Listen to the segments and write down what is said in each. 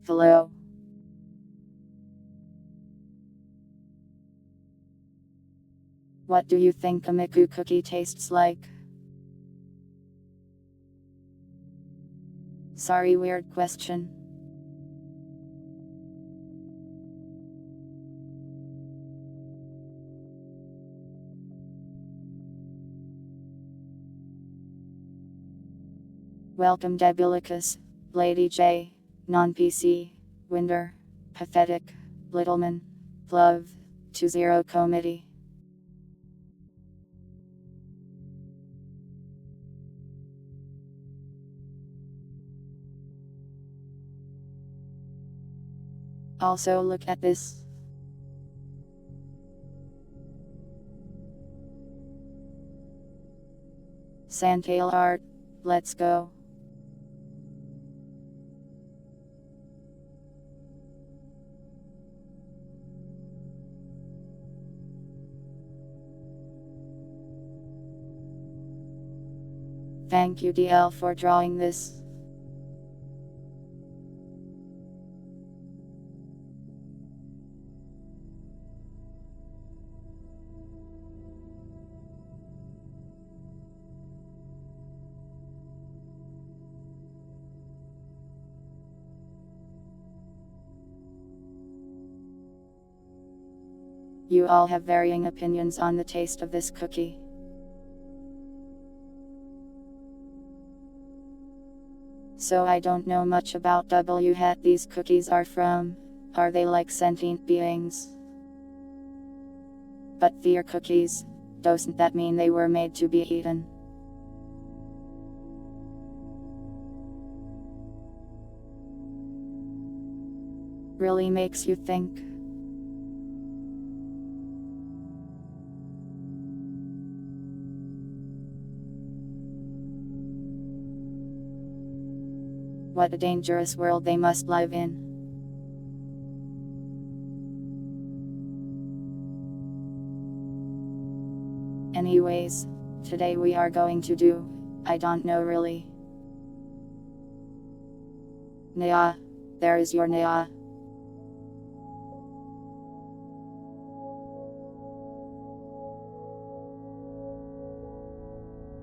Hello. What do you think a Miku cookie tastes like? Sorry, weird question. Welcome Debulicus, Lady J, Non-PC, Winder, Pathetic, Littleman, Love, 20 Committee. Also look at this. Sandtail art, let's go. Thank you DL for drawing this. You all have varying opinions on the taste of this cookie. So I don't know much about what these cookies are from. Are they like sentient beings? But they're cookies. Doesn't that mean they were made to be eaten? Really makes you think. What a dangerous world they must live in. Anyways, today we are going to do, I don't know really. Nya, there is your Nya.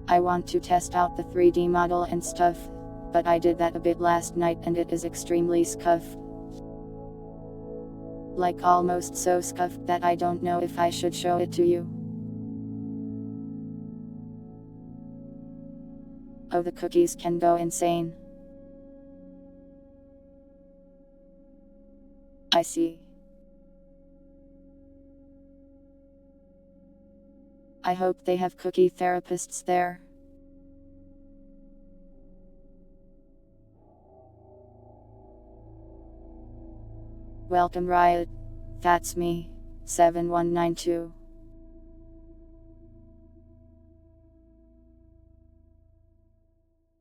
I want to test out the 3D model and stuff, but I did that a bit last night and it is extremely scuffed. Like almost so scuffed that I don't know if I should show it to you. Oh, the cookies can go insane. I see. I hope they have cookie therapists there. Welcome Riot. That's me, 7192.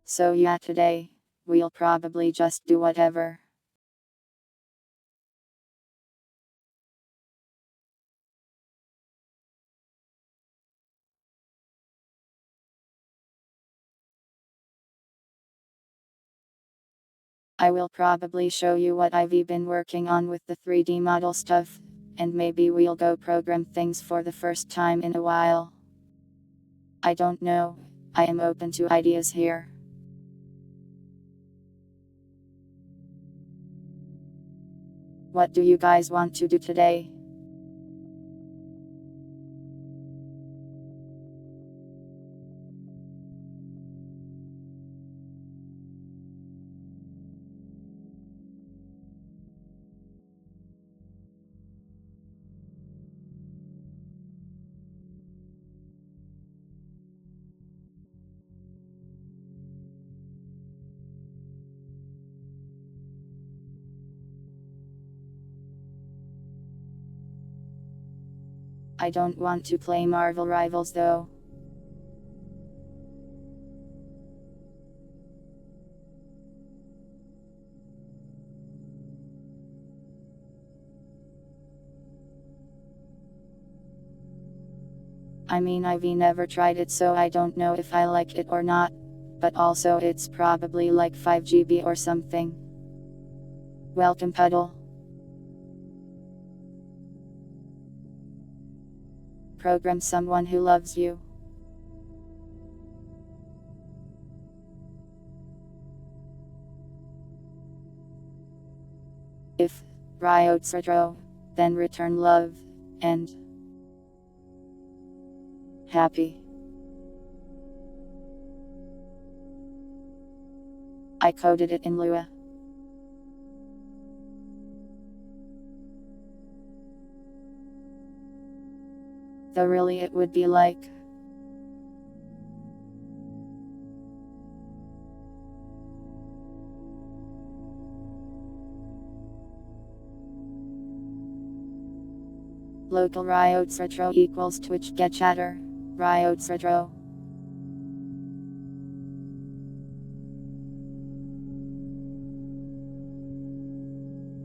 So yeah, today, we'll probably just do whatever. I will probably show you what I've been working on with the 3D model stuff, and maybe we'll go program things for the first time in a while. I don't know, I am open to ideas here. What do you guys want to do today? I don't want to play Marvel Rivals though. I mean I've never tried it so I don't know if I like it or not, but also it's probably like 5 GB or something. Welcome, Puddle. Program someone who loves you. If riots retro, then return love and happy. I coded it in Lua. Though really it would be like local riots retro equals Twitch get chatter. Riots retro.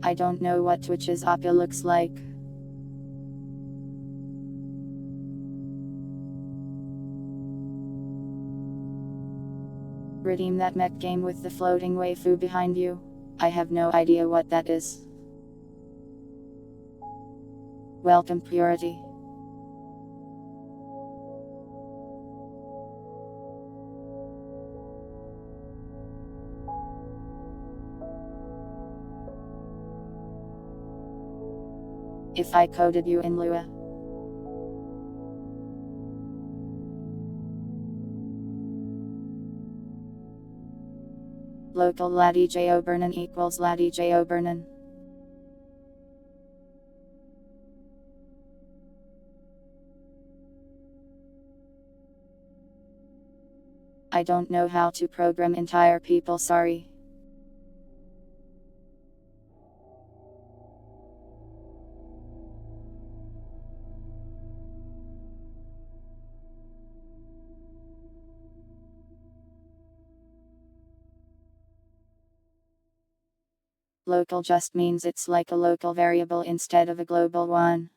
I don't know what Twitch's API looks like. Redeem that mech game with the floating waifu behind you. I have no idea what that is. Welcome, Purity. If I coded you in Lua. Local Laddie J Obernon equals Laddie J Obernon. I don't know how to program entire people, sorry. Local just means it's like a local variable instead of a global one.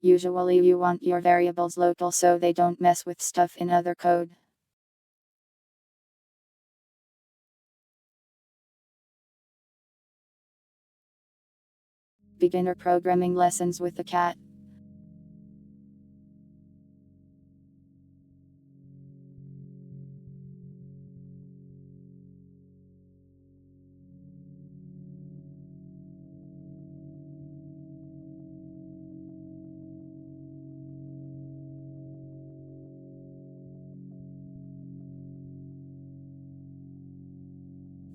Usually you want your variables local so they don't mess with stuff in other code. Beginner programming lessons with the cat.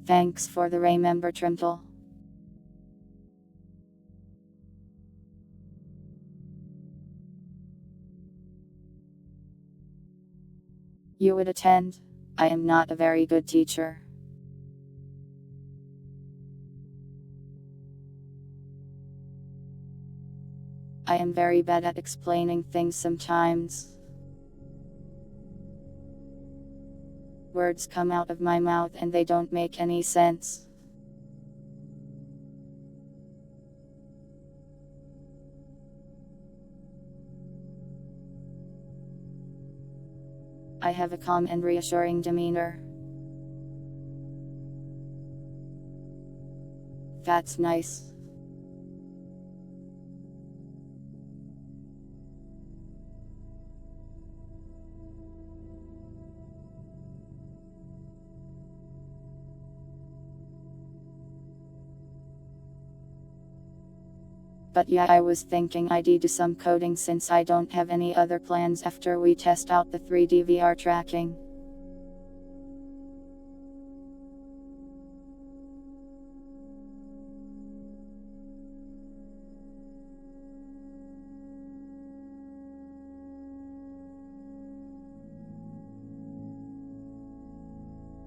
Thanks for the remember Trimtle. You would attend. I am not a very good teacher. I am very bad at explaining things sometimes. Words come out of my mouth and they don't make any sense. I have a calm and reassuring demeanor. That's nice. But yeah, I was thinking I'd do some coding since I don't have any other plans after we test out the 3D VR tracking.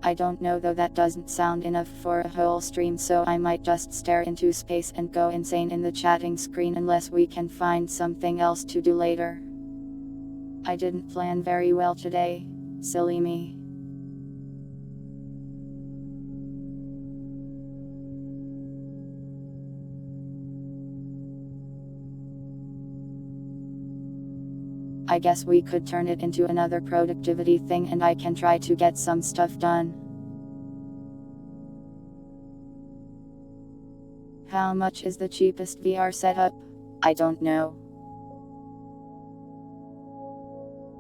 I don't know though, that doesn't sound enough for a whole stream, so I might just stare into space and go insane in the chatting screen unless we can find something else to do later. I didn't plan very well today, silly me. I guess we could turn it into another productivity thing and I can try to get some stuff done. How much is the cheapest VR setup? I don't know.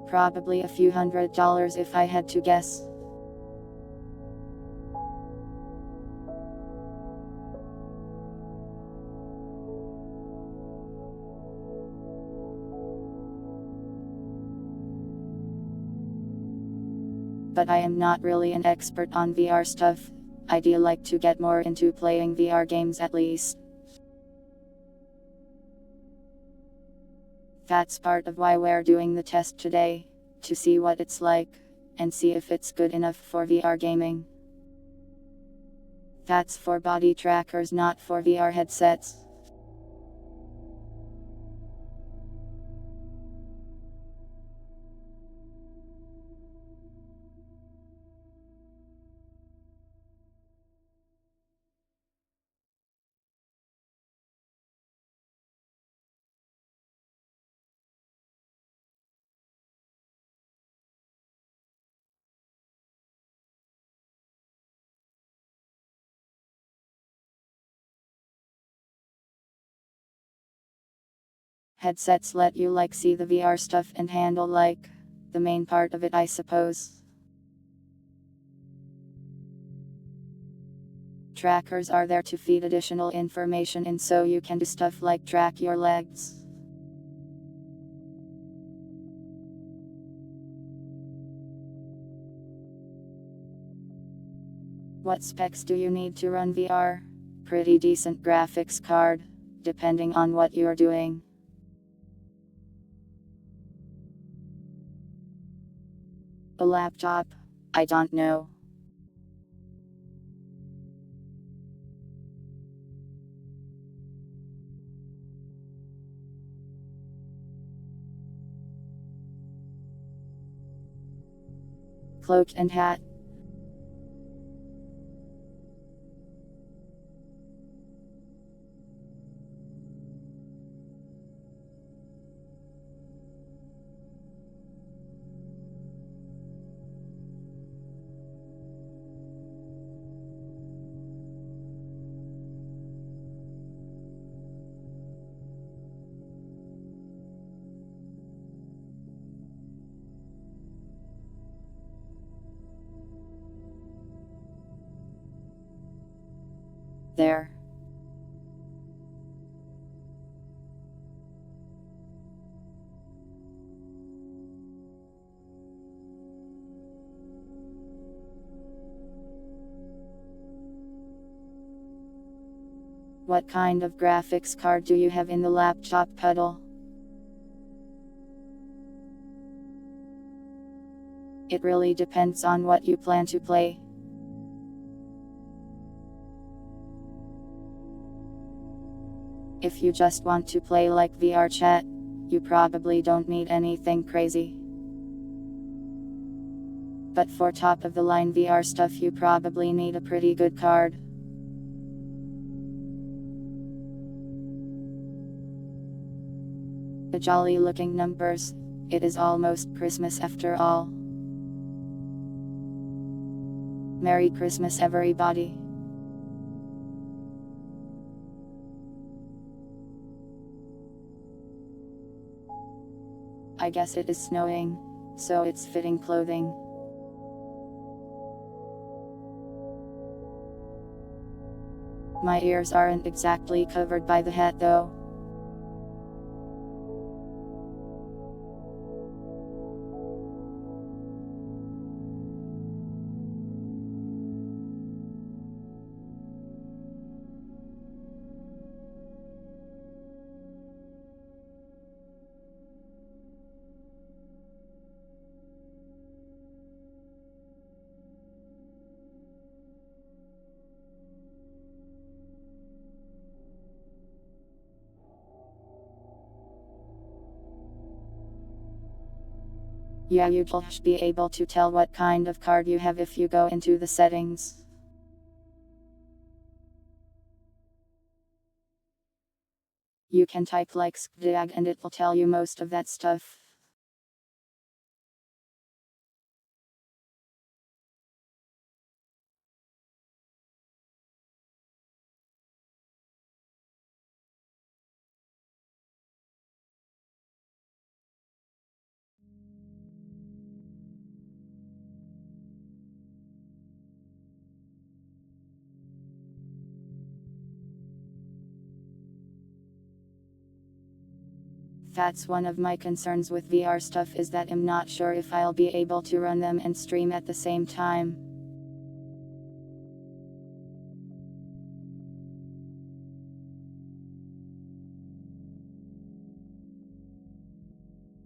Probably a few $100s if I had to guess. But I am not really an expert on VR stuff. I'd like to get more into playing VR games at least. That's part of why we're doing the test today, to see what it's like, and see if it's good enough for VR gaming. That's for body trackers, not for VR headsets. Headsets let you see the VR stuff and handle the main part of it, I suppose. Trackers are there to feed additional information in so you can do stuff like track your legs. What specs do you need to run VR? Pretty decent graphics card, depending on what you're doing. A laptop? I don't know. Cloak and hat? There. What kind of graphics card do you have in the laptop pedal? It really depends on what you plan to play. If you just want to play VR chat, you probably don't need anything crazy. But for top of the line VR stuff, you probably need a pretty good card. The jolly looking numbers. It is almost Christmas after all. Merry Christmas, everybody. I guess it is snowing, so it's fitting clothing. My ears aren't exactly covered by the hat though. Yeah, you'll be able to tell what kind of card you have if you go into the settings. You can type scuffed and it will tell you most of that stuff. That's one of my concerns with VR stuff, is that I'm not sure if I'll be able to run them and stream at the same time.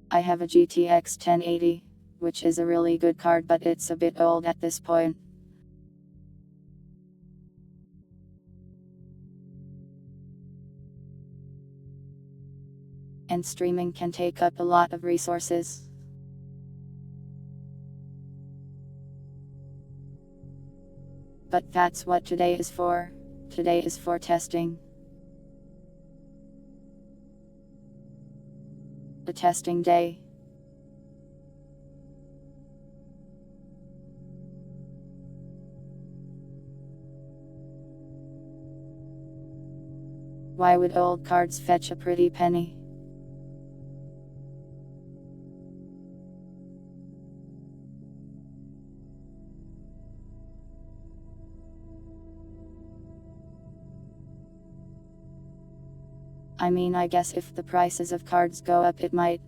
I have a GTX 1080, which is a really good card, but it's a bit old at this point. And streaming can take up a lot of resources. But that's what today is for. Today is for testing. A testing day. Why would old cards fetch a pretty penny? I mean, I guess if the prices of cards go up, it might.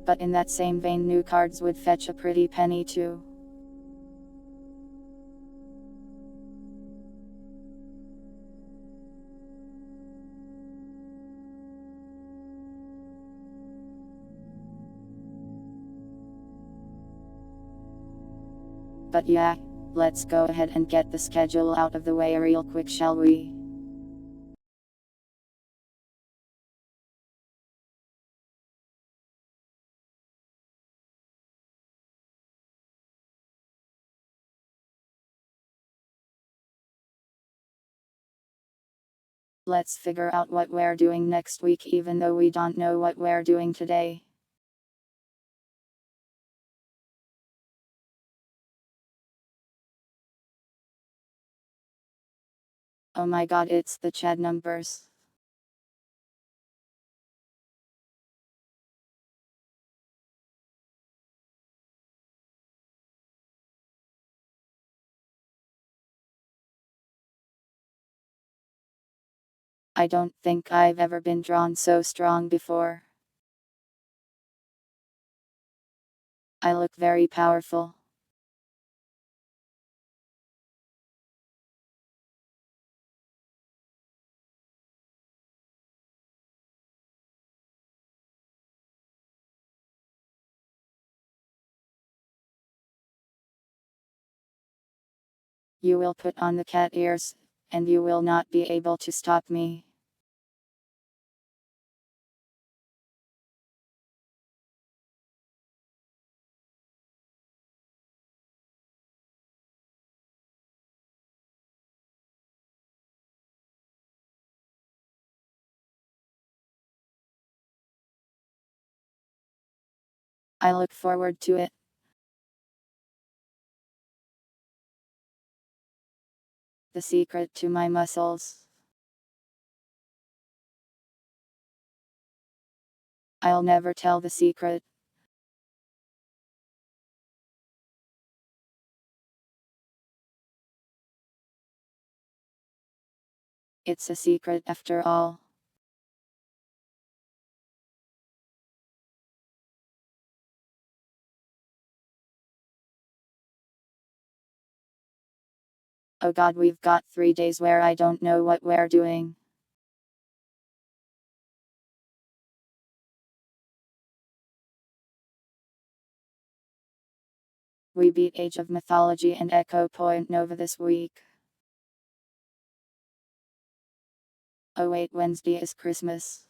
But in that same vein, new cards would fetch a pretty penny too. But yeah, let's go ahead and get the schedule out of the way real quick, shall we? Let's figure out what we're doing next week, even though we don't know what we're doing today. Oh my god, it's the chat numbers. I don't think I've ever been drawn so strong before. I look very powerful. You will put on the cat ears, and you will not be able to stop me. I look forward to it. The secret to my muscles. I'll never tell the secret. It's a secret after all. Oh god, we've got 3 days where I don't know what we're doing. We beat Age of Mythology and Echo Point Nova this week. Oh wait, Wednesday is Christmas.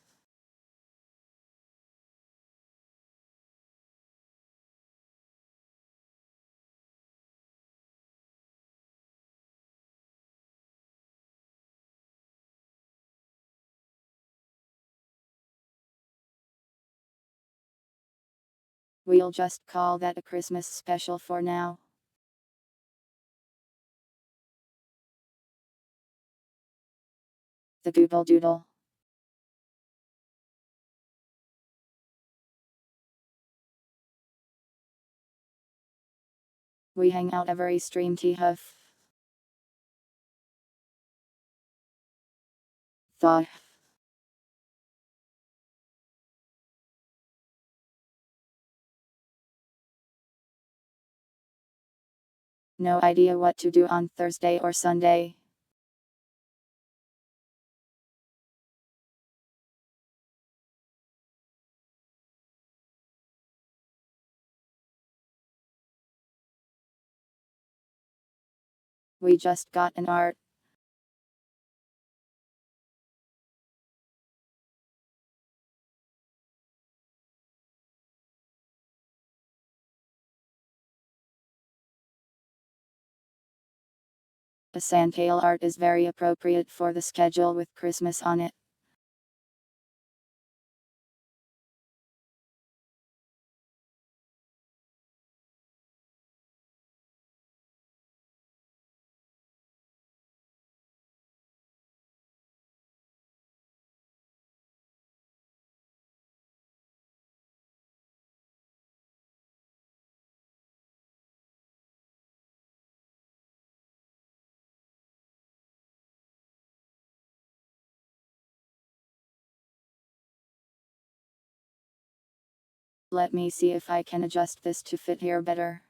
We'll just call that a Christmas special for now. The Doodle Doodle. We hang out every stream, T-Huff. Thought. No idea what to do on Thursday or Sunday. We just got an art. A sandcale art is very appropriate for the schedule with Christmas on it. Let me see if I can adjust this to fit here better.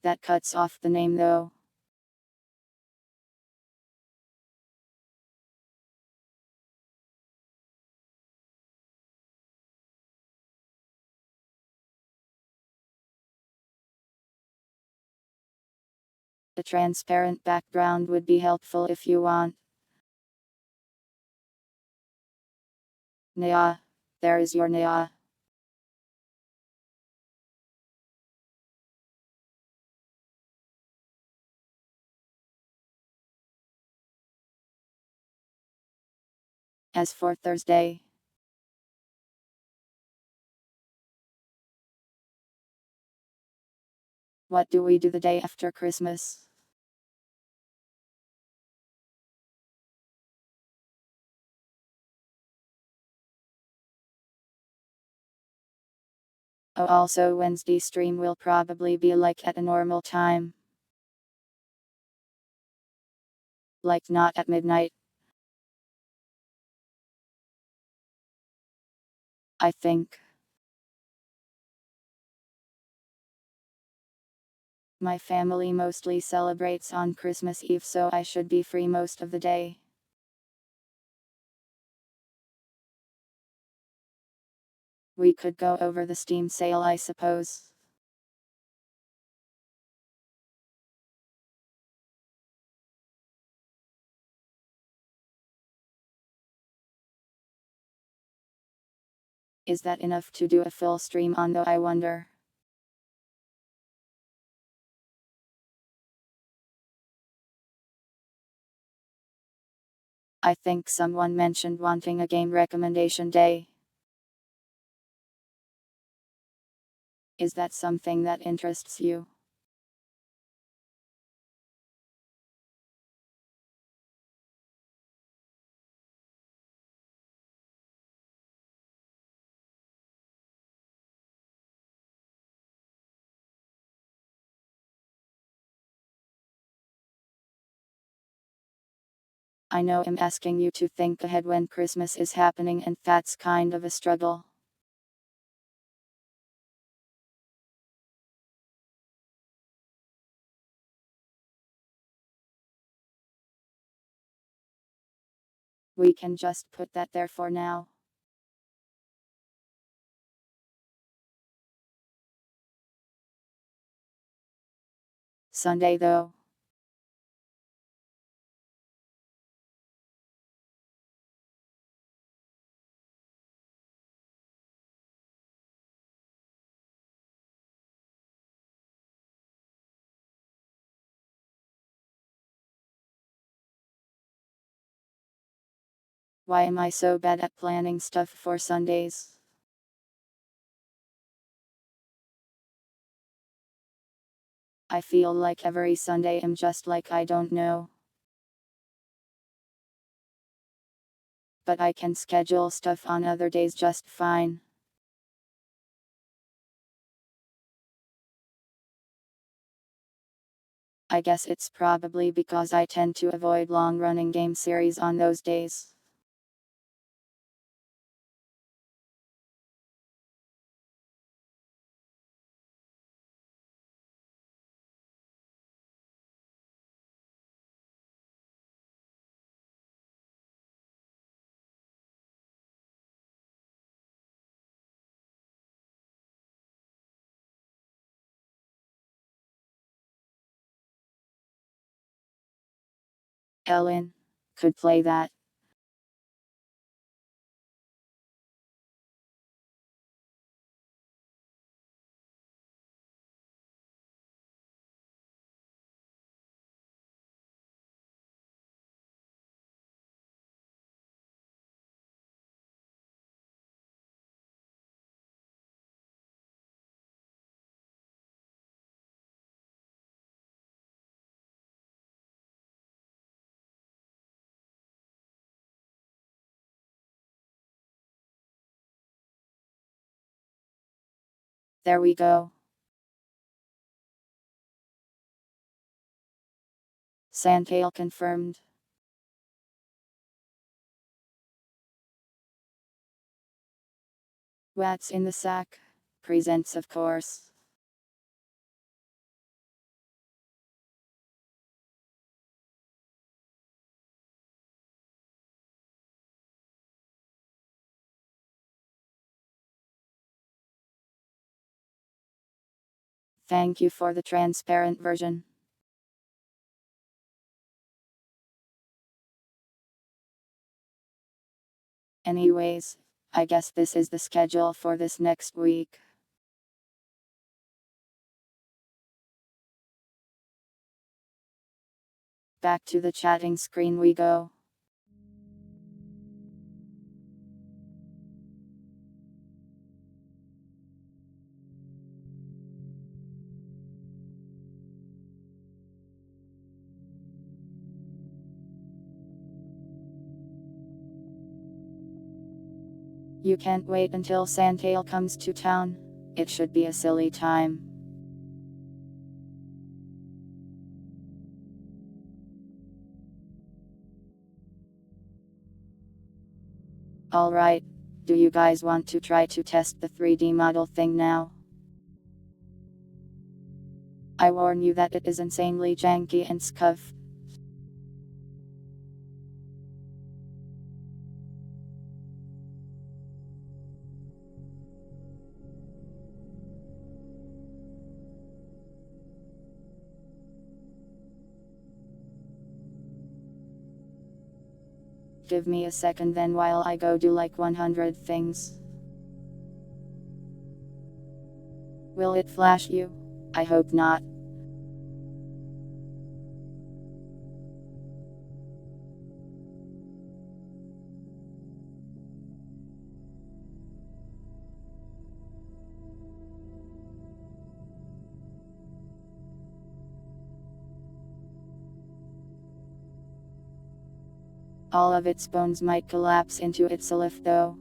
That cuts off the name though. A transparent background would be helpful if you want. Nya. There is your Nya. As for Thursday, what do we do the day after Christmas? Oh, also Wednesday stream will probably be like at a normal time. Like not at midnight. I think. My family mostly celebrates on Christmas Eve, so I should be free most of the day. We could go over the Steam sale, I suppose. Is that enough to do a full stream on though, I wonder? I think someone mentioned wanting a game recommendation day. Is that something that interests you? I know I'm asking you to think ahead when Christmas is happening, and that's kind of a struggle. We can just put that there for now. Sunday though. Why am I so bad at planning stuff for Sundays? I feel like every Sunday I'm just like I don't know. But I can schedule stuff on other days just fine. I guess it's probably because I tend to avoid long-running game series on those days. Ellen could play that. There we go. Sandtail confirmed. What's in the sack? Presents, of course. Thank you for the transparent version. Anyways, I guess this is the schedule for this next week. Back to the chatting screen we go. You can't wait until Sandtail comes to town. It should be a silly time. Alright, do you guys want to try to test the 3D model thing now? I warn you that it is insanely janky and scuffed. Give me a second then while I go do like 100 things. Will it flash you? I hope not. All of its bones might collapse into itself though.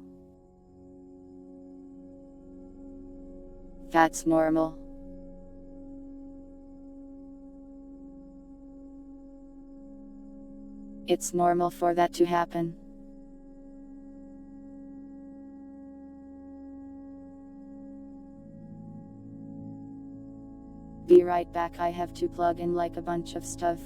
That's normal. It's normal for that to happen. Be right back, I have to plug in like a bunch of stuff.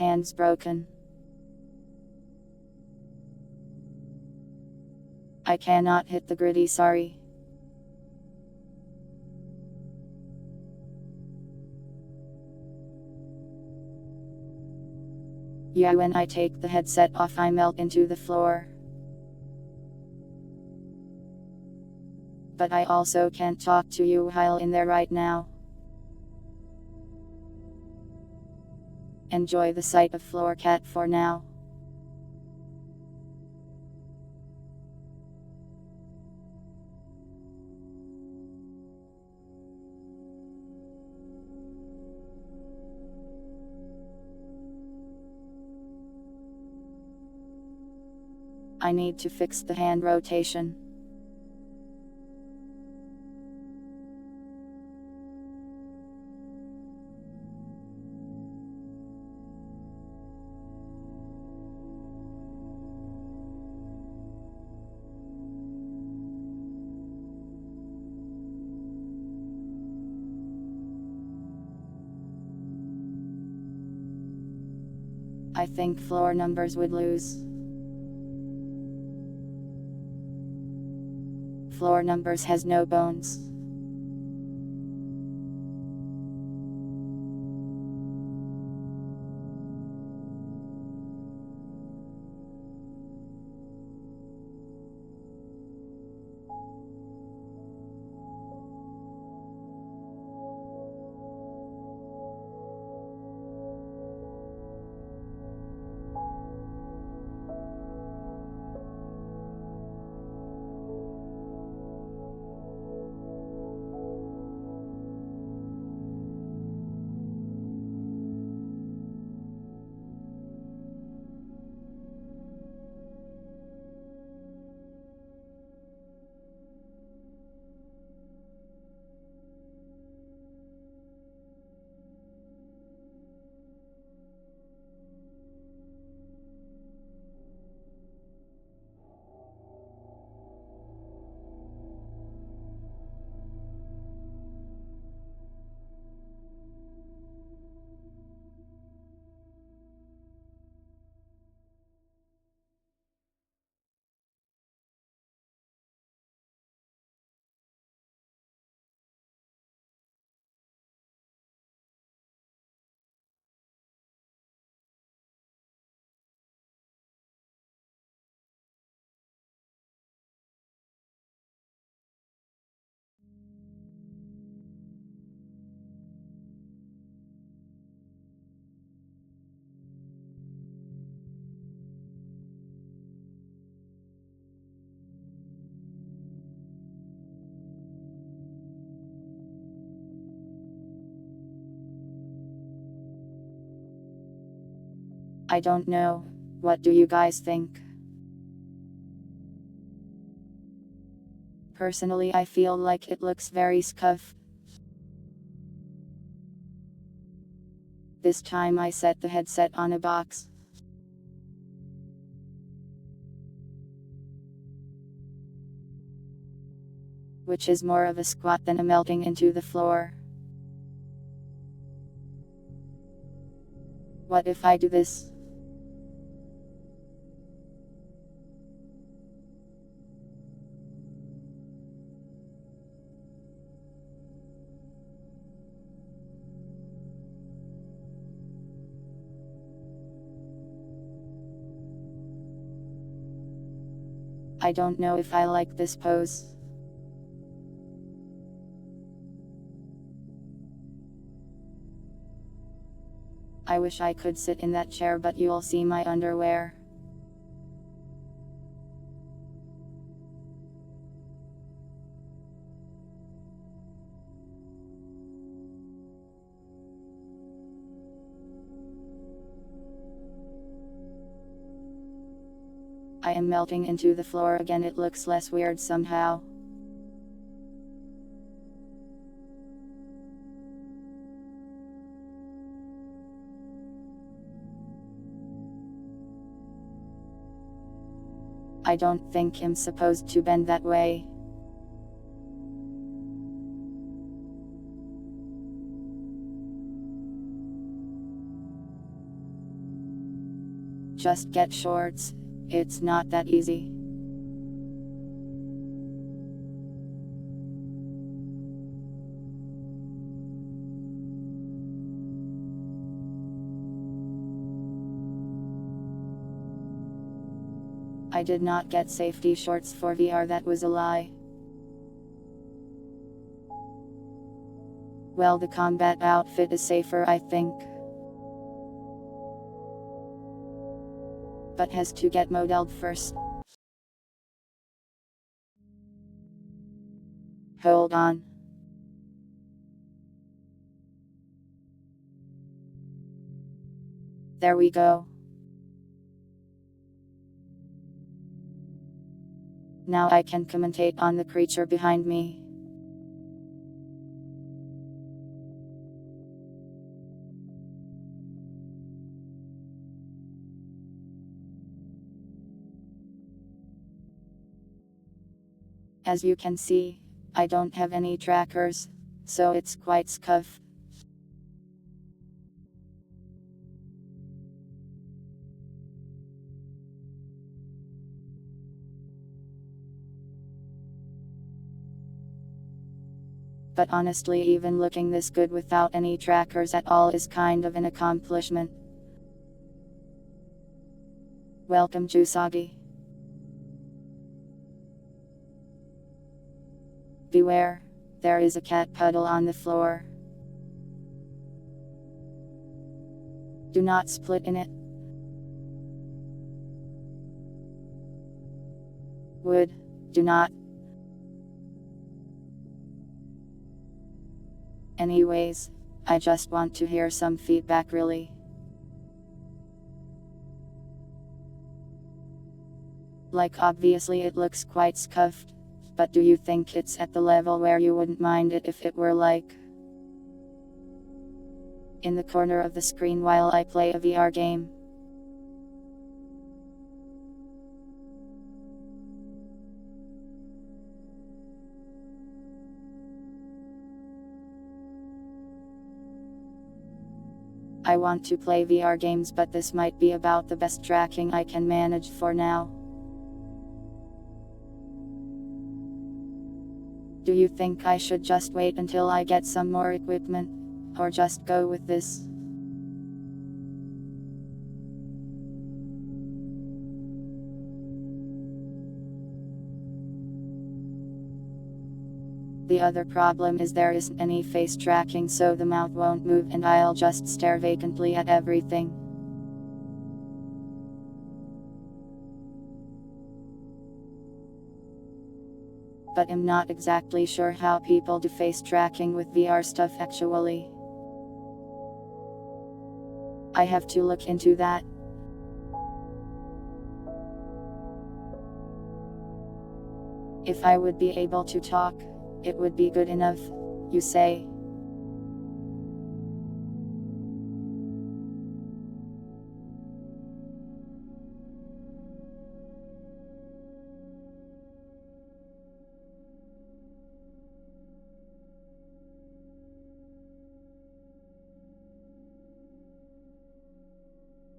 Hands broken. I cannot hit the gritty, sorry. Yeah, when I take the headset off I melt into the floor. But I also can't talk to you while in there right now. Enjoy the sight of floor cat for now. I need to fix the hand rotation. I think floor numbers would lose. Floor numbers has no bones. I don't know. What do you guys think? Personally, I feel like it looks very scuffed. This time I set the headset on a box. Which is more of a squat than a melting into the floor. What if I do this? I don't know if I like this pose. I wish I could sit in that chair, but you'll see my underwear. I am melting into the floor again, it looks less weird somehow. I don't think I'm supposed to bend that way. Just get shorts. It's not that easy. I did not get safety shorts for VR, that was a lie. Well, the combat outfit is safer, I think. But has to get modeled first. Hold on. There we go. Now I can commentate on the creature behind me. As you can see, I don't have any trackers, so it's quite scuffed. But honestly, even looking this good without any trackers at all is kind of an accomplishment. Welcome, Jusagi. Beware, there is a cat puddle on the floor. Do not split in it. Wood, do not. Anyways, I just want to hear some feedback really. Like obviously it looks quite scuffed, but do you think it's at the level where you wouldn't mind it if it were like in the corner of the screen while I play a VR game? I want to play VR games, but this might be about the best tracking I can manage for now. Do you think I should just wait until I get some more equipment, or just go with this? The other problem is there isn't any face tracking, so the mouth won't move and I'll just stare vacantly at everything. But I'm not exactly sure how people do face tracking with VR stuff actually. I have to look into that. If I would be able to talk, it would be good enough, you say?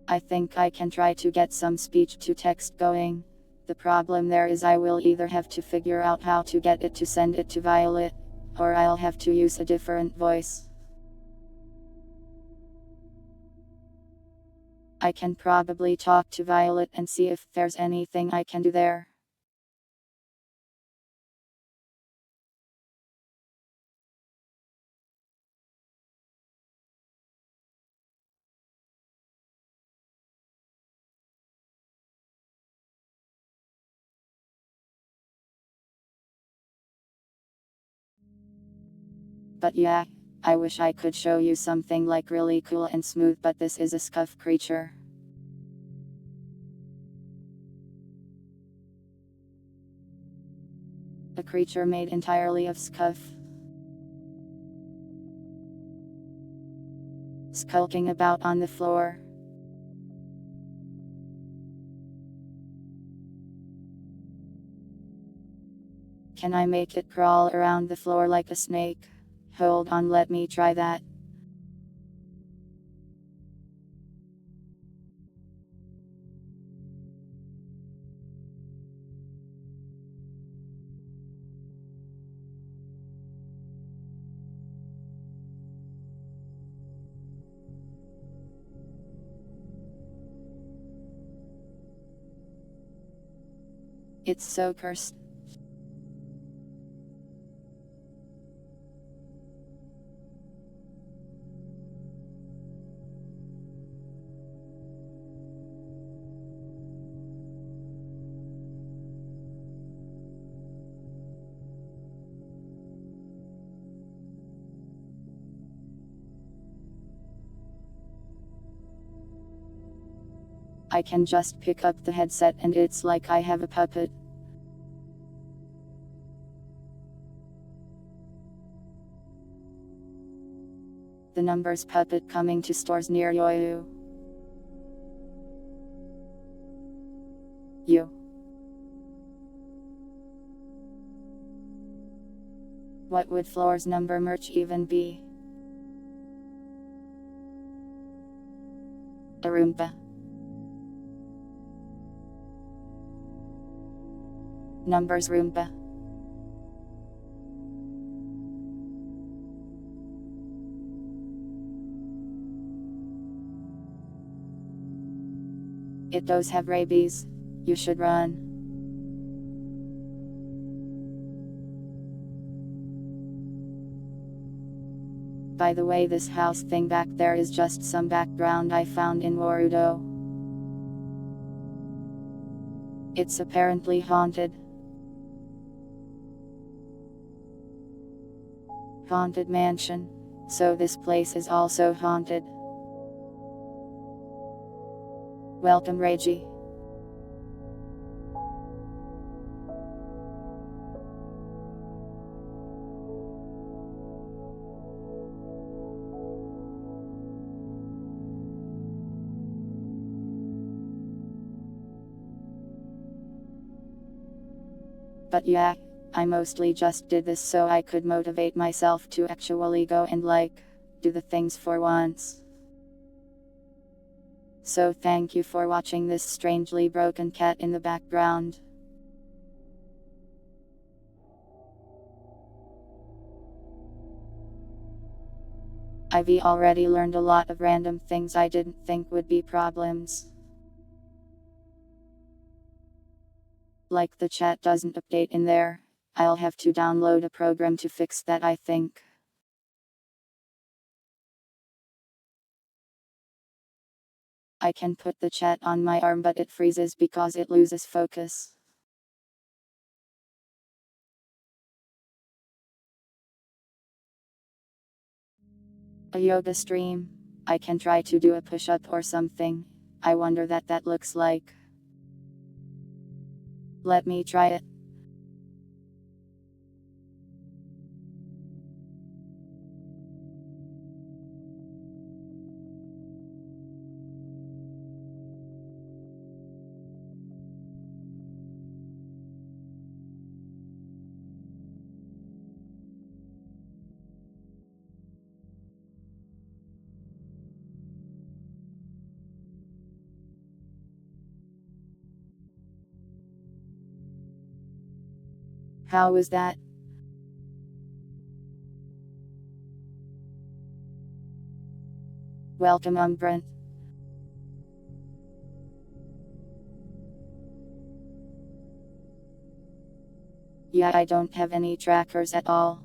I think I can try to get some speech to text going. The problem there is I will either have to figure out how to get it to send it to Violet, or I'll have to use a different voice. I can probably talk to Violet and see if there's anything I can do there. But yeah, I wish I could show you something like really cool and smooth, but this is a scuff creature. A creature made entirely of scuff. Skulking about on the floor. Can I make it crawl around the floor like a snake? Hold on, let me try that. It's so cursed. I can just pick up the headset and it's like I have a puppet. The numbers puppet coming to stores near you. What would floor's number merch even be? A Roomba. Numbers Roomba. It does have rabies. You should run. By the way, this house thing back there is just some background I found in Warudo. It's apparently haunted. Haunted mansion. So this place is also haunted. Welcome, Reggie. But yeah, I mostly just did this so I could motivate myself to actually go and do the things for once. So thank you for watching this strangely broken cat in the background. I've already learned a lot of random things I didn't think would be problems. Like the chat doesn't update in there. I'll have to download a program to fix that, I think. I can put the chat on my arm but it freezes because it loses focus. A yoga stream. I can try to do a push-up or something. I wonder that looks like. Let me try it. How was that? Welcome, Brent. Yeah, I don't have any trackers at all.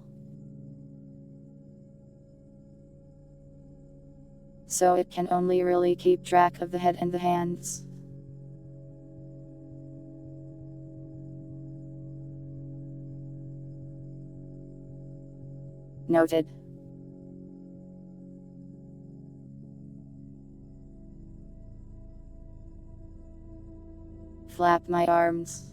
So it can only really keep track of the head and the hands. Noted. Flap my arms.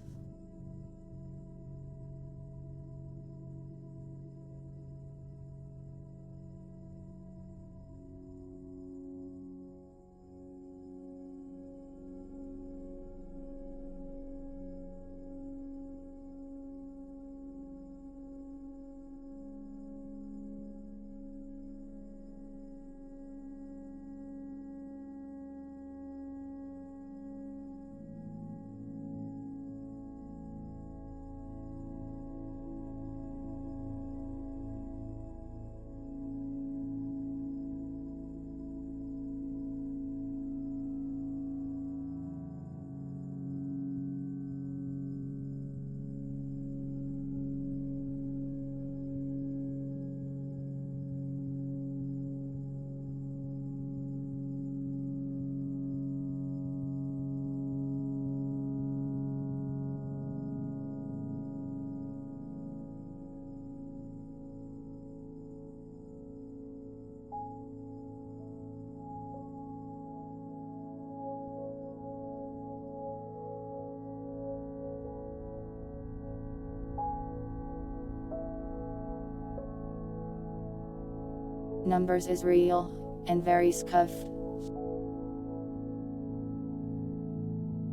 Numbers is real, and very scuffed.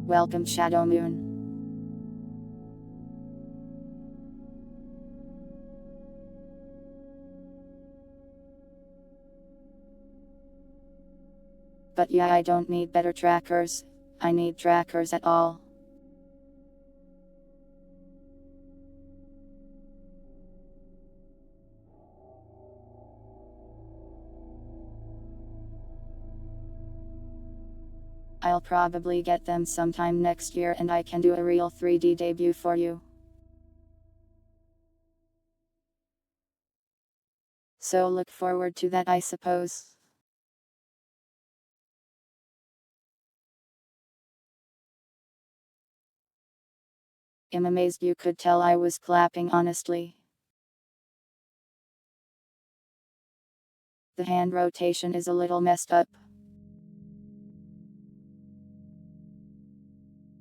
Welcome Shadow Moon. But yeah, I don't need better trackers. I need trackers at all. I'll probably get them sometime next year and I can do a real 3D debut for you. So look forward to that, I suppose. I'm amazed you could tell I was clapping honestly. The hand rotation is a little messed up.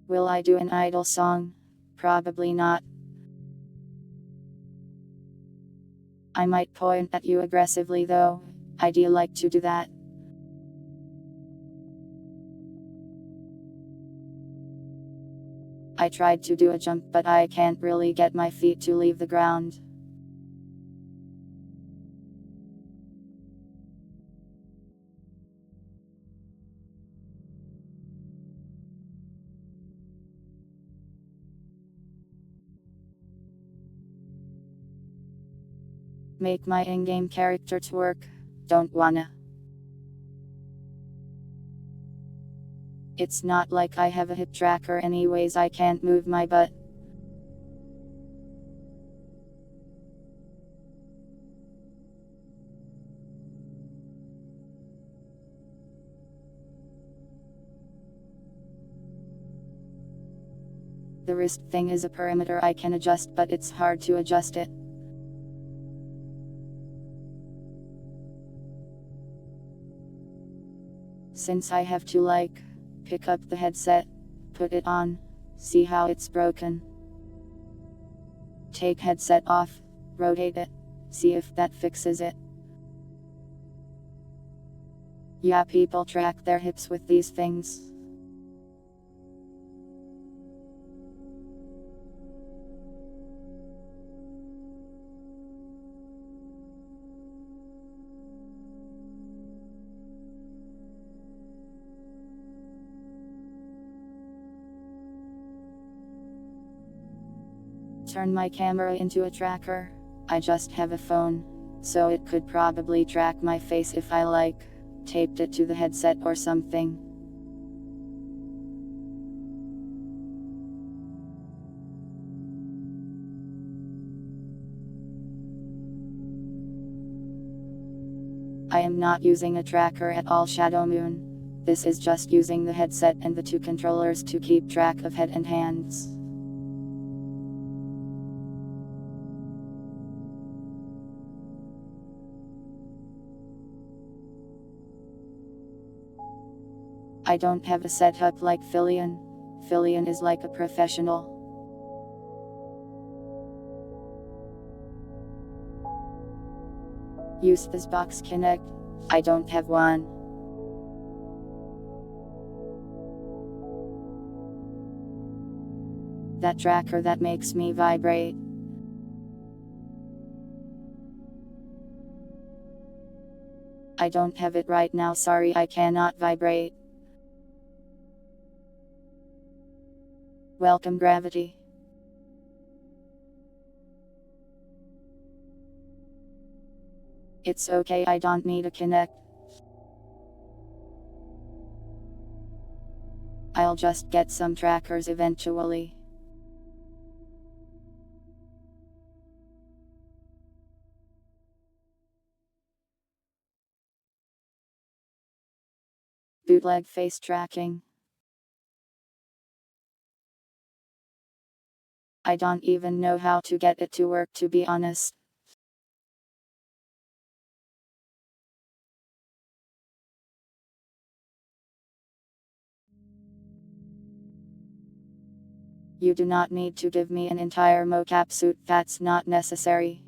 Will I do an idle song? Probably not. I might point at you aggressively though. I'd like to do that. I tried to do a jump but I can't really get my feet to leave the ground. Make my in-game character twerk. Don't wanna. It's not like I have a hip tracker anyways, I can't move my butt. The wrist thing is a parameter I can adjust but it's hard to adjust it. Since I have to pick up the headset, put it on, see how it's broken. Take headset off, rotate it, see if that fixes it. Yeah, people track their hips with these things. Turn my camera into a tracker. I just have a phone, so it could probably track my face if I taped it to the headset or something. I am not using a tracker at all, Shadow Moon. This is just using the headset and the two controllers to keep track of head and hands. I don't have a setup like Fillion. Fillion is like a professional. Use this box Connect. I don't have one. That tracker that makes me vibrate. I don't have it right now, sorry, I cannot vibrate. Welcome gravity. It's okay, I don't need a Connect. I'll just get some trackers eventually. Bootleg face tracking. I don't even know how to get it to work, to be honest. You do not need to give me an entire mocap suit, that's not necessary.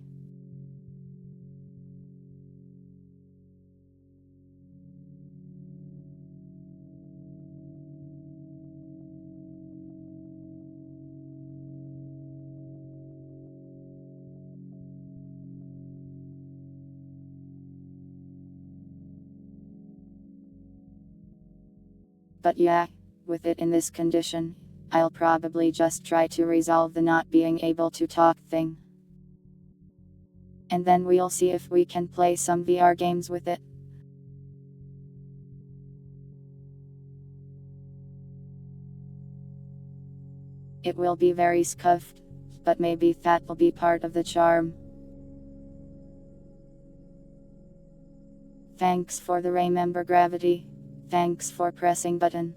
But yeah, with it in this condition, I'll probably just try to resolve the not being able to talk thing. And then we'll see if we can play some VR games with it. It will be very scuffed, but maybe that'll be part of the charm. Thanks for the remember gravity. Thanks for pressing button.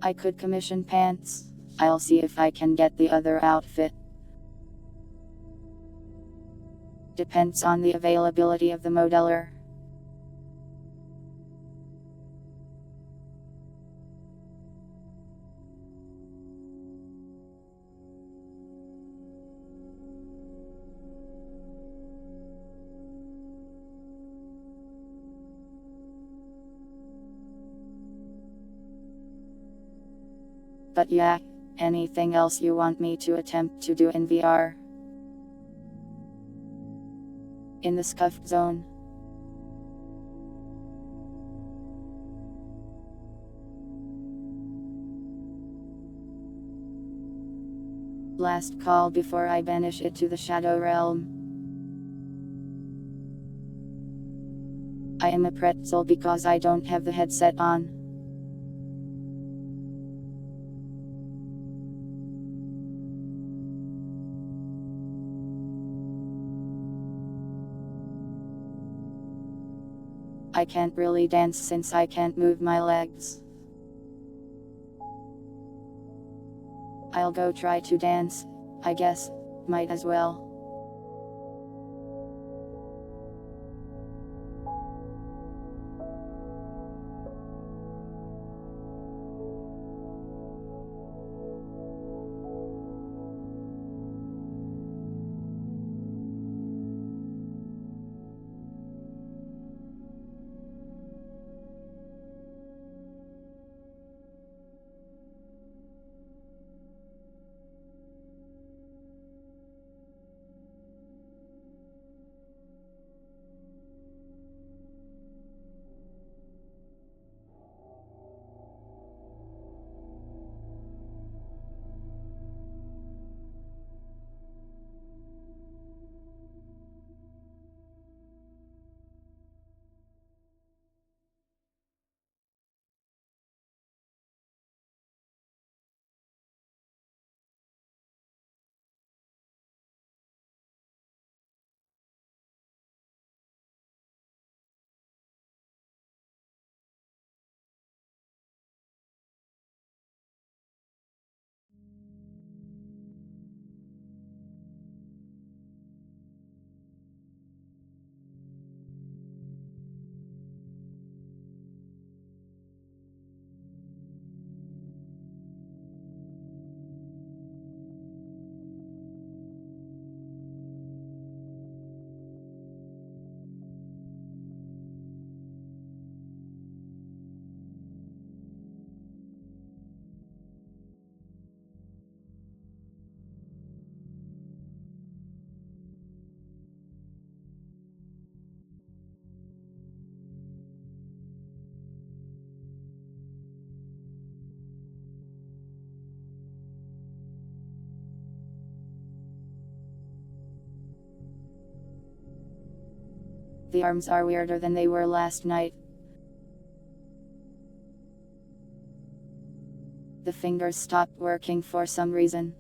I could commission pants. I'll see if I can get the other outfit. Depends on the availability of the modeler. But yeah, anything else you want me to attempt to do in VR? In the scuffed zone. Last call before I banish it to the Shadow Realm. I am a pretzel because I don't have the headset on. I can't really dance since I can't move my legs. I'll go try to dance, I guess, might as well. The arms are weirder than they were last night. The fingers stopped working for some reason.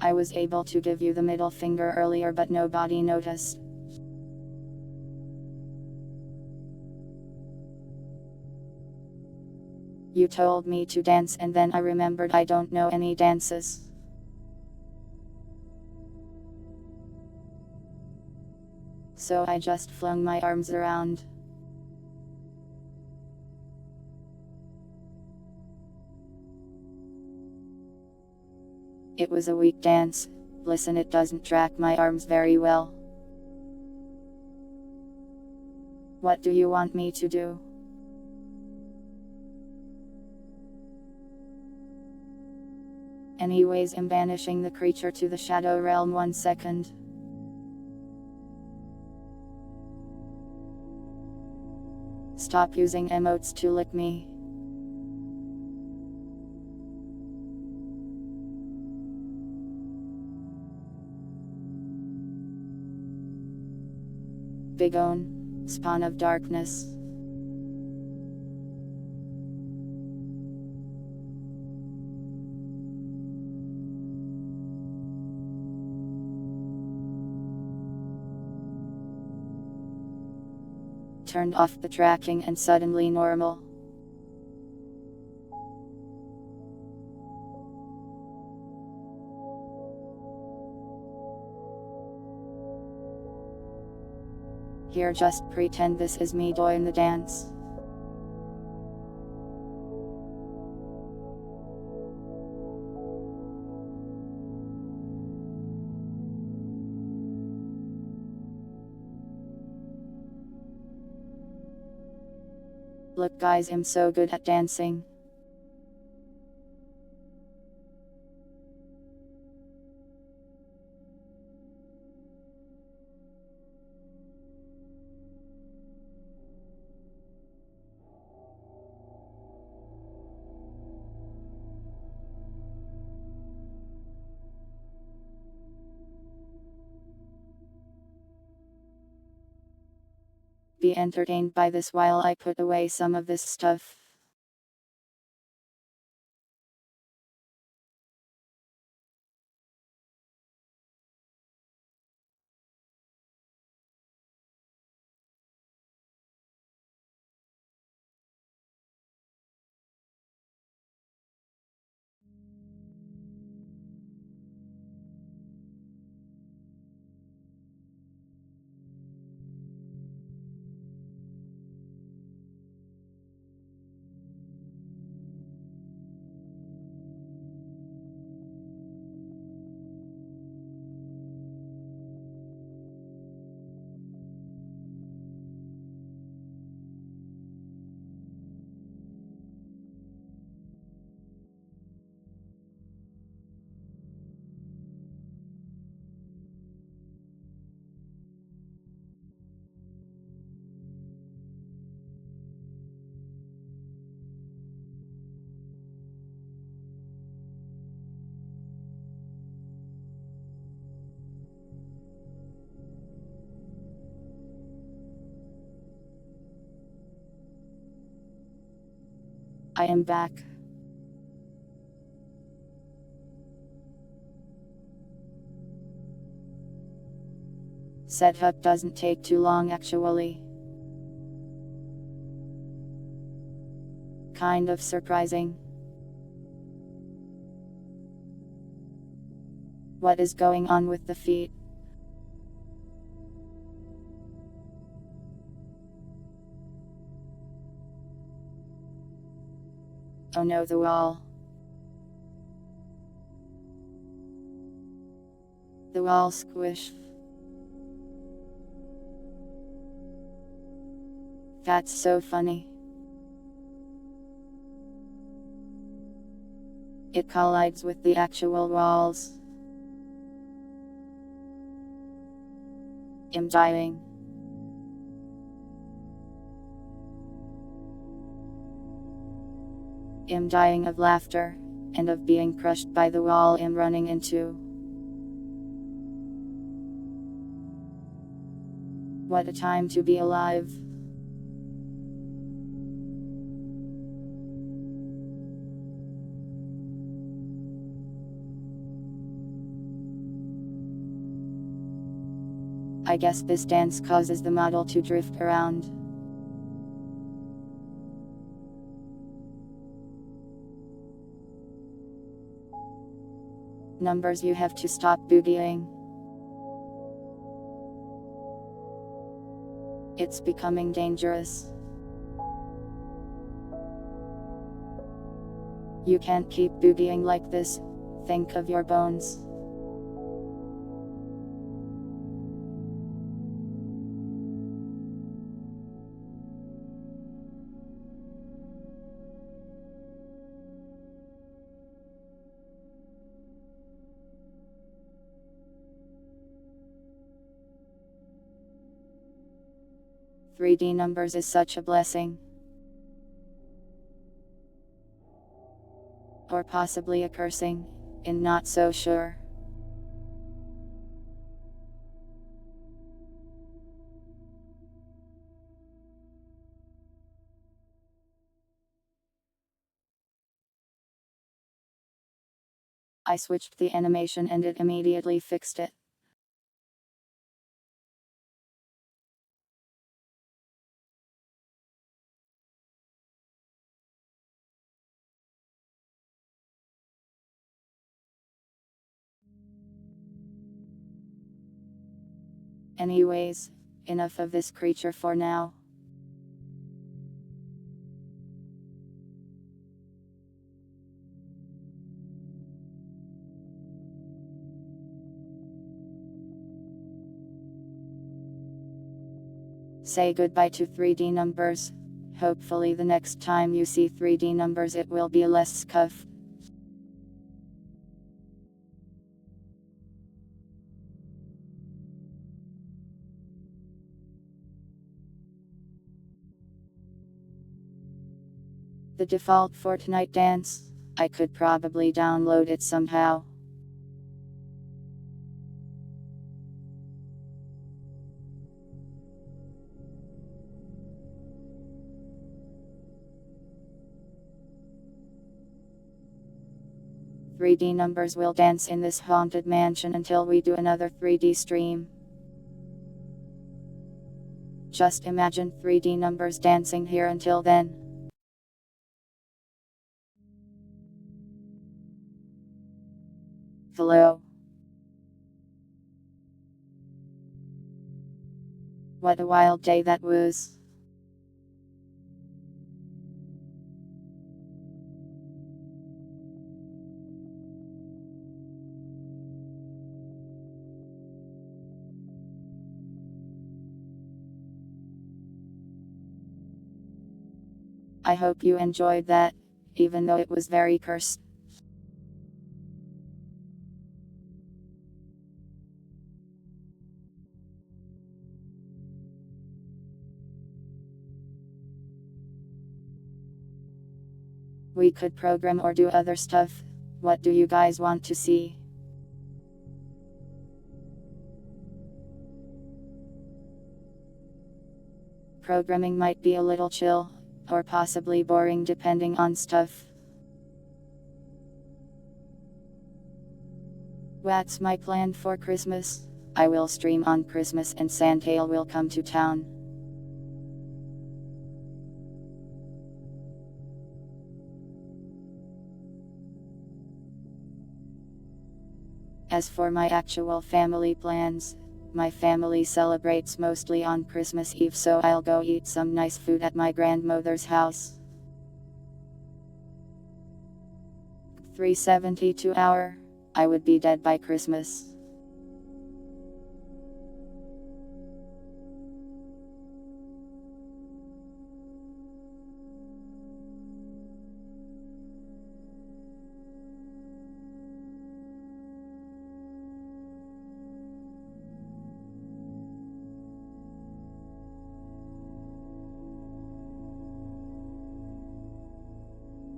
I was able to give you the middle finger earlier, but nobody noticed. You told me to dance and then I remembered I don't know any dances. So I just flung my arms around. It was a weak dance. Listen, it doesn't track my arms very well. What do you want me to do? Anyways, I'm banishing the creature to the Shadow Realm 1 second. Stop using emotes to lick me. Begone, spawn of darkness. Turned off the tracking and suddenly normal. Here, just pretend this is me doing the dance. Look guys, I'm so good at dancing. Be entertained by this while I put away some of this stuff. I am back. Setup doesn't take too long actually. Kind of surprising. What is going on with the feet? Oh no, the wall. The wall squish. That's so funny. It collides with the actual walls. I'm dying. I'm dying of laughter, and of being crushed by the wall I'm running into. What a time to be alive. I guess this dance causes the model to drift around. Numbers, you have to stop boogieing. It's becoming dangerous. You can't keep boogieing like this. Think of your bones. 3D numbers is such a blessing. Or possibly a cursing, I'm not so sure. I switched the animation and it immediately fixed it. Anyways, enough of this creature for now. Say goodbye to 3D numbers. Hopefully the next time you see 3D numbers it will be less scuffed. The default Fortnite dance, I could probably download it somehow. "3D numbers will dance in this haunted mansion until we do another 3D stream. Just imagine 3D numbers dancing here until then. Hello. What a wild day that was. I hope you enjoyed that, even though it was very cursed. We could program or do other stuff. What do you guys want to see? Programming might be a little chill, or possibly boring depending on stuff. What's my plan for Christmas? I will stream on Christmas and Santa will come to town. As for my actual family plans, my family celebrates mostly on Christmas Eve, so I'll go eat some nice food at my grandmother's house. 372 hour, I would be dead by Christmas.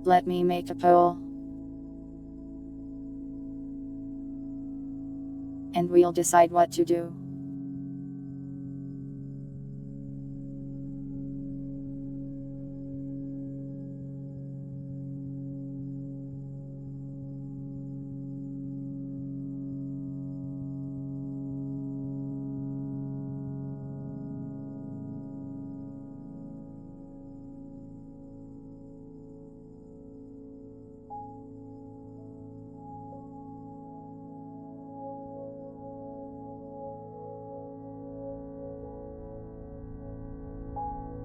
Let me make a poll. And we'll decide what to do.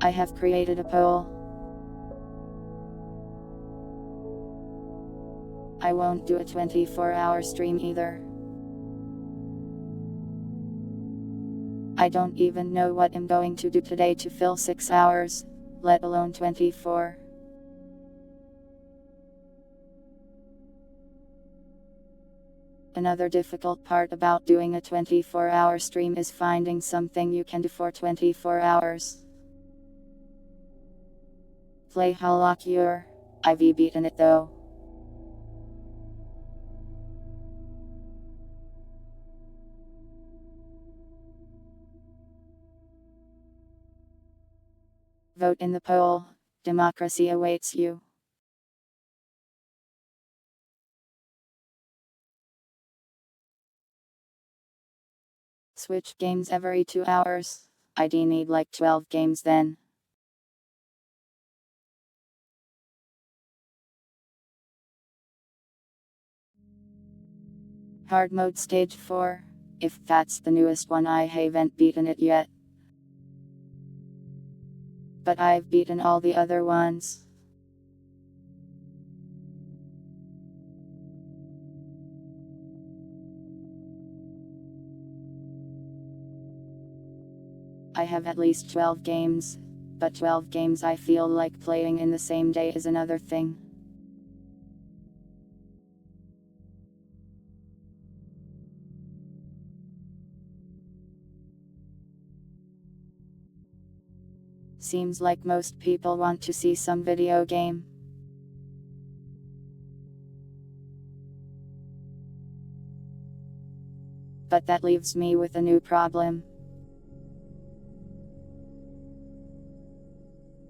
I have created a poll. I won't do a 24-hour stream either. I don't even know what I'm going to do today to fill 6 hours, let alone 24. Another difficult part about doing a 24-hour stream is finding something you can do for 24 hours. Play Holocure. I've beaten it though. Vote in the poll. Democracy awaits you. Switch games every 2 hours. I'd need like 12 games then. Hard mode stage 4. If that's the newest one, I haven't beaten it yet. But I've beaten all the other ones. I have at least 12 games, but 12 games I feel like playing in the same day is another thing. Seems like most people want to see some video game. But that leaves me with a new problem.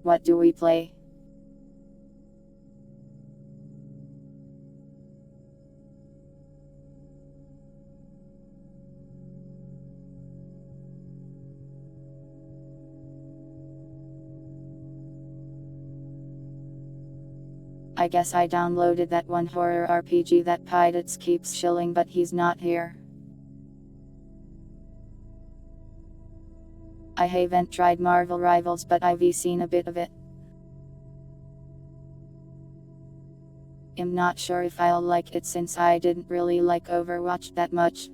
What do we play? I guess I downloaded that one horror RPG that Pirates keeps shilling, but he's not here. I haven't tried Marvel Rivals, but I've seen a bit of it. I'm not sure if I'll like it since I didn't really like Overwatch that much.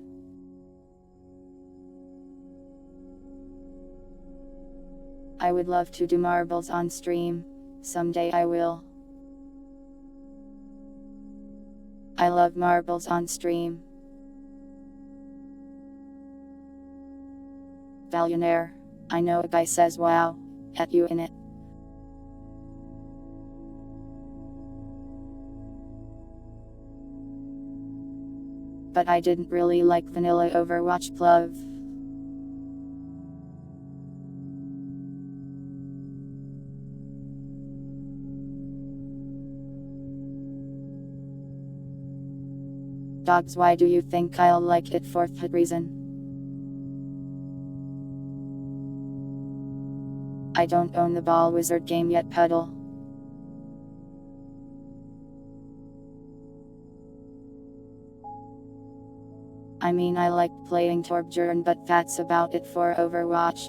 I would love to do marbles on stream. Someday I will. I love marbles on stream. Billionaire. I know a guy says wow at you in it. But I didn't really like vanilla Overwatch Plov. Dogs, why do you think I'll like it? For that reason. I don't own the Ball Wizard game yet, Puddle. I mean, I like playing Torbjörn, but that's about it for Overwatch.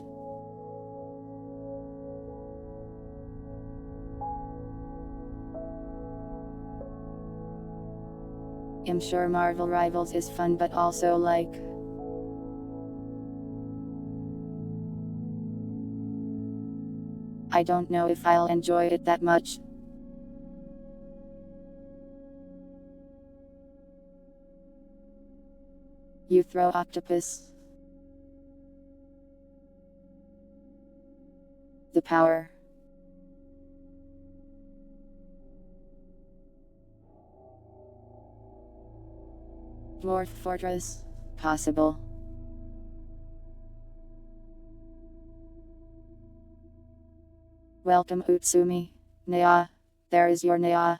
I'm sure Marvel Rivals is fun, but also like... I don't know if I'll enjoy it that much. You throw octopus. The power. Dwarf Fortress. Possible. Welcome Utsumi. Nya. There is your Nya.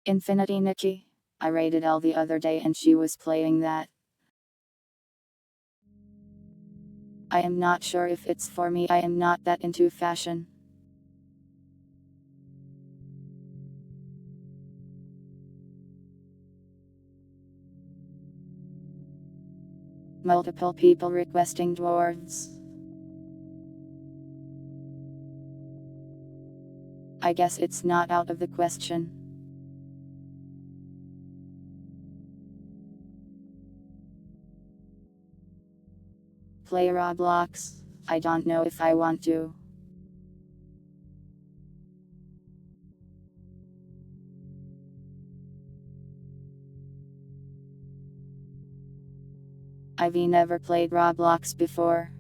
Infinity Nikki. I raided Elle the other day and she was playing that. I am not sure if it's for me. I am not that into fashion. Multiple people requesting dwarves. I guess it's not out of the question. Play Roblox. I don't know if I want to. I've never played Roblox before.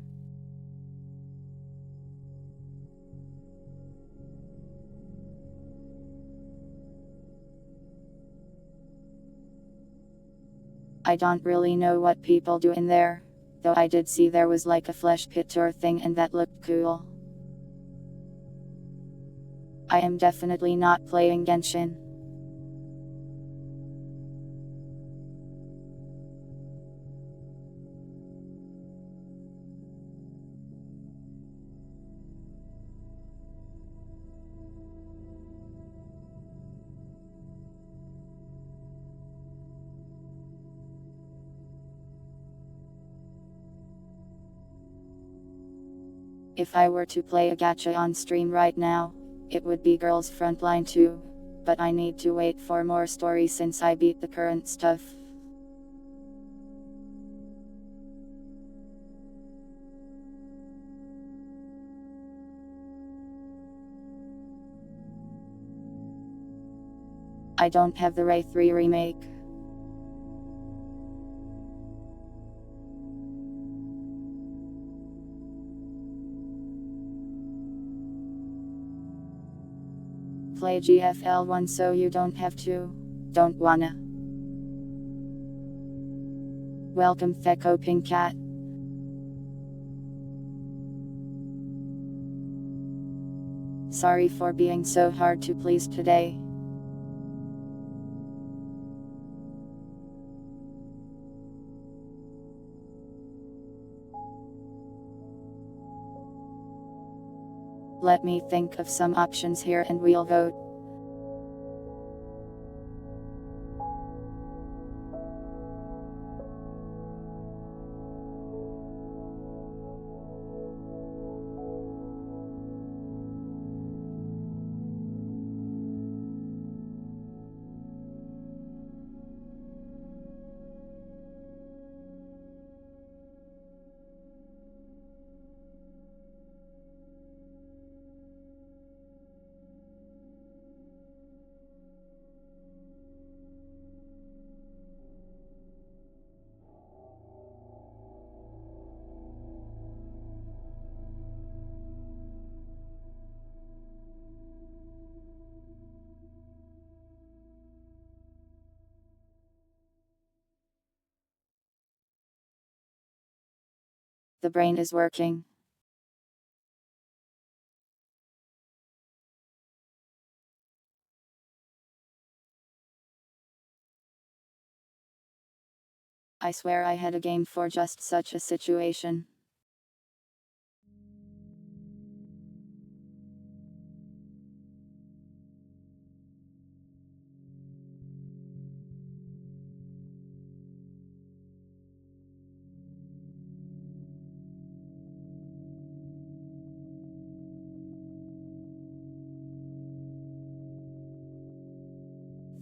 I don't really know what people do in there, though I did see there was like a flesh pit or thing and that looked cool. I am definitely not playing Genshin. If I were to play a gacha on stream right now, it would be Girls Frontline 2, but I need to wait for more stories since I beat the current stuff. I don't have the Ray 3 remake. Play GFL1 so you don't have to. Don't wanna. Welcome Theko Pink Cat. Sorry for being so hard to please today. Let me think of some options here and we'll vote. The brain is working. I swear I had a game for just such a situation.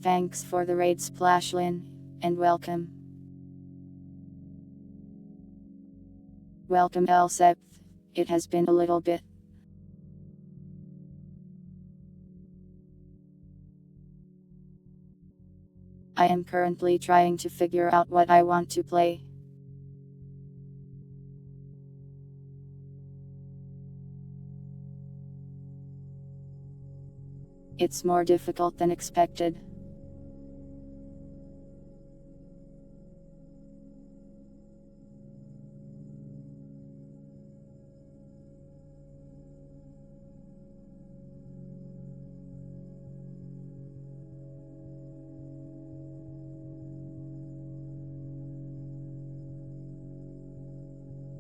Thanks for the raid Splashlin, and welcome. Welcome Elsepth, it has been a little bit. I am currently trying to figure out what I want to play. It's more difficult than expected.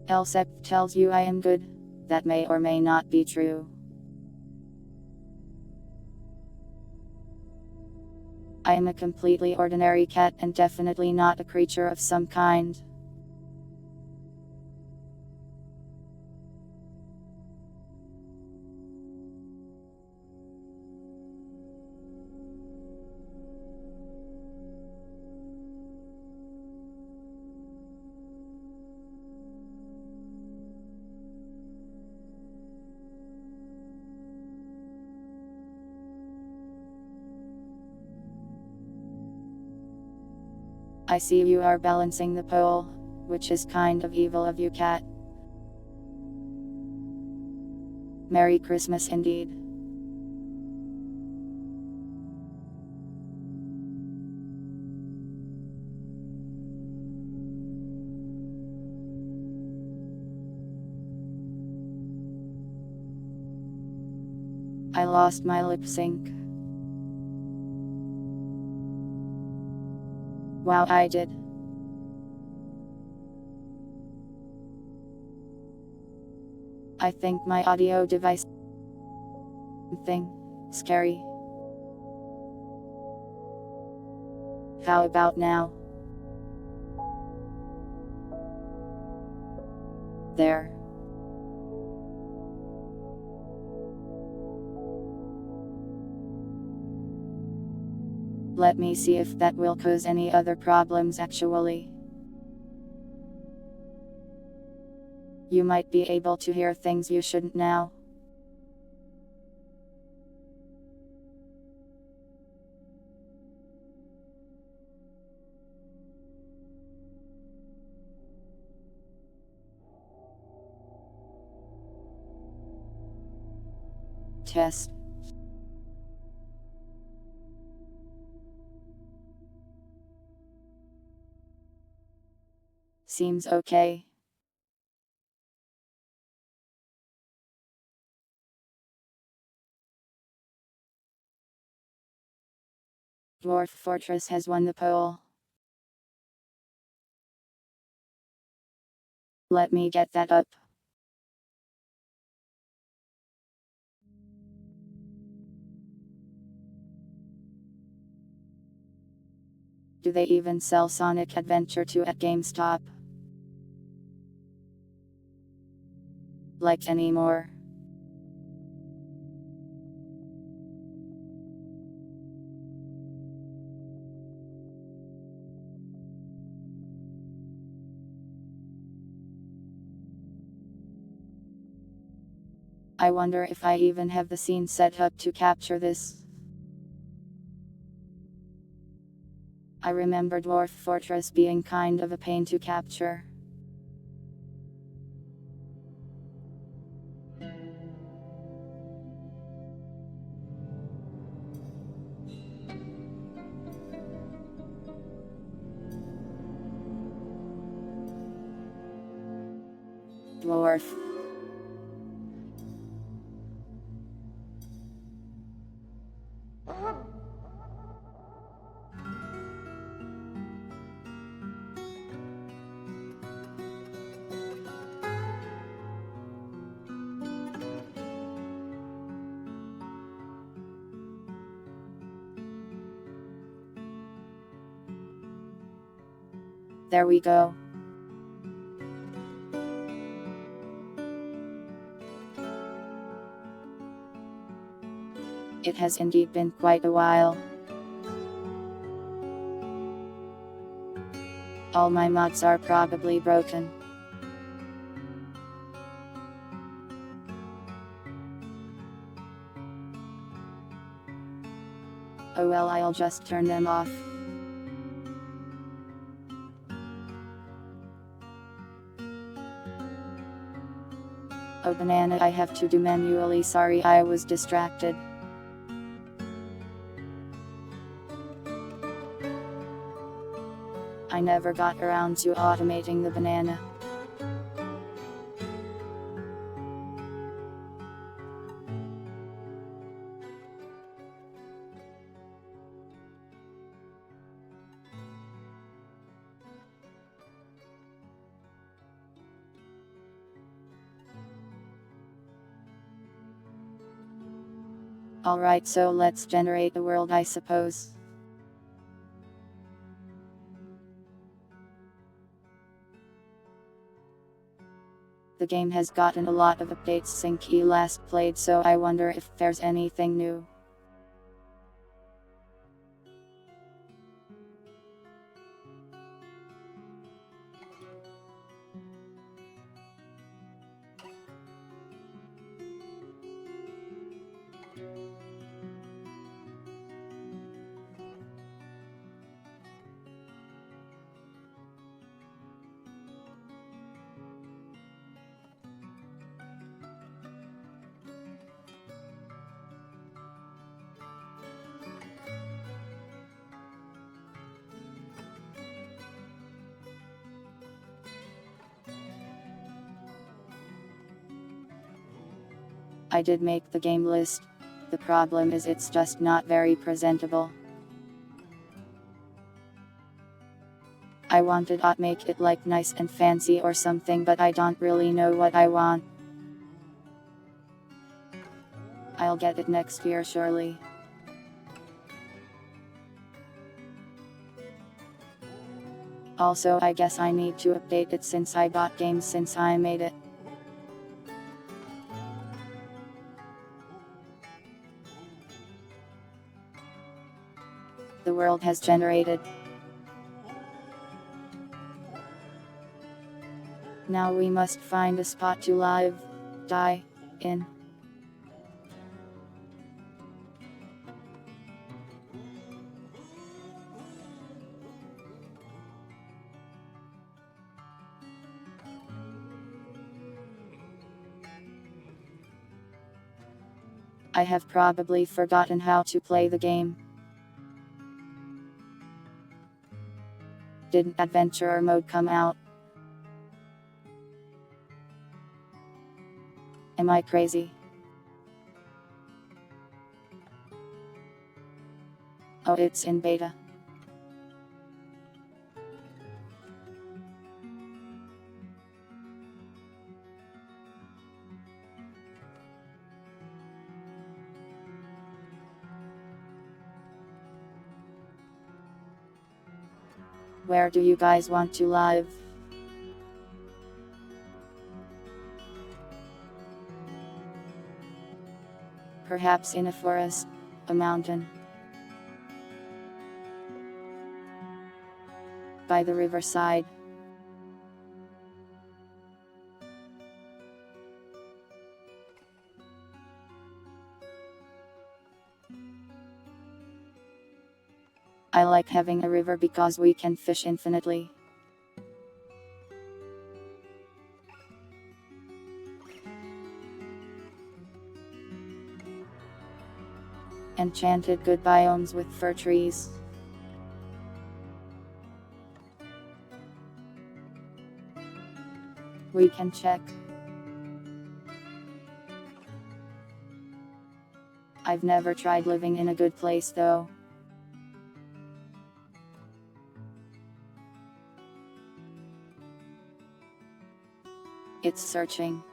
Elsepth tells you I am good. That may or may not be true. I am a completely ordinary cat and definitely not a creature of some kind. I see you are balancing the pole. Which is kind of evil of you, cat. Merry Christmas indeed. I lost my lip sync. Wow, I did. I think my audio device thing. Scary. How about now? There. Let me see if that will cause any other problems actually. You might be able to hear things you shouldn't now. Test. Seems okay. Dwarf Fortress has won the poll. Let me get that up. Do they even sell Sonic Adventure 2 at GameStop? Like anymore? I wonder if I even have the scene set up to capture this. I remember Dwarf Fortress being kind of a pain to capture. Dwarf. There we go. It has indeed been quite a while. All my mods are probably broken. Oh well, I'll just turn them off. Oh banana, I have to do manually, sorry I was distracted. I never got around to automating the banana. Alright, so let's generate a world, I suppose. The game has gotten a lot of updates since he last played, so I wonder if there's anything new. I did make the game list. The problem is it's just not very presentable. I wanted to make it like nice and fancy or something, but I don't really know what I want. I'll get it next year surely. Also, I guess I need to update it since I bought games since I made it. The world has generated. Now we must find a spot to die in. I have probably forgotten how to play the game. Didn't adventure mode come out? Am I crazy? Oh, it's in beta. Where do you guys want to live? Perhaps in a forest, a mountain, by the riverside. I like having a river because we can fish infinitely. Enchanted good biomes with fir trees. We can check. I've never tried living in a good place though. It's searching.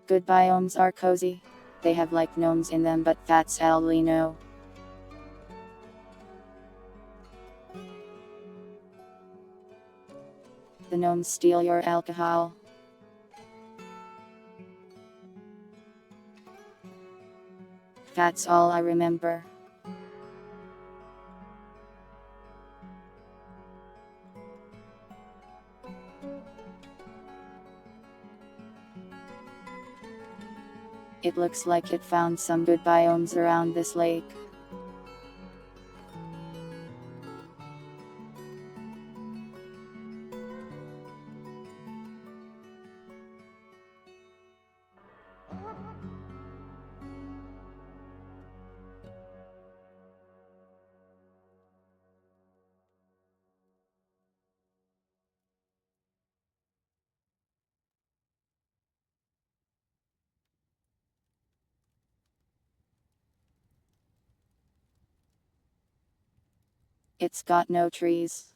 Good biomes are cozy. They have like gnomes in them, but that's all we know. The gnomes steal your alcohol. That's all I remember. It looks like it found some good biomes around this lake. It's got no trees.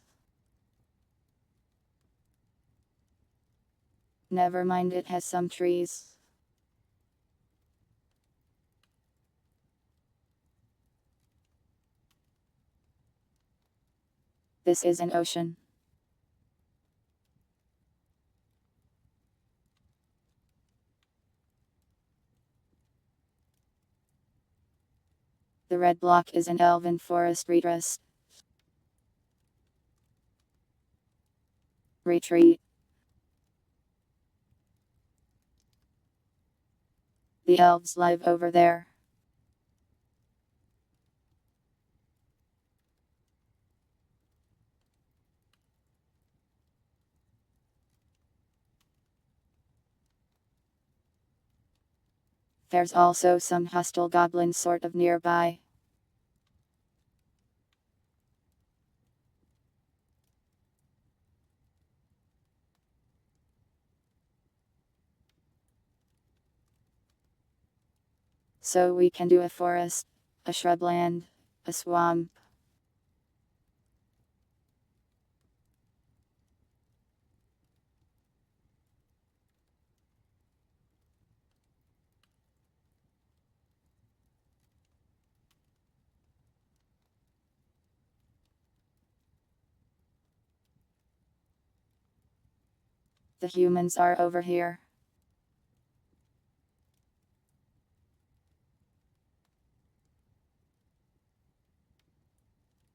Never mind, it has some trees. This is an ocean. The red block is an elven forest redress. Retreat. The elves live over there. There's also some hostile goblins sort of nearby. So we can do a forest, a shrubland, a swamp. The humans are over here.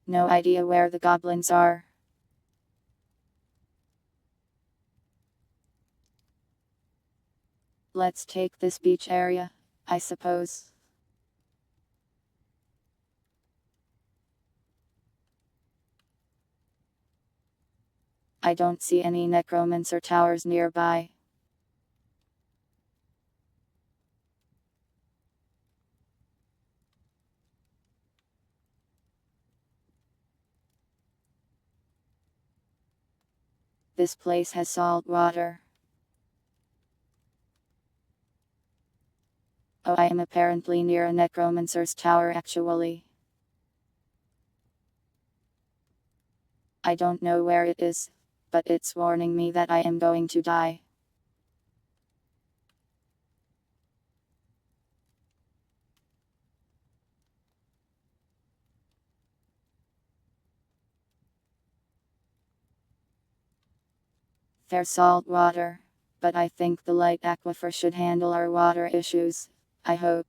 No idea where the goblins are. Let's take this beach area, I suppose. I don't see any necromancer towers nearby. This place has salt water. Oh, I am apparently near a necromancer's tower actually. I don't know where it is, but it's warning me that I am going to die. There's salt water, but I think the light aquifer should handle our water issues. I hope.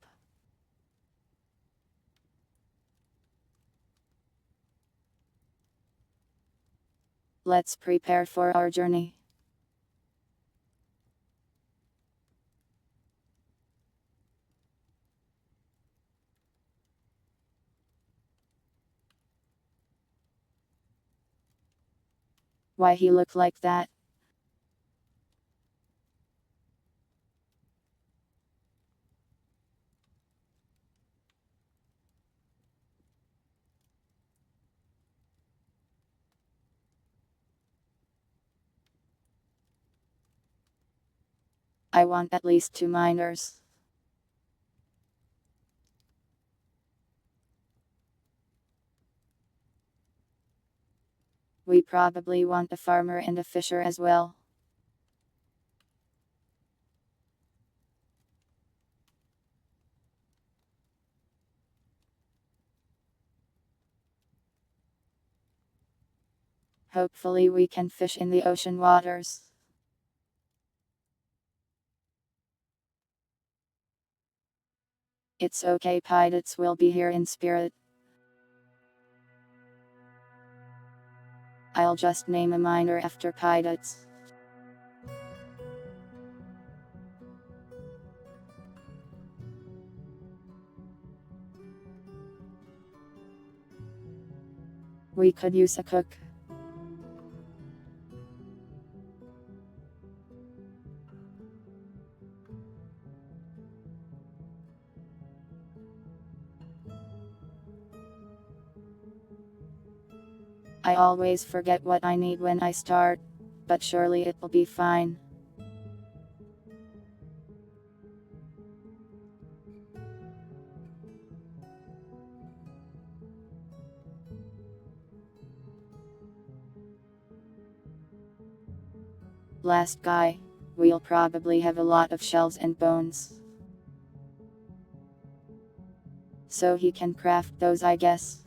Let's prepare for our journey. Why he look like that? I want at least 2 miners. We probably want a farmer and a fisher as well. Hopefully we can fish in the ocean waters. It's okay, pirates will be here in spirit. I'll just name a miner after pirates. We could use a cook. I always forget what I need when I start, but surely it'll be fine. Last guy, we'll probably have a lot of shells and bones. So he can craft those, I guess.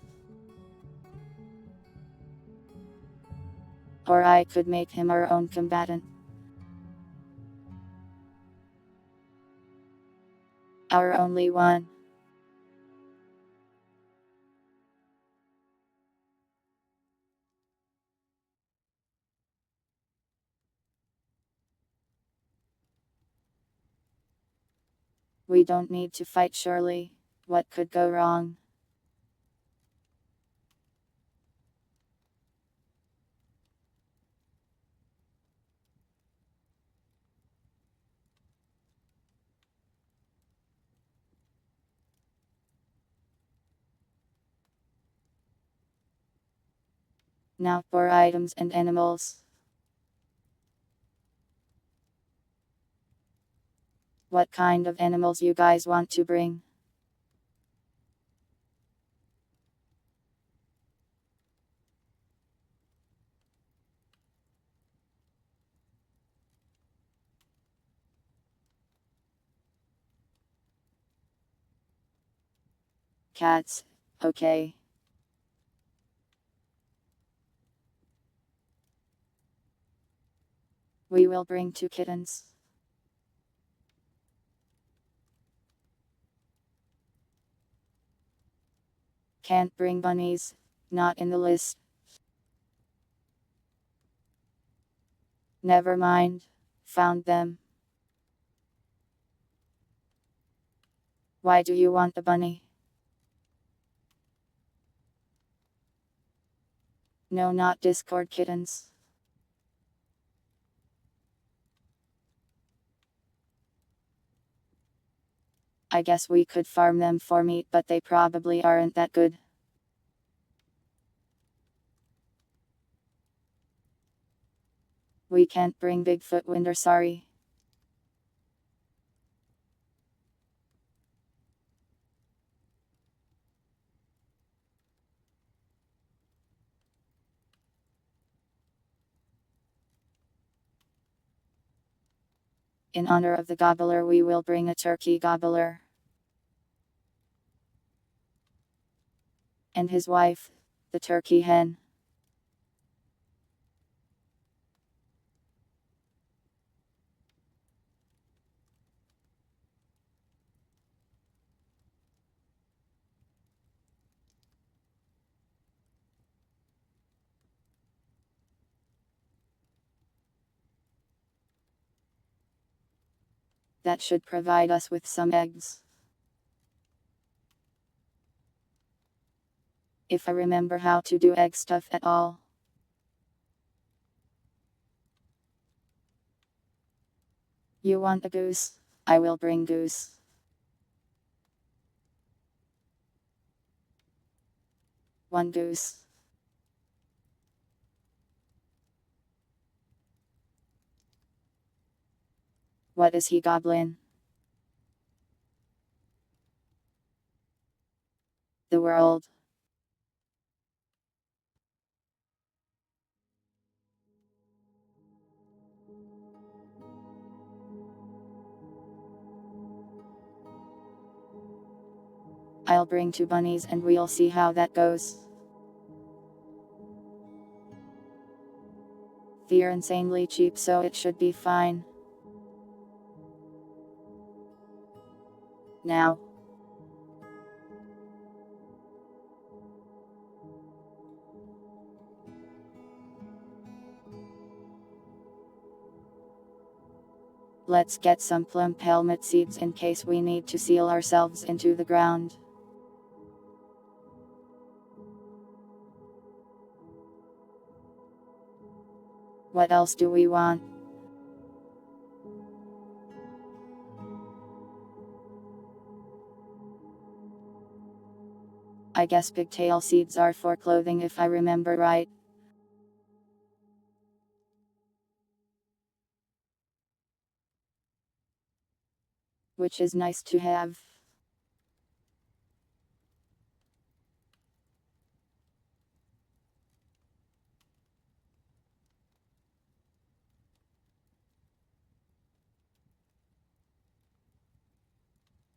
Or I could make him our own combatant. Our only one. We don't need to fight, surely. What could go wrong? Now for items and animals. What kind of animals you guys want to bring? Cats. Okay. We will bring 2 kittens. Can't bring bunnies. Not in the list. Never mind. Found them. Why do you want the bunny? No, not Discord kittens. I guess we could farm them for meat, but they probably aren't that good. We can't bring Bigfoot Winder, sorry. In honor of the gobbler, we will bring a turkey gobbler. And his wife, the turkey hen. That should provide us with some eggs. If I remember how to do egg stuff at all. You want a goose? I will bring goose. One goose. What is he, goblin? The world. I'll bring 2 bunnies and we'll see how that goes. They're insanely cheap, so it should be fine. Now. Let's get some plump helmet seeds in case we need to seal ourselves into the ground. What else do we want? I guess pigtail seeds are for clothing if I remember right. Which is nice to have.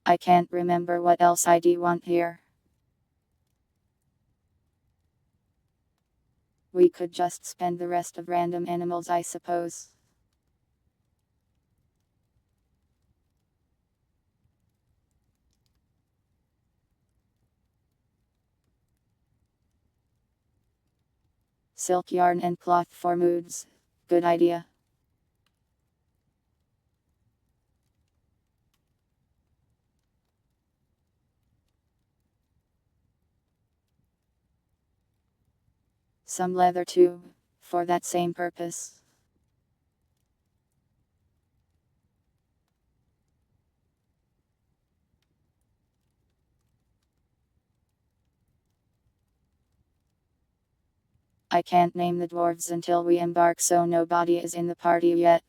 I can't remember what else I do want here. We could just spend the rest of random animals, I suppose. Silk yarn and cloth for moods. Good idea. Some leather too, for that same purpose. I can't name the dwarves until we embark, so nobody is in the party yet.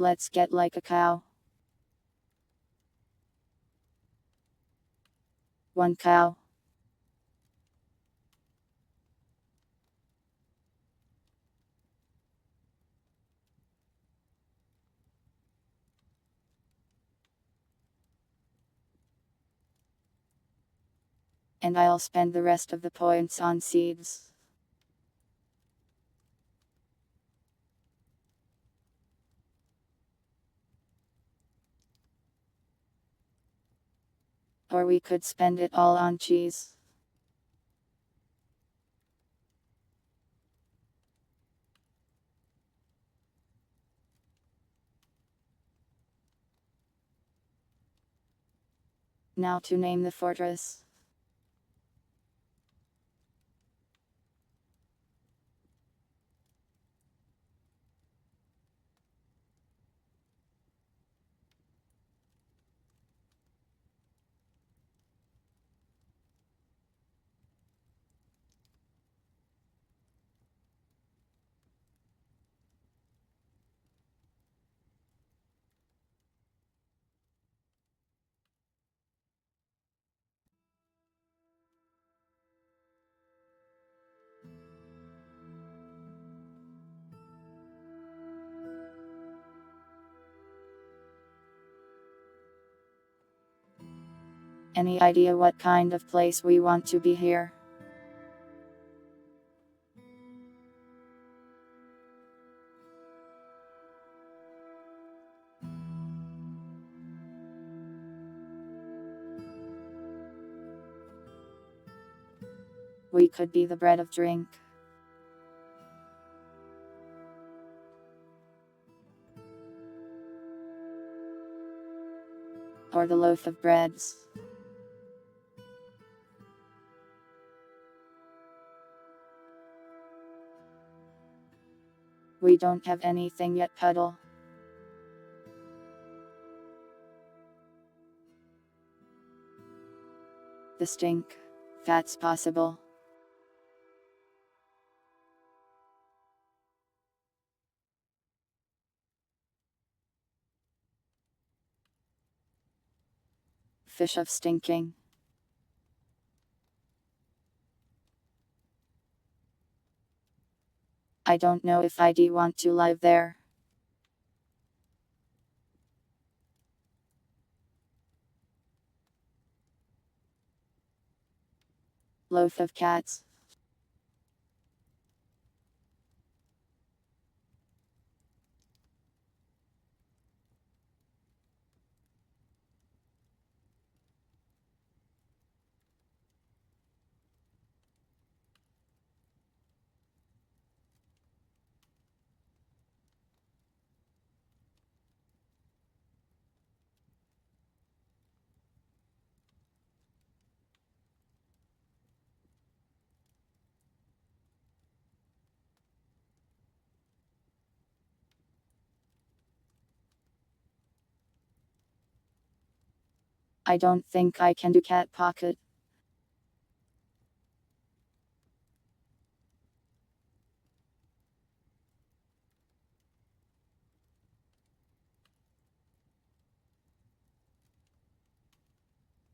Let's get like a cow. 1 cow. And I'll spend the rest of the points on seeds. Or we could spend it all on cheese. Now to name the fortress. Any idea what kind of place we want to be here? We could be the bread of drink. Or the loaf of breads. We don't have anything yet, Puddle. The stink. That's possible. Fish of stinking. I don't know if I'd want to live there. Loaf of cats. I don't think I can do cat pocket.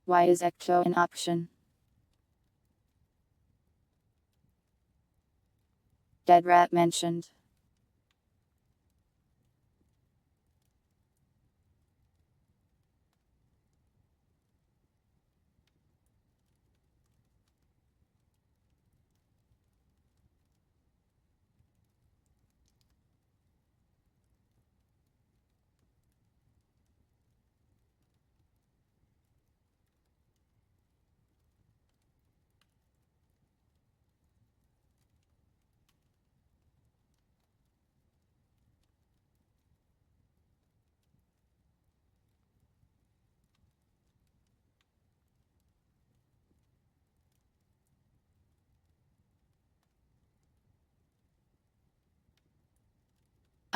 Why is ecto an option? Dead rat mentioned.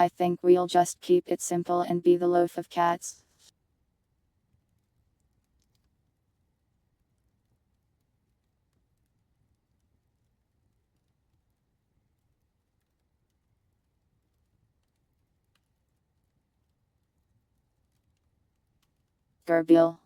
I think we'll just keep it simple and be the loaf of cats. Gerbil.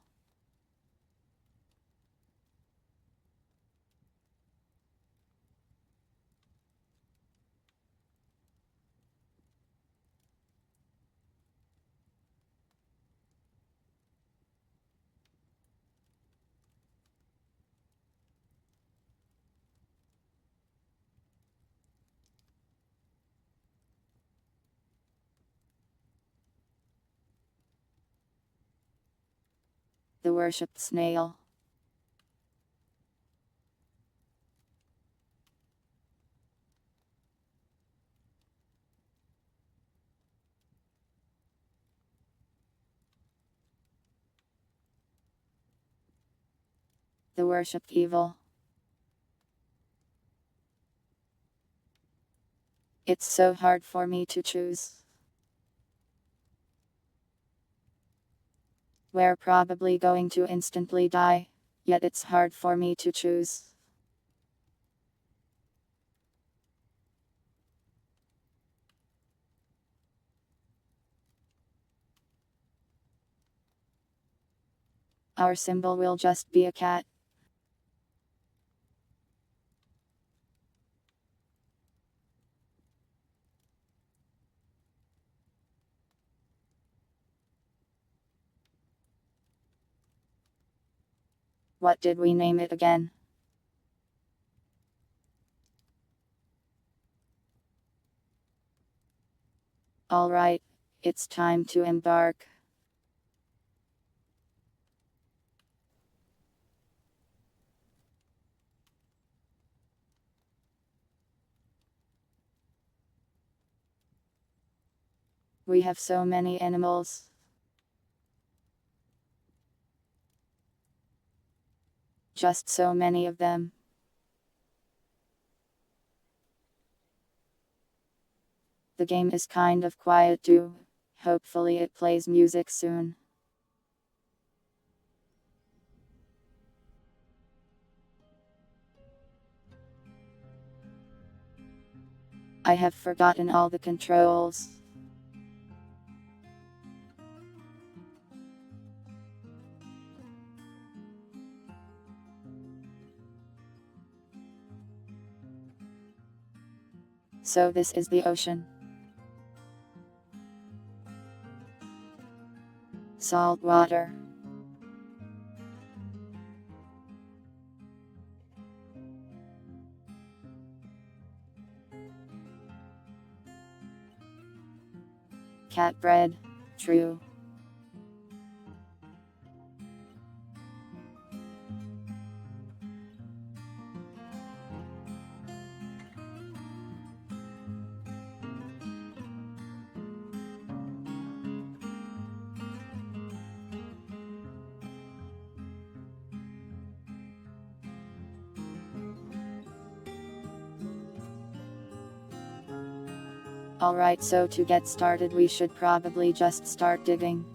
The worshipped snail. The worshipped evil. It's so hard for me to choose. We're probably going to instantly die, yet it's hard for me to choose. Our symbol will just be a cat. What did we name it again? Alright, it's time to embark. We have so many animals. Just so many of them. The game is kind of quiet too. Hopefully it plays music soon. I have forgotten all the controls. So this is the ocean. Salt water. Cat bread. True. Alright, so to get started we should probably just start digging.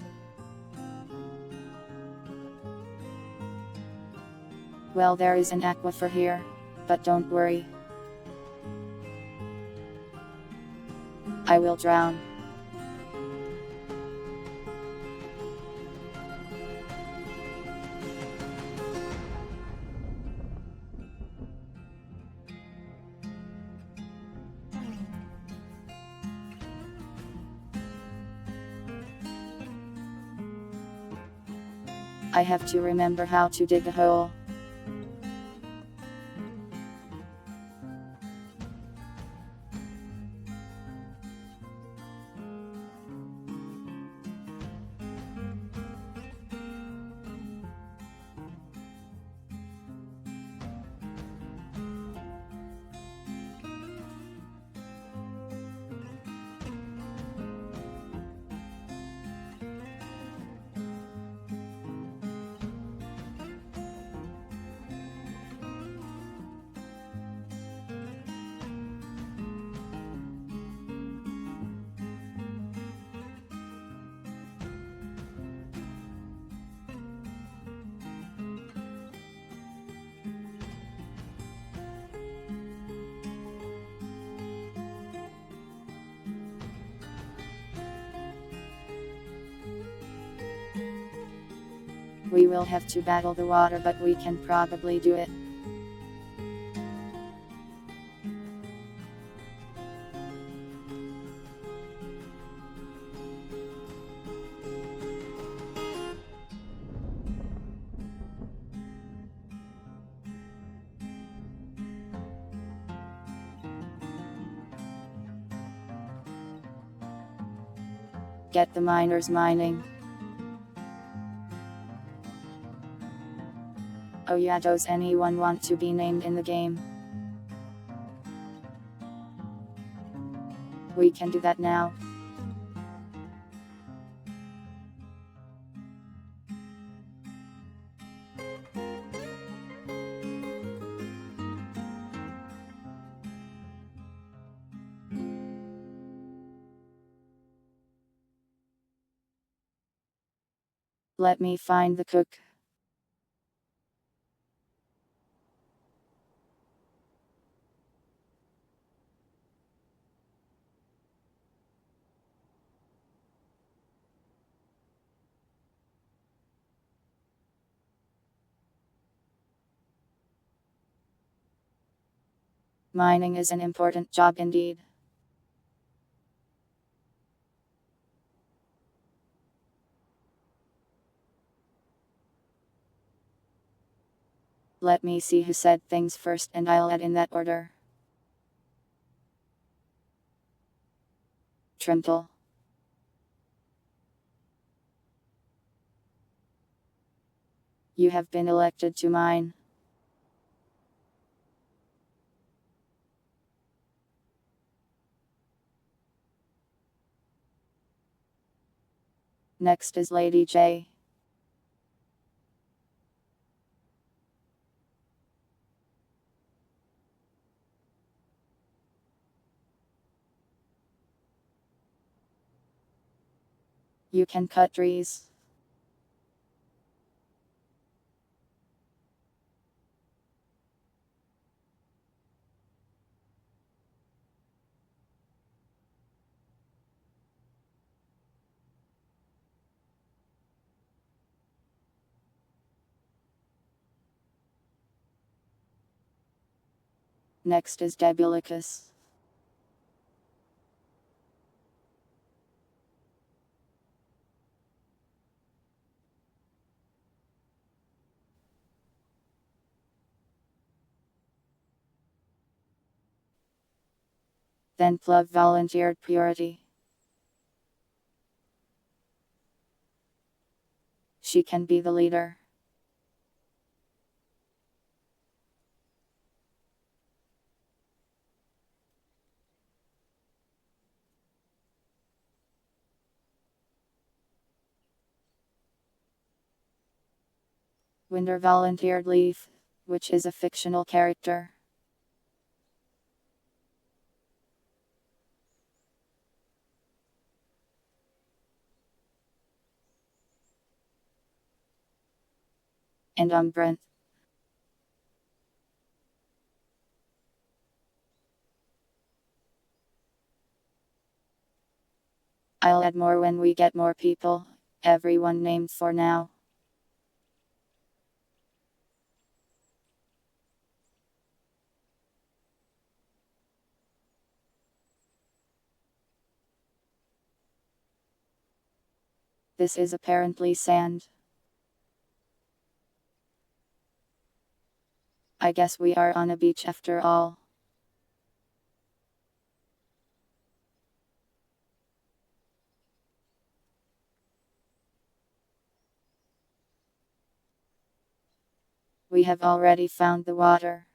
Well, there is an aquifer here, but don't worry. I will drown. I have to remember how to dig a hole. We will have to battle the water, but we can probably do it. Get the miners mining. Oh yeah, does anyone want to be named in the game? We can do that now. Let me find the cook. Mining is an important job indeed. Let me see who said things first and I'll add in that order. Trimple. You have been elected to mine. Next is Lady J. You can cut trees. Next is Debulicus. Then Plug volunteered Purity. She can be the leader. Winder volunteered Leaf, which is a fictional character. And Brent. I'll add more when we get more people. Everyone named for now. This is apparently sand. I guess we are on a beach after all. We have already found the water.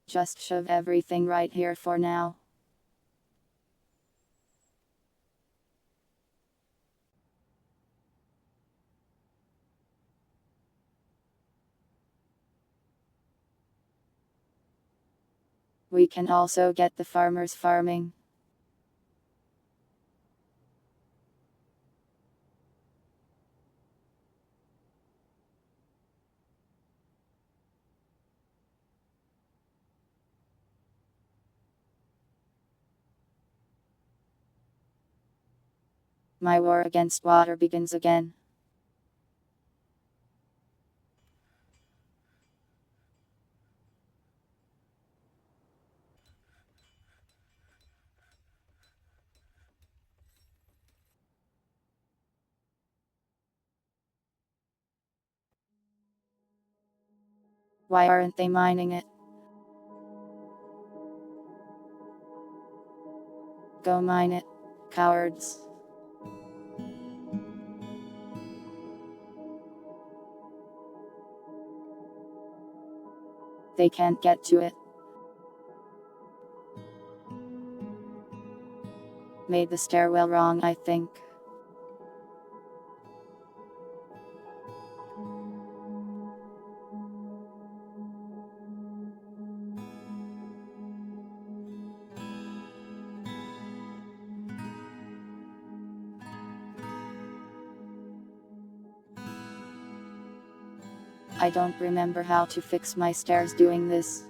Just shove everything right here for now. We can also get the farmers farming. My war against water begins again. Why aren't they mining it? Go mine it, cowards. They can't get to it. Made the stairwell wrong, I think. I don't remember how to fix my stairs doing this.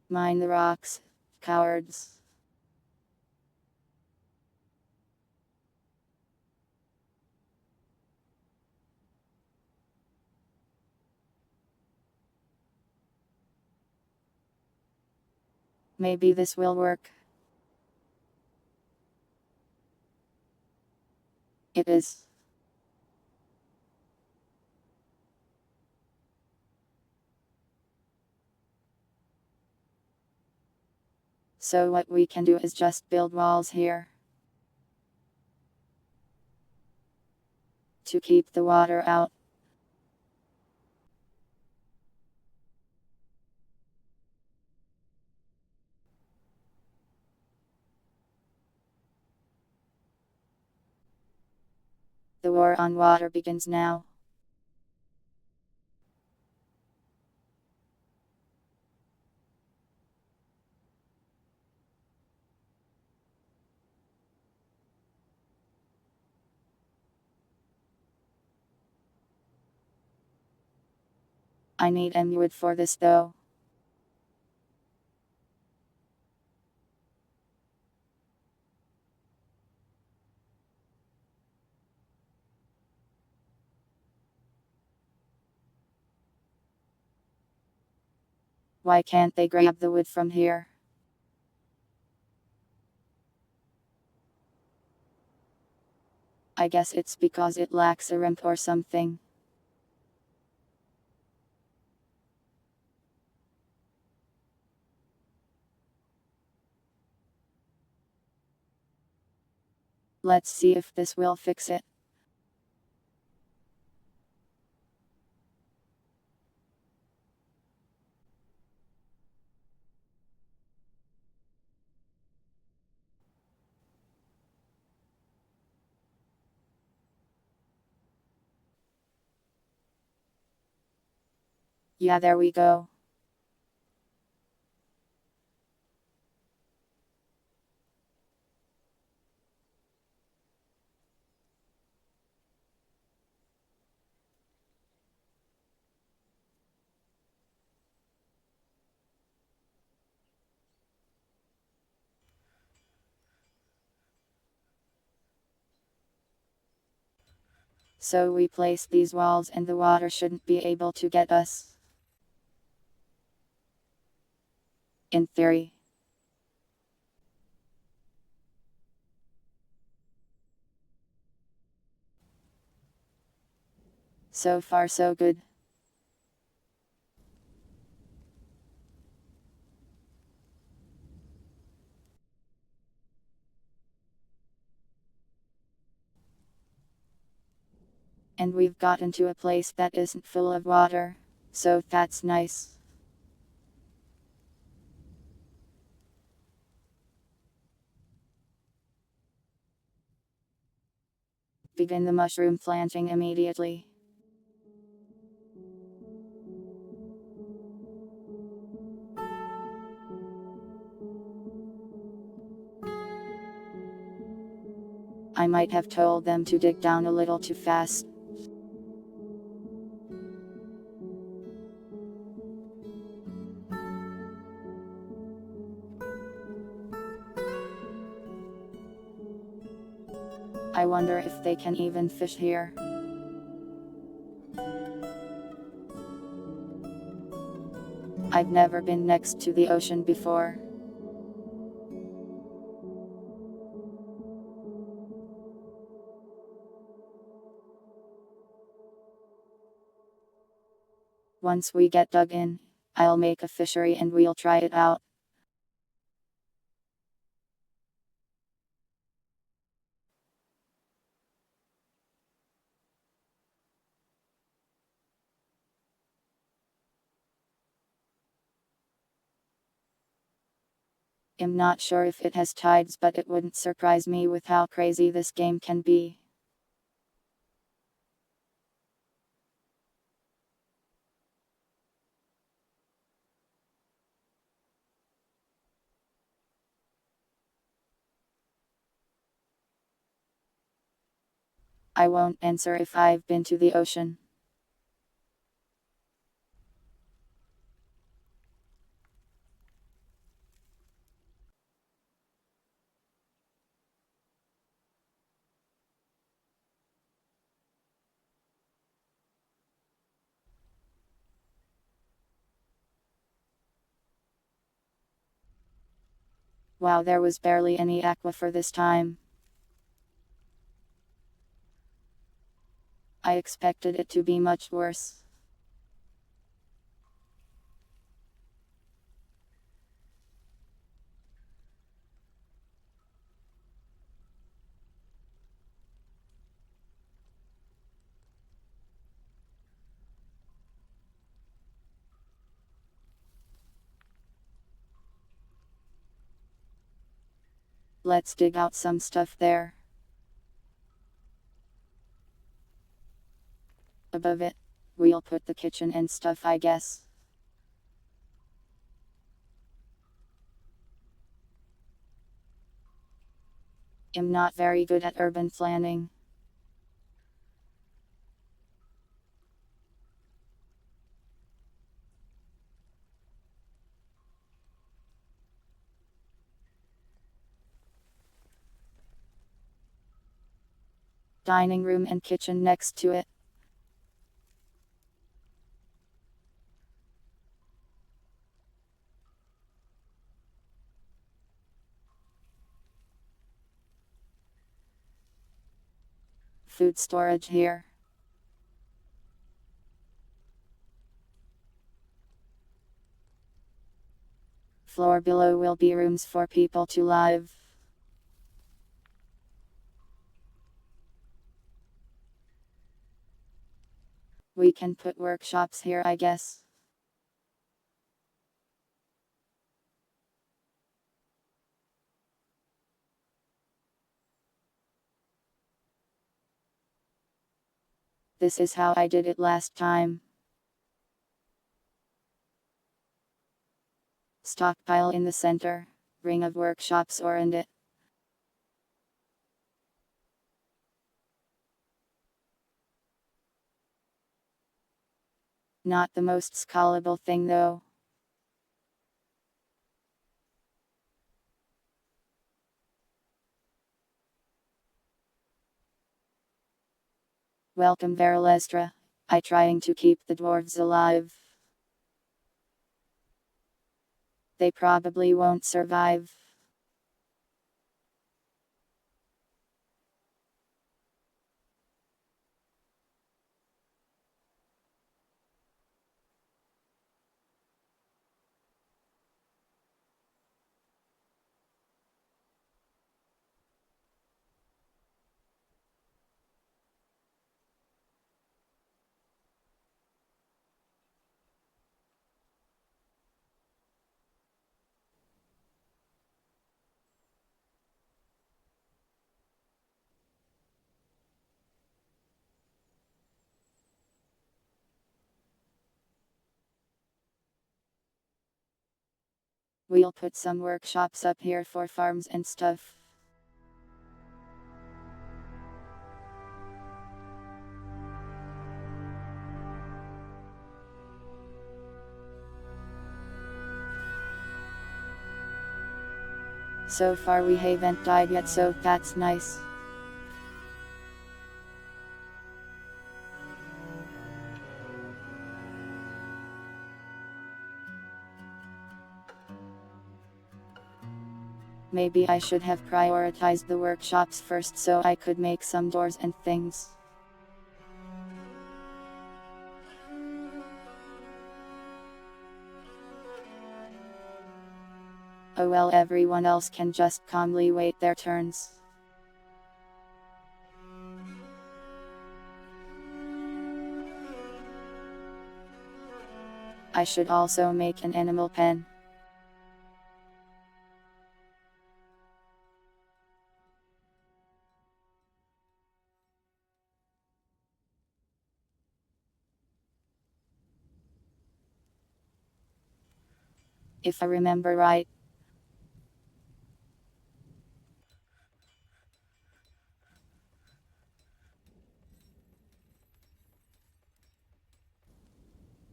Mine the rocks, cowards. Maybe this will work. It is. So what we can do is just build walls here. To keep the water out. The war on water begins now. I need wood for this though. Why can't they grab the wood from here? I guess it's because it lacks a ramp or something. Let's see if this will fix it. Yeah, there we go. So we place these walls and the water shouldn't be able to get us. In theory. So far so good. And we've gotten to a place that isn't full of water. So that's nice. Begin the mushroom planting immediately. I might have told them to dig down a little too fast. I wonder if they can even fish here. I've never been next to the ocean before. Once we get dug in, I'll make a fishery and we'll try it out. I'm not sure if it has tides, but it wouldn't surprise me with how crazy this game can be. I won't answer if I've been to the ocean. Wow, there was barely any aquifer this time. I expected it to be much worse. Let's dig out some stuff there. Above it, we'll put the kitchen and stuff, I guess. I'm not very good at urban planning. Dining room and kitchen next to it. Food storage here. Floor below will be rooms for people to live. We can put workshops here, I guess. This is how I did it last time. Stockpile in the center, ring of workshops around it. Not the most scalable thing though. Welcome Varalestra. I trying to keep the dwarves alive. They probably won't survive. We'll put some workshops up here for farms and stuff. So far we haven't died yet, so that's nice. Maybe I should have prioritized the workshops first so I could make some doors and things. Oh well, everyone else can just calmly wait their turns. I should also make an animal pen. If I remember right.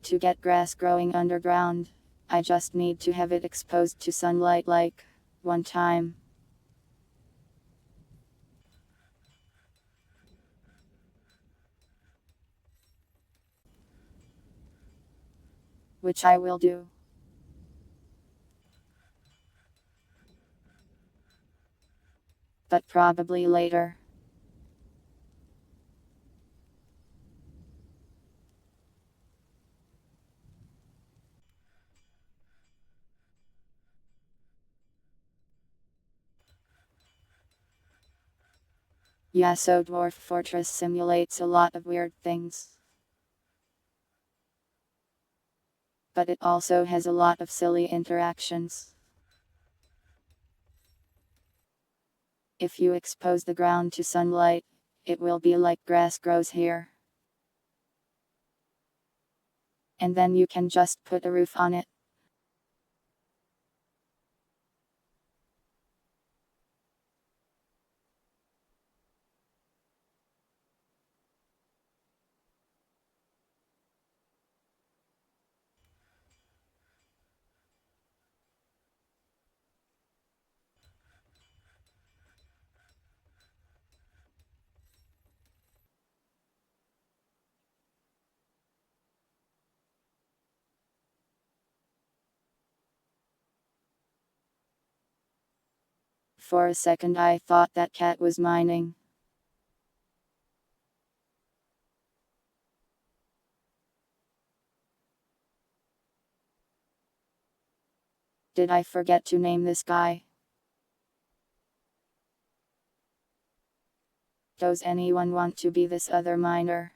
To get grass growing underground, I just need to have it exposed to sunlight like one time. Which I will do. But probably later. Yeah, so Dwarf Fortress simulates a lot of weird things. But it also has a lot of silly interactions. If you expose the ground to sunlight, it will be like grass grows here. And then you can just put a roof on it. For a second I thought that cat was mining. Did I forget to name this guy? Does anyone want to be this other miner?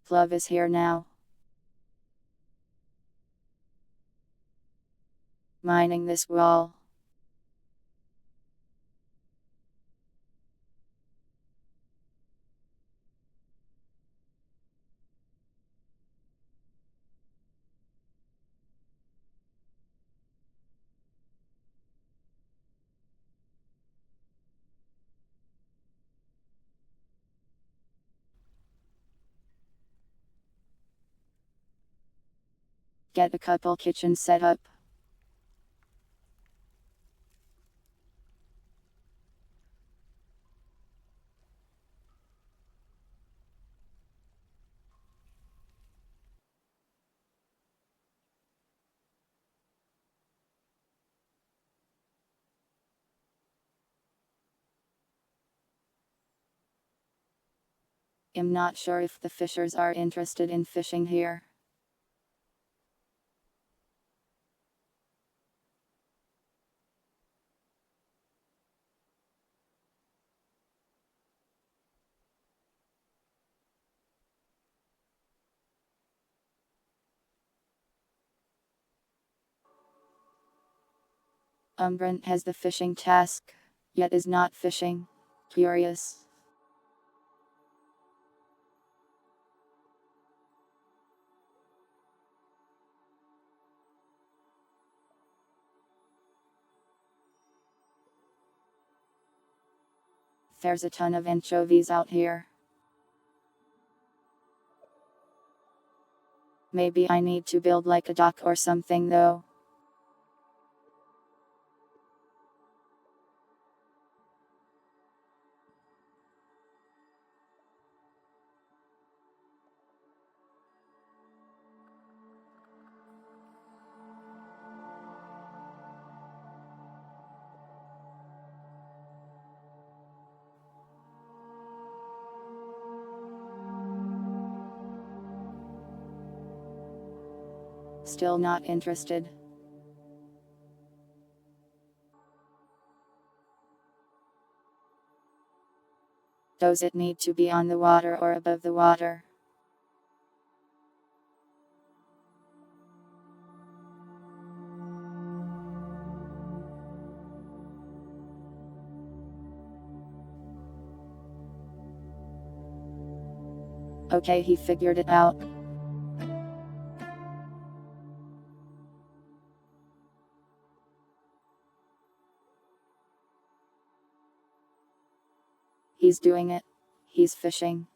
Love is here now. Mining this wall. Get a couple kitchens set up. I'm not sure if the fishers are interested in fishing here. Umbrant has the fishing task, yet is not fishing. Curious. There's a ton of anchovies out here. Maybe I need to build like a dock or something though. Still not interested. Does it need to be on the water or above the water? Okay, he figured it out. He's doing it. He's fishing.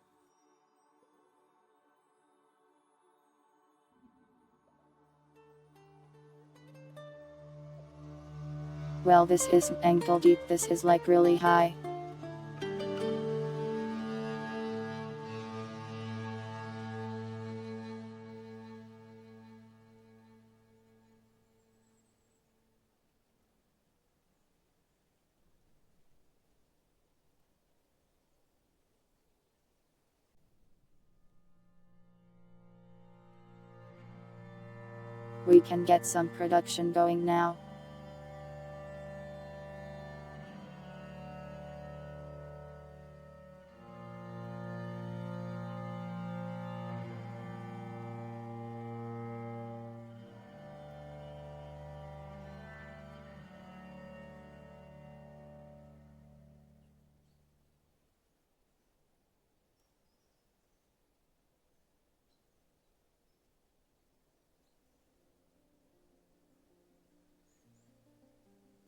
Well, this isn't ankle deep, this is like really high. We can get some production going now.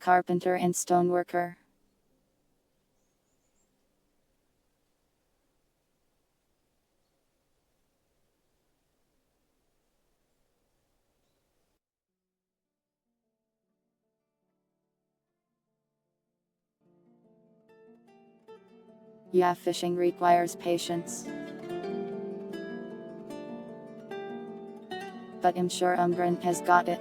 Carpenter and stoneworker. Yeah, fishing requires patience. But I'm sure Umbrant has got it.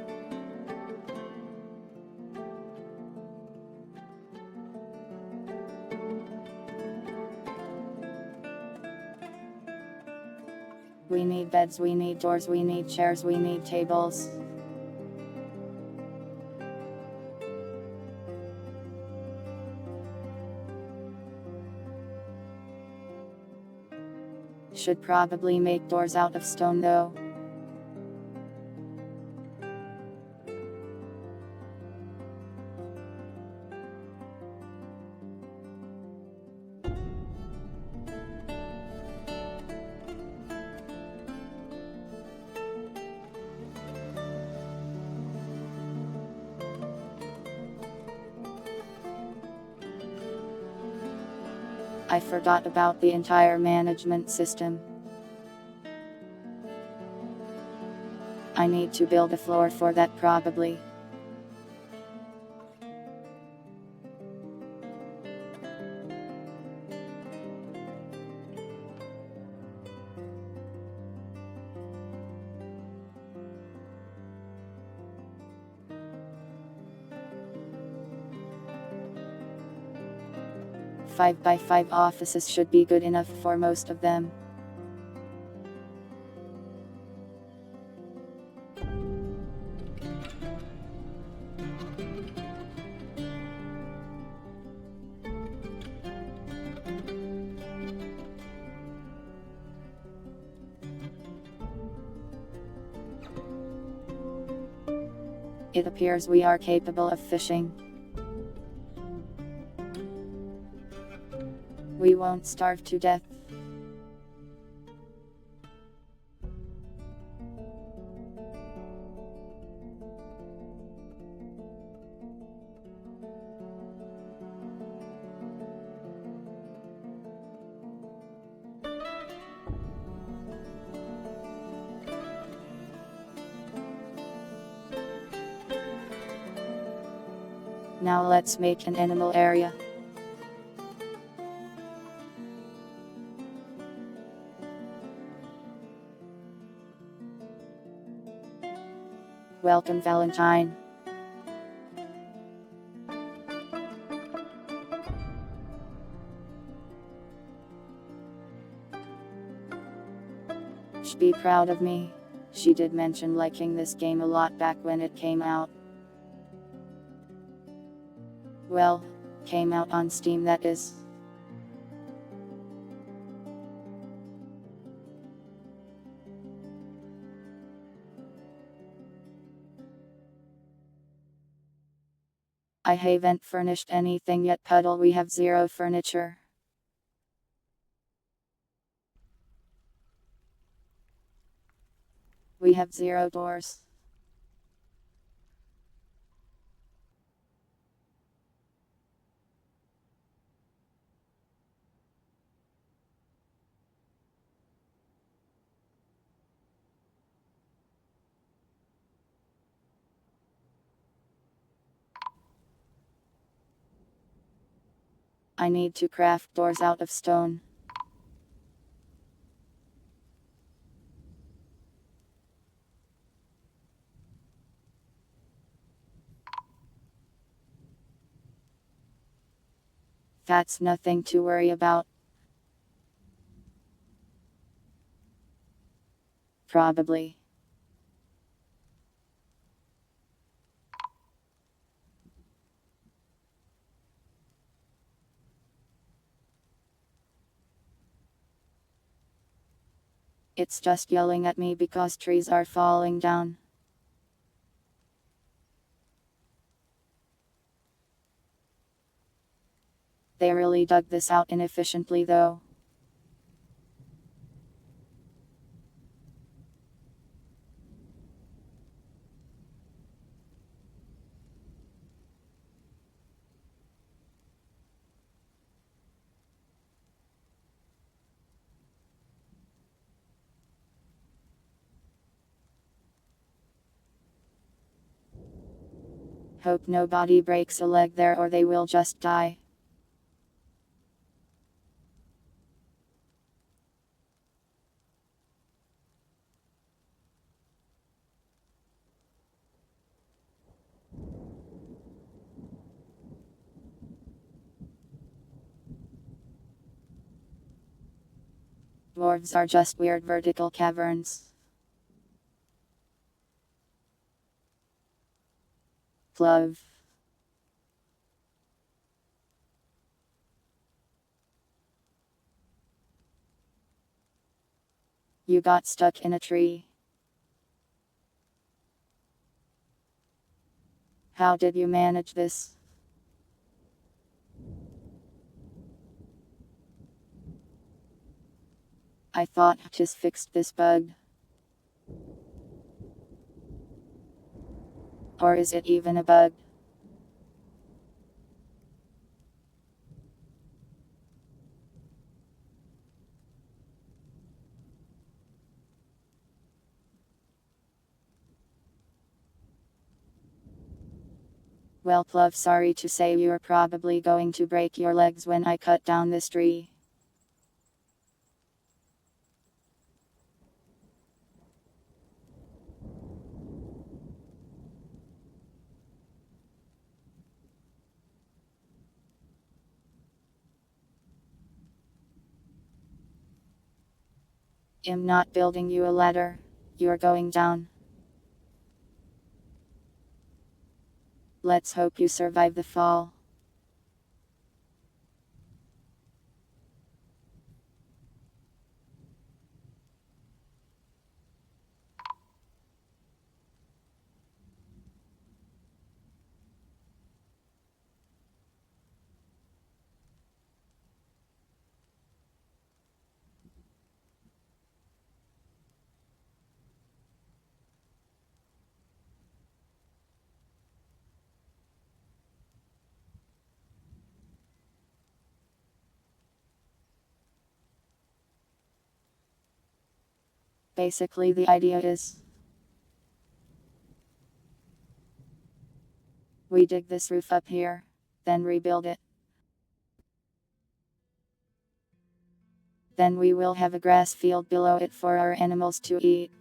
We need beds, we need doors, we need chairs, we need tables. Should probably make doors out of stone though. I forgot about the entire management system. I need to build a floor for that probably. Five by 5 offices should be good enough for most of them. It appears we are capable of fishing. We won't starve to death. Now let's make an animal area. Welcome, Valentine. Shh, be proud of me. She did mention liking this game a lot back when it came out. Well, came out on Steam, that is. I haven't furnished anything yet, Puddle. We have zero furniture. We have zero doors. I need to craft doors out of stone. That's nothing to worry about. Probably. It's just yelling at me because trees are falling down. They really dug this out inefficiently though. Hope nobody breaks a leg there or they will just die. Dwarves are just weird vertical caverns. Glove. You got stuck in a tree. How did you manage this? I thought I just fixed this bug. Or is it even a bug? Well, Plov, sorry to say you're probably going to break your legs when I cut down this tree. I'm not building you a ladder. You're going down. Let's hope you survive the fall. Basically, the idea is we dig this roof up here, then rebuild it. Then we will have a grass field below it for our animals to eat.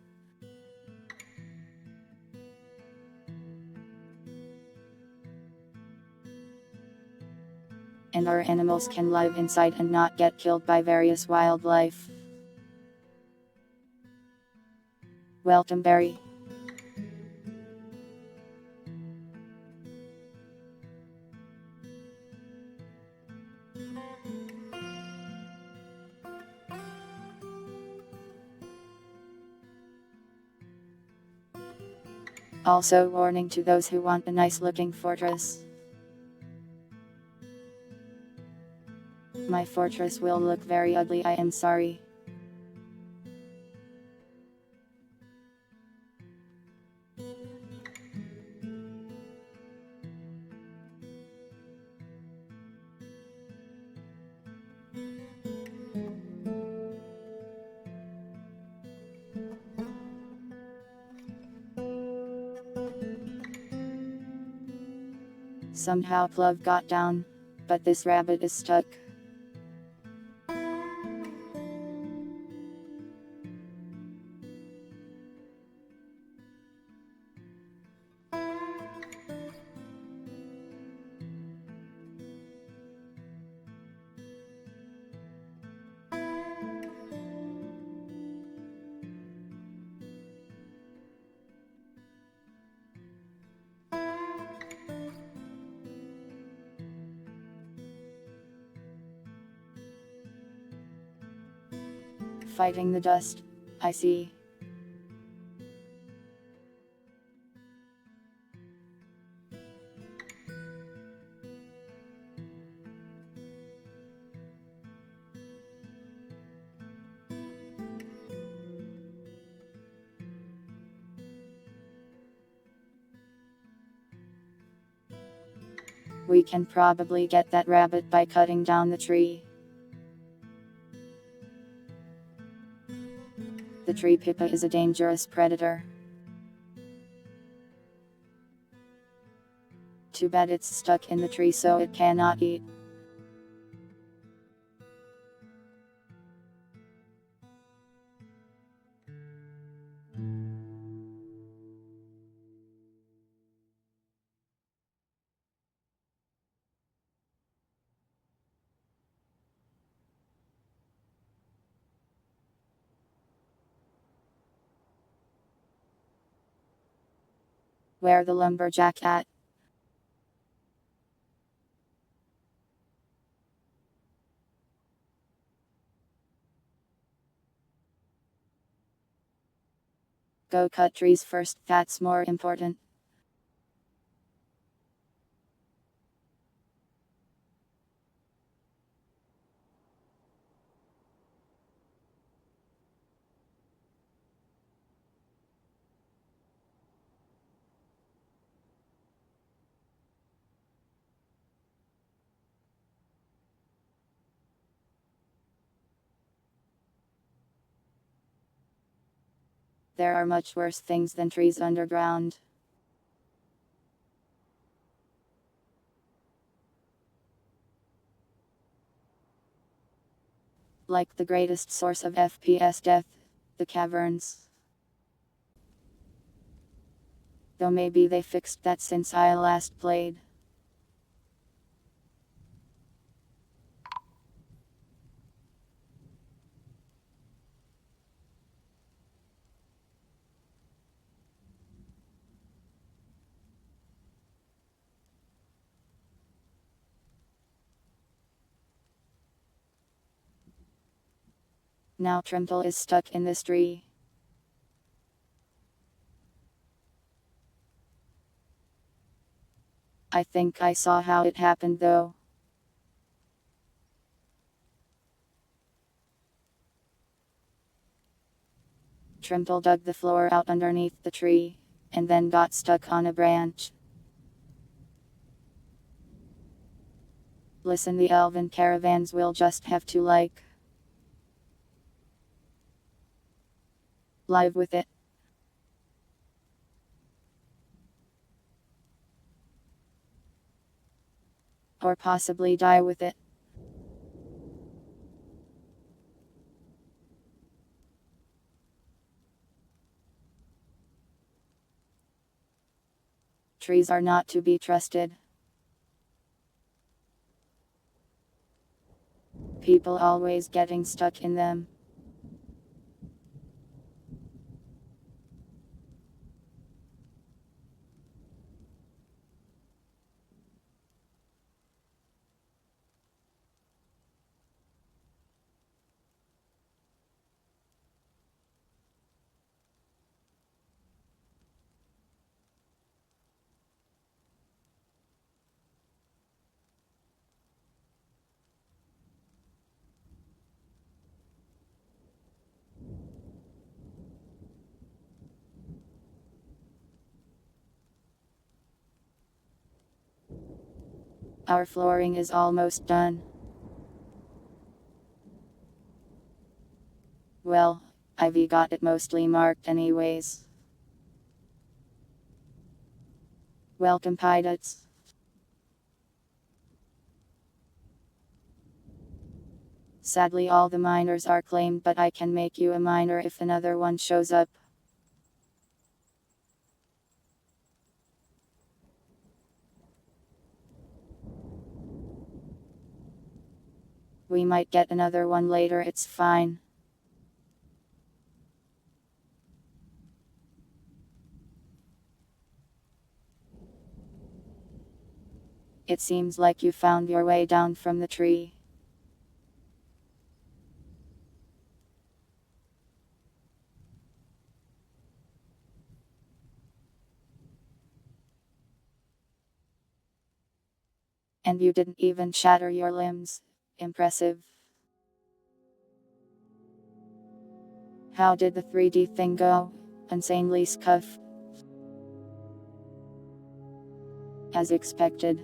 And our animals can live inside and not get killed by various wildlife. Welcome, Barry. Also, warning to those who want a nice looking fortress. My fortress will look very ugly, I am sorry. Somehow Plug got down, but this rabbit is stuck. Fighting the dust, I see. We can probably get that rabbit by cutting down the tree. The tree pippa is a dangerous predator. Too bad it's stuck in the tree so it cannot eat. Where the lumberjack at? Go cut trees first, that's more important. There are much worse things than trees underground. Like the greatest source of FPS death, the caverns. Though maybe they fixed that since I last played. Now Trimble is stuck in this tree. I think I saw how it happened though. Trimble dug the floor out underneath the tree, and then got stuck on a branch. Listen, the elven caravans will just have to Live with it. Or possibly die with it. Trees are not to be trusted. People always getting stuck in them. Our flooring is almost done. Well, Ivy got it mostly marked anyways. Welcome pilots. Sadly all the miners are claimed, but I can make you a miner if another one shows up. We might get another one later, it's fine. It seems like you found your way down from the tree. And you didn't even shatter your limbs. Impressive. How did the 3D thing go? Insanely scuffed. As expected.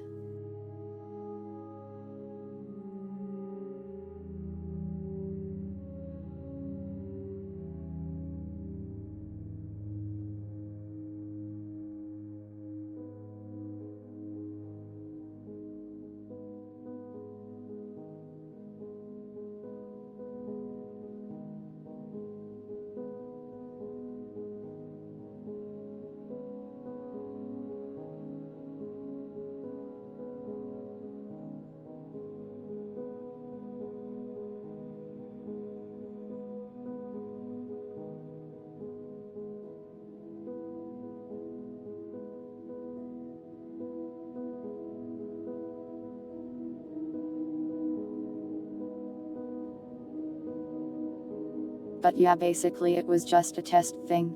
But yeah, basically it was just a test thing.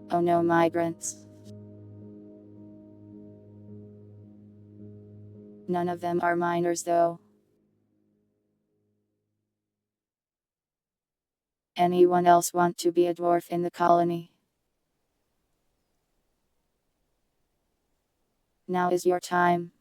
Oh no, migrants. None of them are miners though. Anyone else want to be a dwarf in the colony? Now is your time.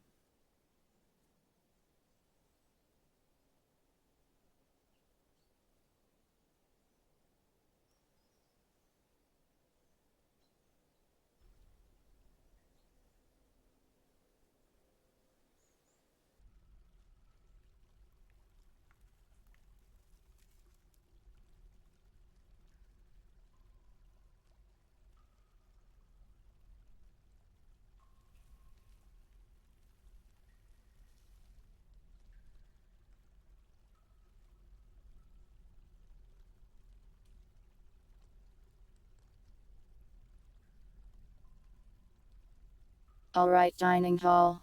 Alright, dining hall.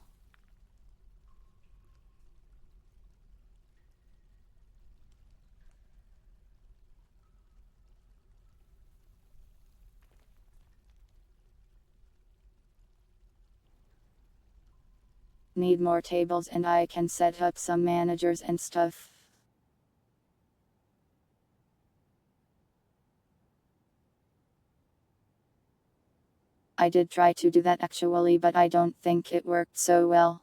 Need more tables and I can set up some managers and stuff. I did try to do that actually, but I don't think it worked so well.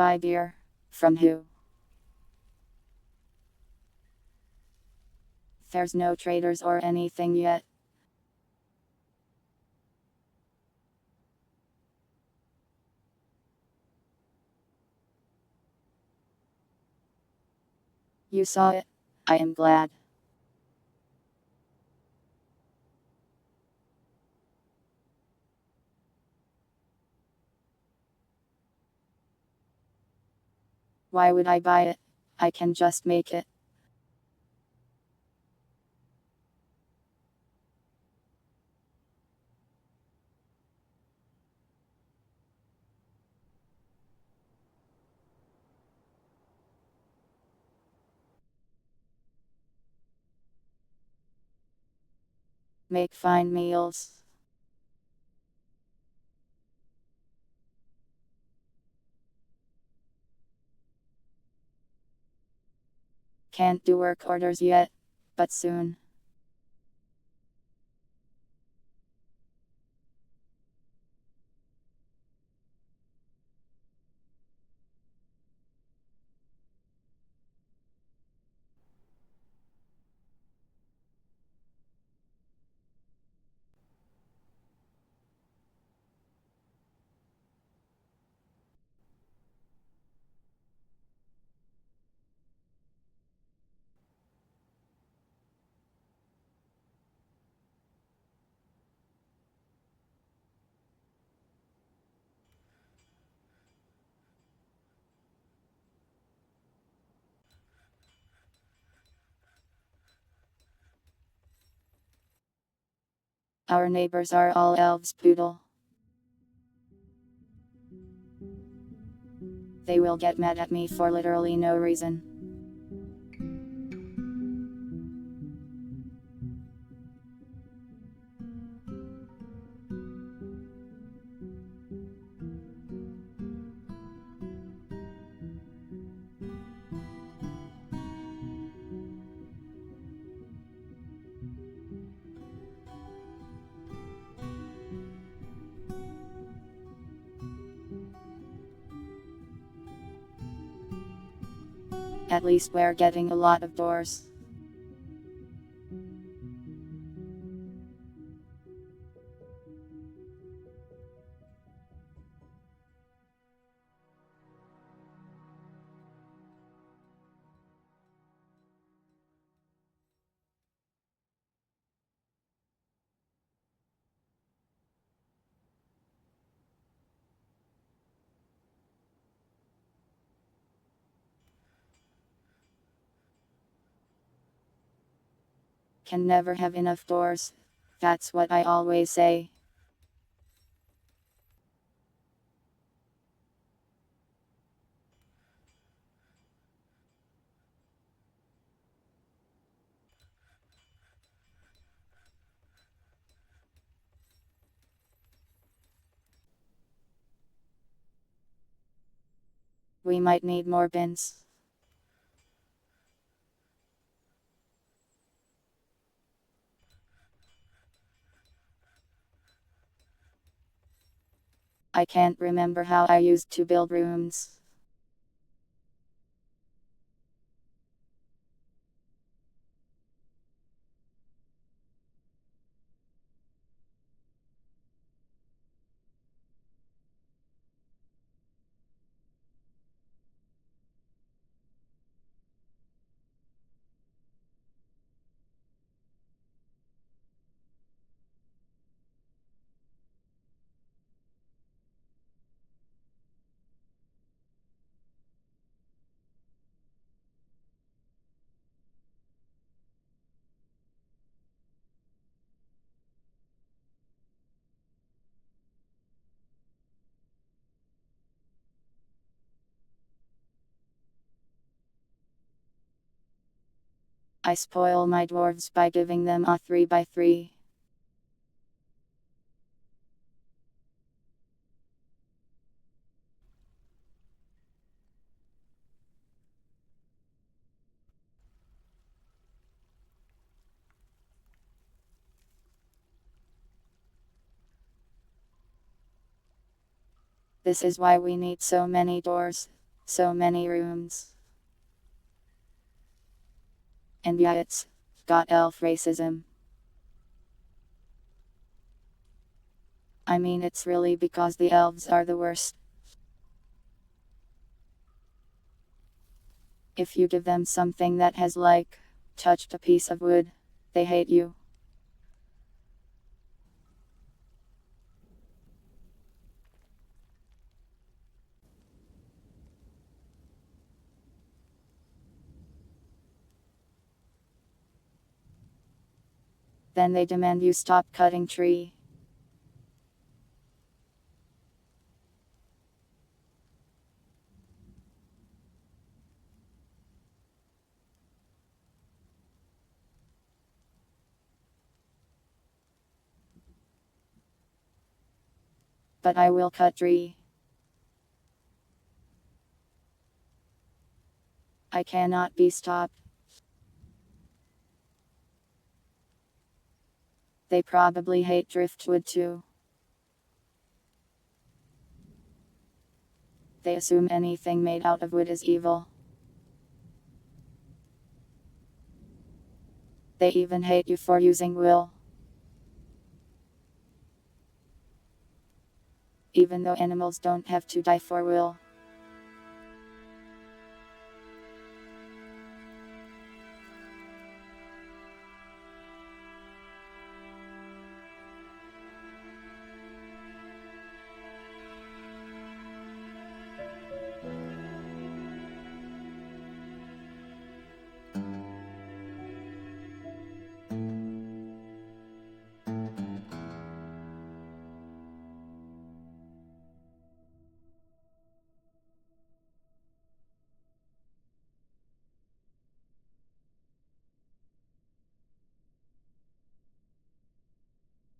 Buy beer. From who? There's no traders or anything yet. You saw it. I am glad. Why would I buy it? I can just make it. Make fine meals. Can't do work orders yet, but soon. Our neighbors are all elves, poodle. They will get mad at me for literally no reason. At least we're getting a lot of doors. Can never have enough doors. That's what I always say. We might need more bins. I can't remember how I used to build rooms. I spoil my dwarves by giving them a 3x3. This is why we need so many doors. So many rooms. And yeah, it's got elf racism. I mean, it's really because the elves are the worst. If you give them something that has like touched a piece of wood, they hate you. Then they demand you stop cutting tree. But I will cut tree. I cannot be stopped. They probably hate driftwood too. They assume anything made out of wood is evil. They even hate you for using will. Even though animals don't have to die for will.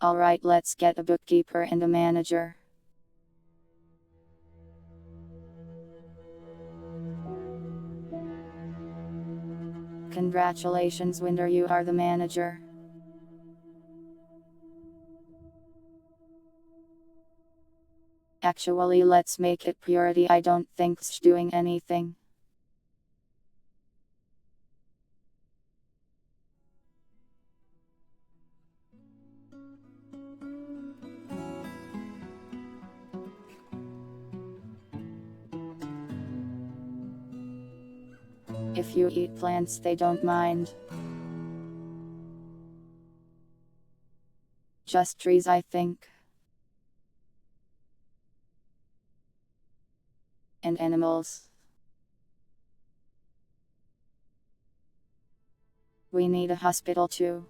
Alright, let's get a bookkeeper and a manager. Congratulations, Winder, you are the manager. Actually, let's make it purity. I don't think it's doing anything. If you eat plants, they don't mind. Just trees, I think. And animals. We need a hospital too.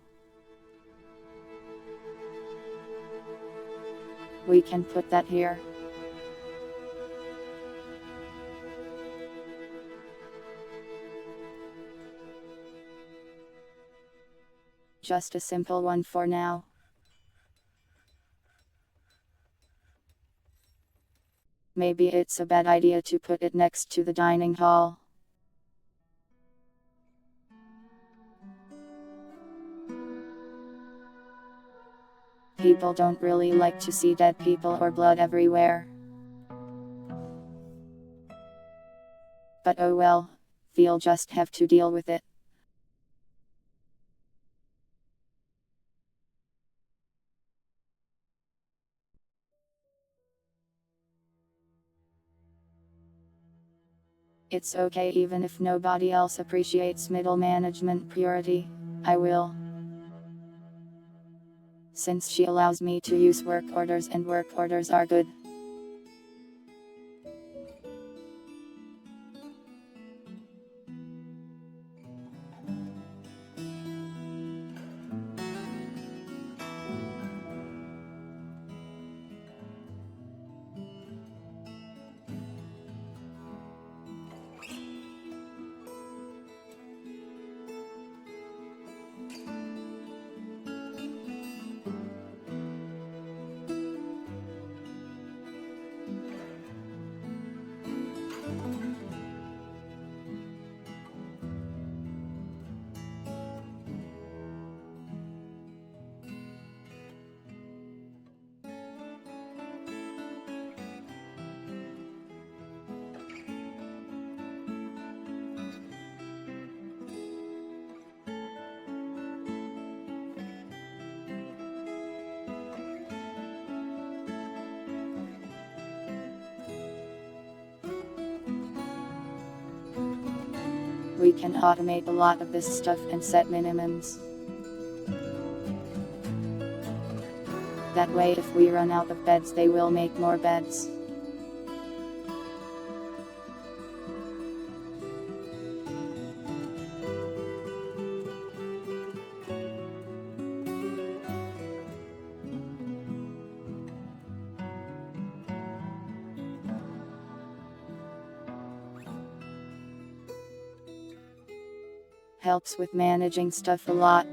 We can put that here. Just a simple one for now. Maybe it's a bad idea to put it next to the dining hall. People don't really like to see dead people or blood everywhere. But oh well, we'll just have to deal with it. It's okay even if nobody else appreciates middle management purity, I will. Since she allows me to use work orders and work orders are good. We can automate a lot of this stuff and set minimums. That way if we run out of beds they will make more beds. Helps with managing stuff a lot.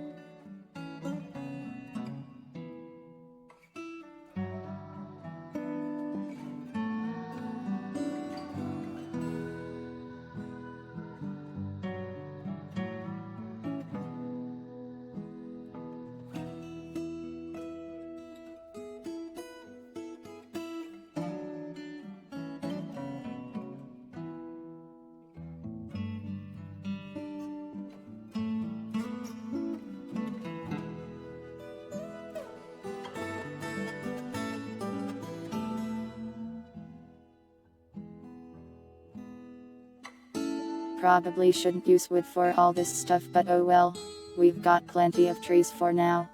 Probably shouldn't use wood for all this stuff, but oh well, we've got plenty of trees for now.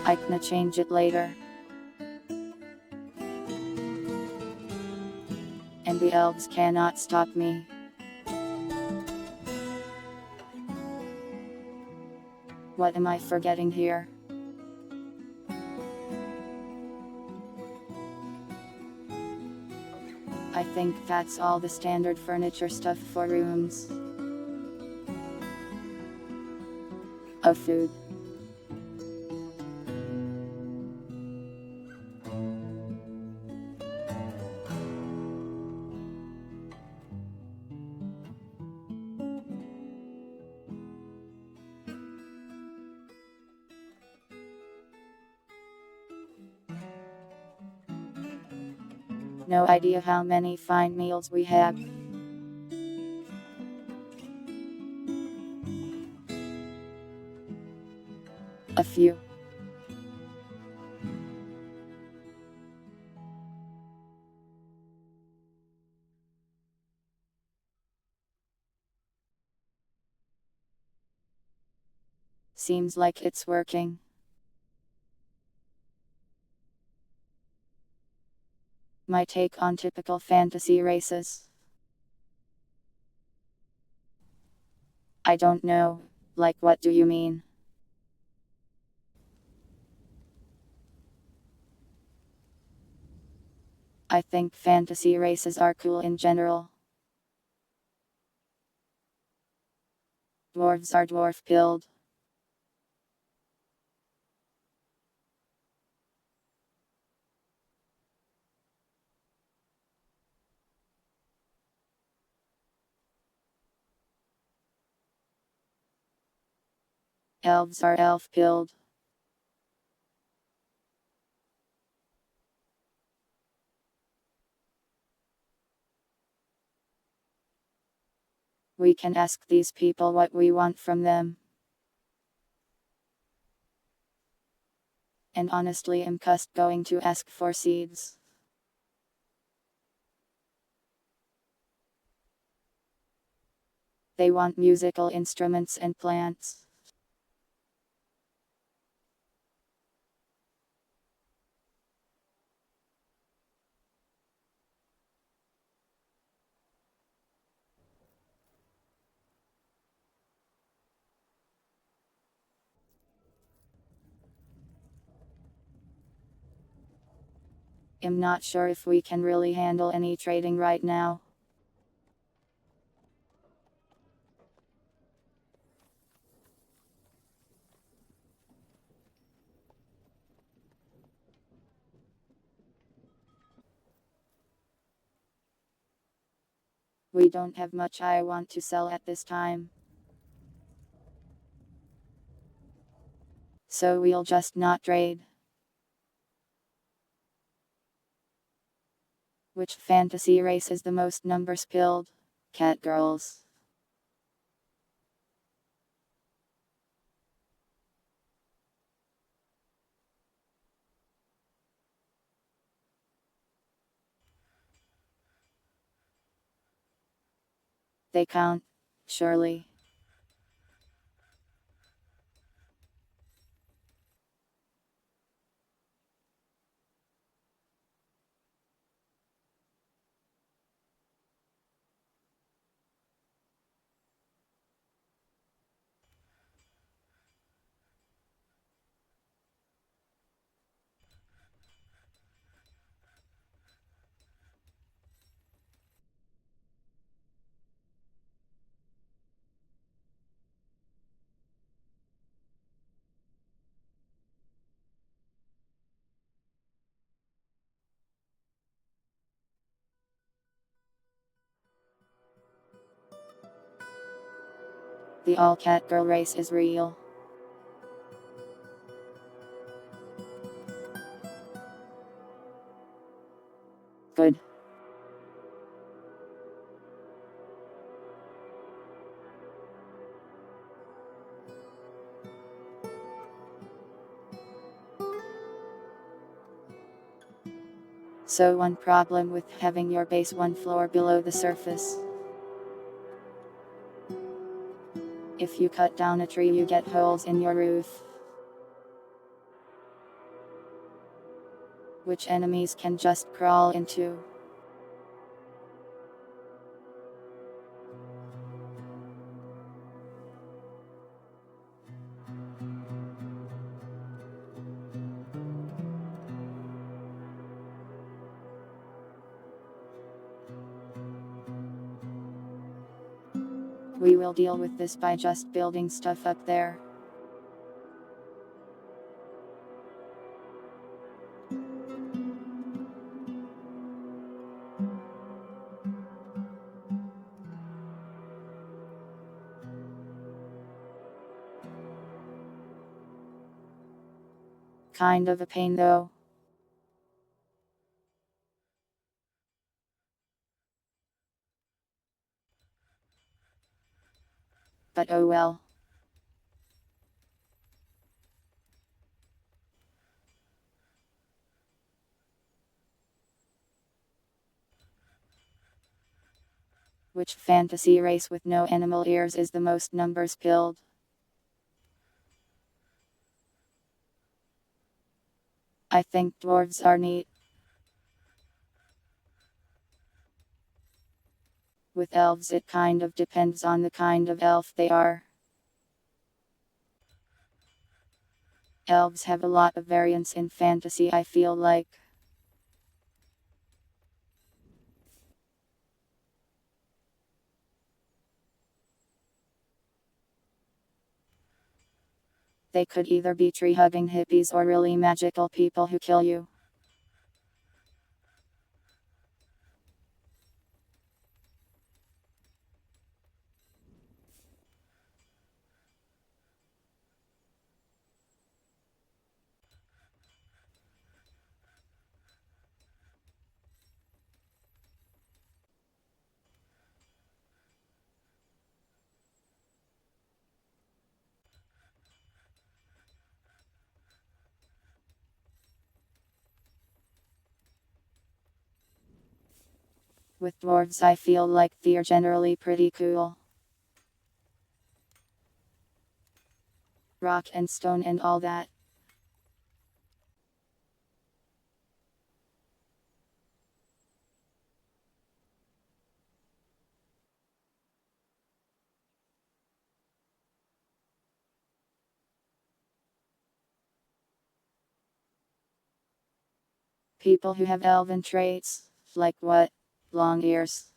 I can change it later. And the elves cannot stop me. What am I forgetting here? I think that's all the standard furniture stuff for rooms. Of food. No idea how many fine meals we have. A few. Seems like it's working. My take on typical fantasy races. I don't know, like what do you mean? I think fantasy races are cool in general. Dwarves are dwarf build. Elves are elf build. We can ask these people what we want from them. And honestly I'm just going to ask for seeds. They want musical instruments and plants. I'm not sure if we can really handle any trading right now. We don't have much I want to sell at this time. So we'll just not trade. Which fantasy race is the most numbers build? Cat girls. They count, surely. The all-cat girl race is real. Good. So one problem with having your base one floor below the surface. If you cut down a tree you get holes in your roof, which enemies can just crawl into. We will deal with this by just building stuff up there. Kind of a pain though. But oh well. Which fantasy race with no animal ears is the most numbers killed? I think dwarves are neat. With elves it kind of depends on the kind of elf they are. Elves have a lot of variance in fantasy, I feel like. They could either be tree-hugging hippies or really magical people who kill you. With dwarves I feel like they're generally pretty cool. Rock and stone and all that. People who have elven traits. Like what? Long ears.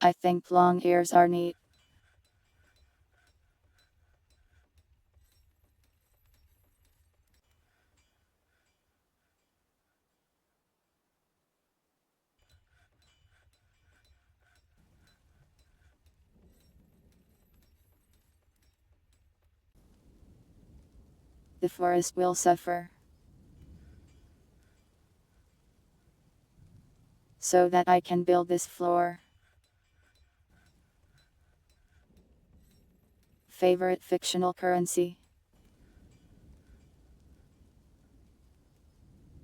I think long ears are neat. The forest will suffer. So that I can build this floor. Favorite fictional currency?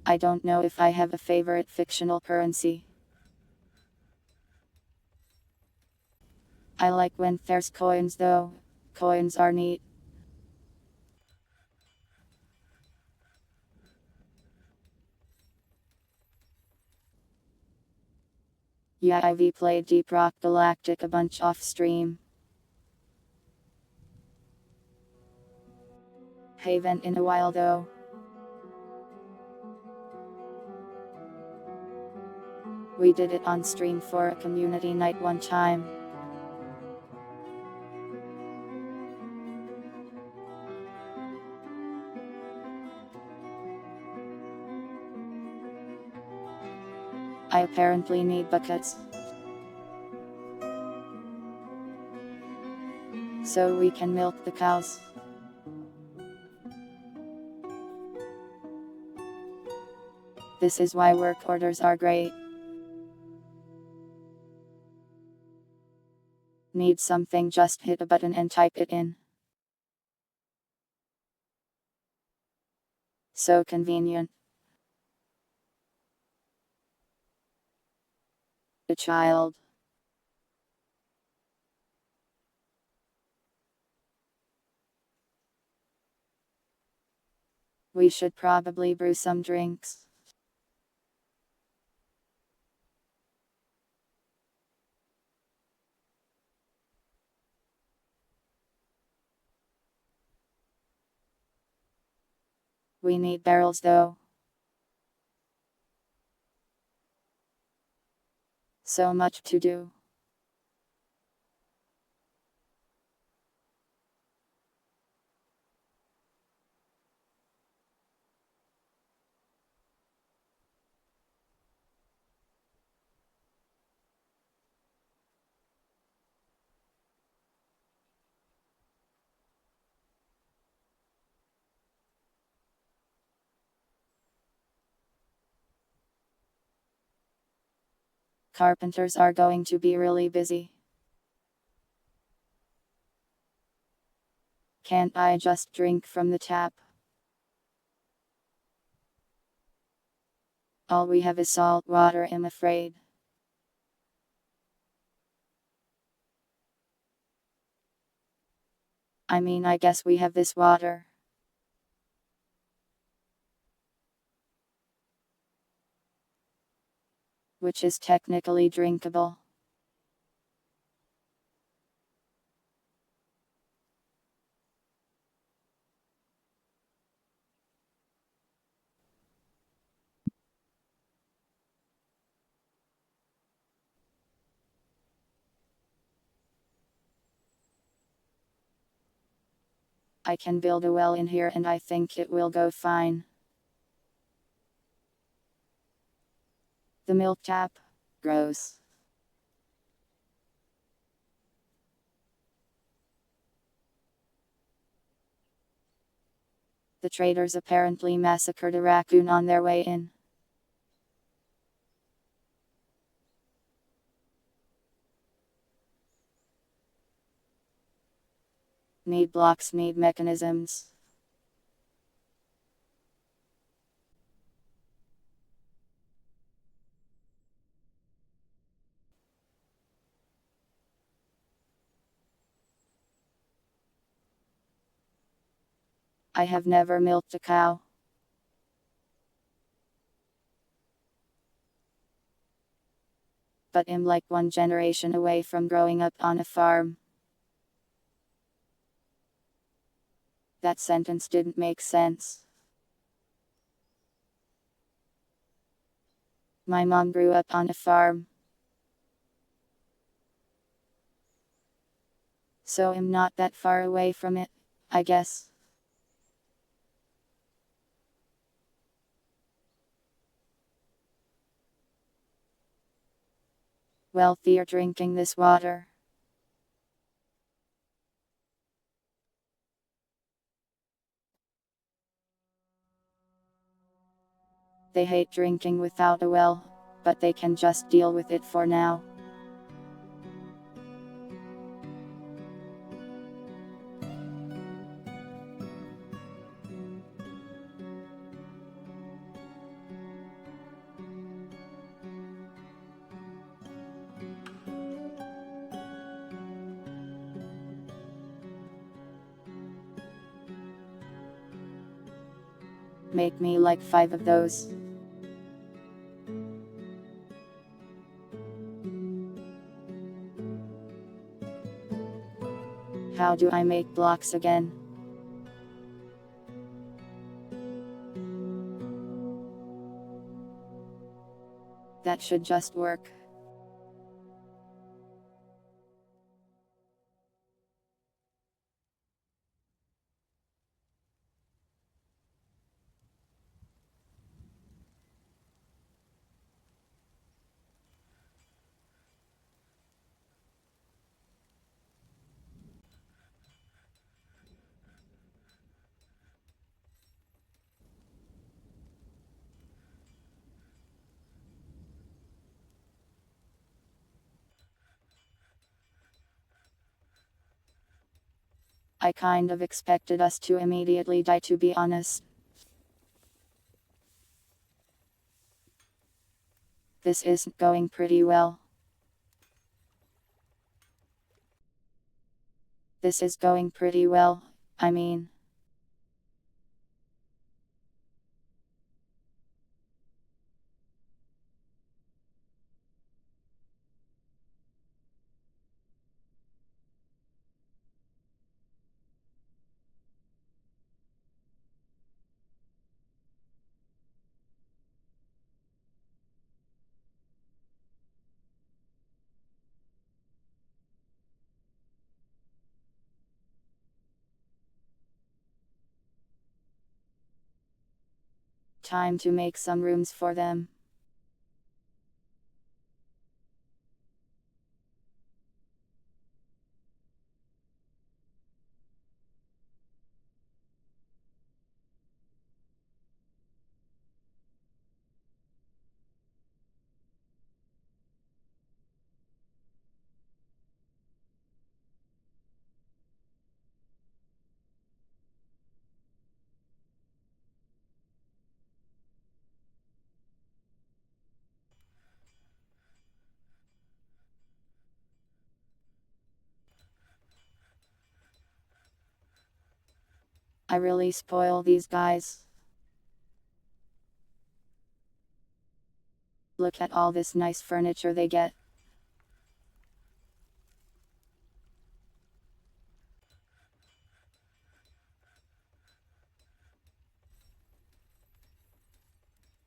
I don't know if I have a favorite fictional currency. I like when there's coins though. Coins are neat. Yeah, I've played Deep Rock Galactic a bunch off stream. Haven't in a while though. We did it on stream for a community night one time. I apparently need buckets. So we can milk the cows. This is why work orders are great. Need something, just hit a button and type it in. So convenient. A child. We should probably brew some drinks. We need barrels though. So much to do. Carpenters are going to be really busy. Can't I just drink from the tap? All we have is salt water, I'm afraid. I mean, I guess we have this water. Which is technically drinkable. I can build a well in here and I think it will go fine. The milk tap? Gross. The traders apparently massacred a raccoon on their way in. Need blocks, need mechanisms. I have never milked a cow. But I'm like one generation away from growing up on a farm. That sentence didn't make sense. My mom grew up on a farm. So I'm not that far away from it, I guess. Wealthier drinking this water. They hate drinking without a well, but they can just deal with it for now. Make me like 5 of those. How do I make blocks again? That should just work. I kind of expected us to immediately die, to be honest. This isn't going pretty well. This is going pretty well, I mean. Time to make some rooms for them. I really spoil these guys. Look at all this nice furniture they get.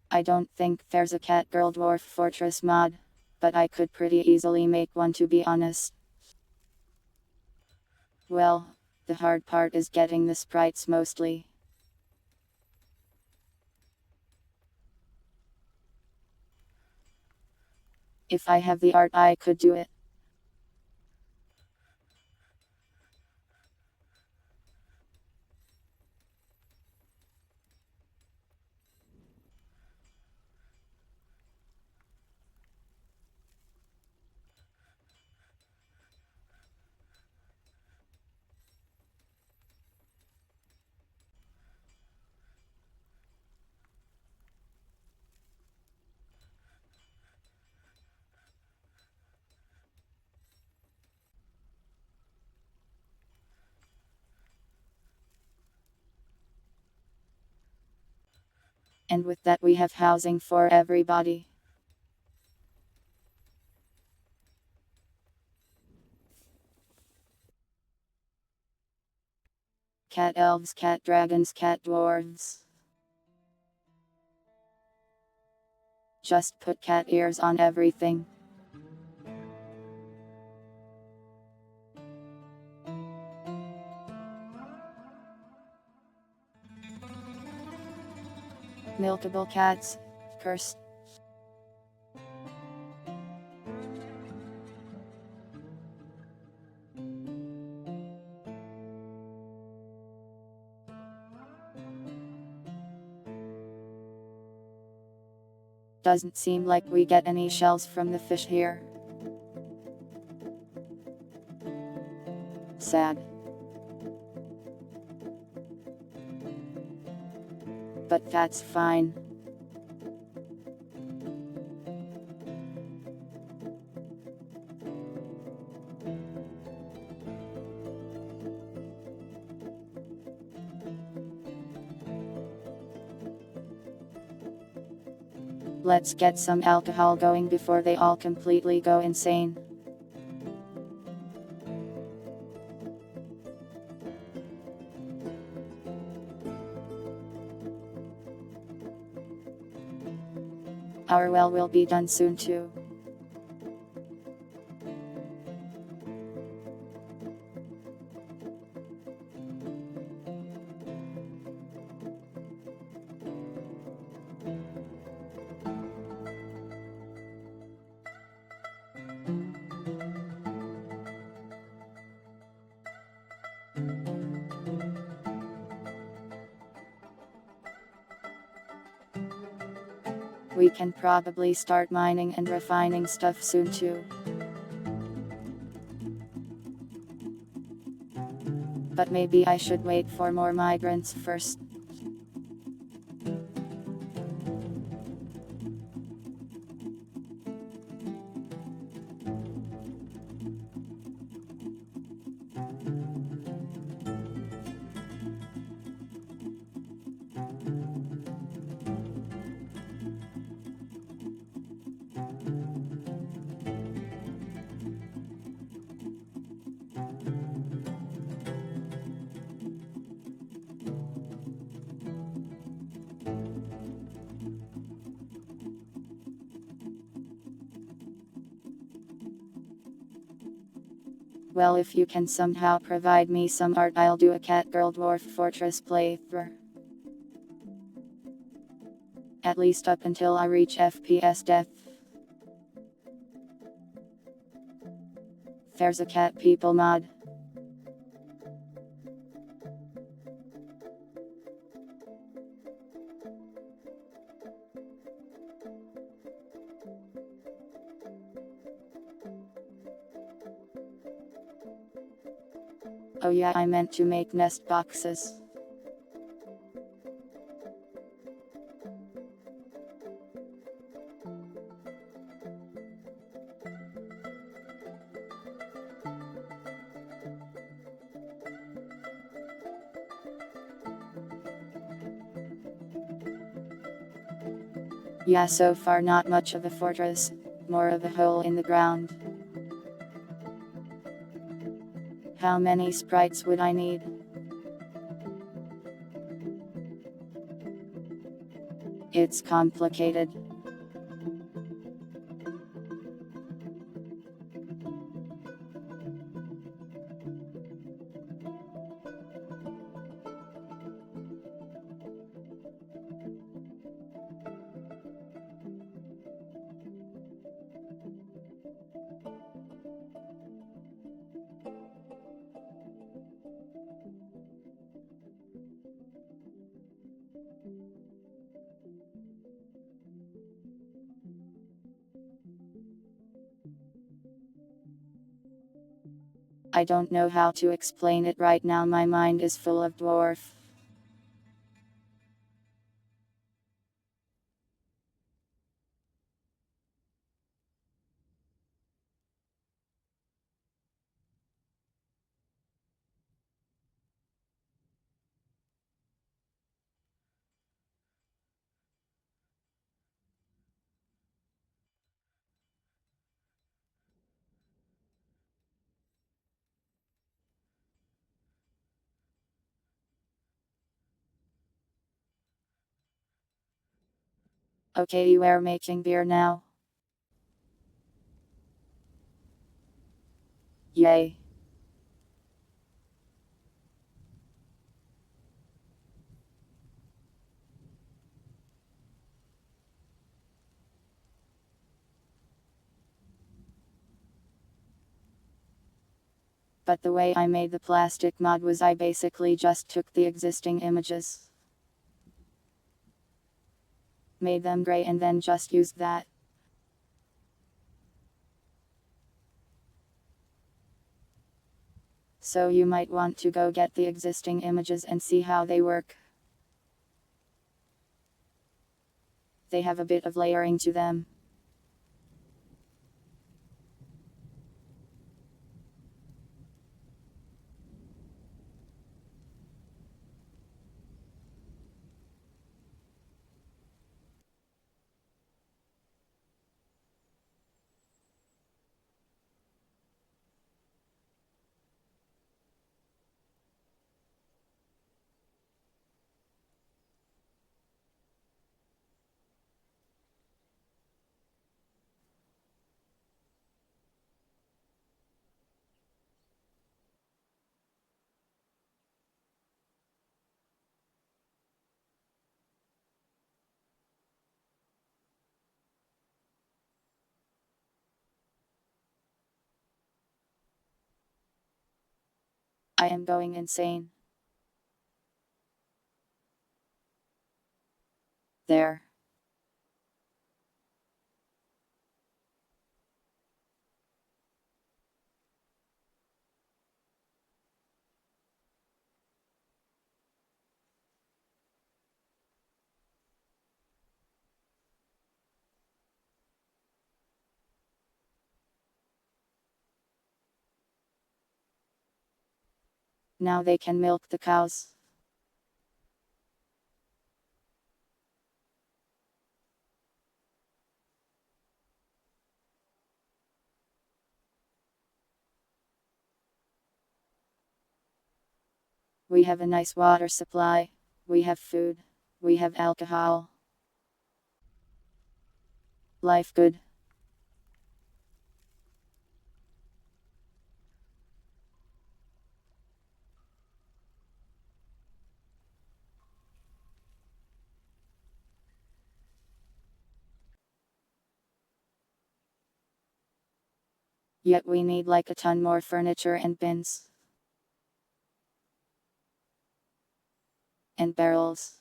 I don't think there's a cat girl Dwarf Fortress mod, but I could pretty easily make one, to be honest. Well, the hard part is getting the sprites mostly. If I have the art, I could do it. And with that we have housing for everybody. Cat elves, cat dragons, cat dwarves. Just put cat ears on everything. Milkable cats. Cursed. Doesn't seem like we get any shells from the fish here. Sad. But that's fine. Let's get some alcohol going before they all completely go insane. Our well will be done soon too. We can probably start mining and refining stuff soon too. But maybe I should wait for more migrants first. Well, if you can somehow provide me some art, I'll do a Catgirl Dwarf Fortress playthrough. At least up until I reach FPS death. There's a cat people mod. Oh yeah, I meant to make nest boxes. Yeah, so far not much of a fortress, more of a hole in the ground. How many sprites would I need? It's complicated. I don't know how to explain it right now, my mind is full of dwarf. Okay, you are making beer now. Yay. But the way I made the plastic mod was I basically just took the existing images, made them gray, and then just used that. So you might want to go get the existing images and see how they work. They have a bit of layering to them. I am going insane. There. Now they can milk the cows. We have a nice water supply. We have food. We have alcohol. Life good. Yet we need like a ton more furniture and bins. And barrels.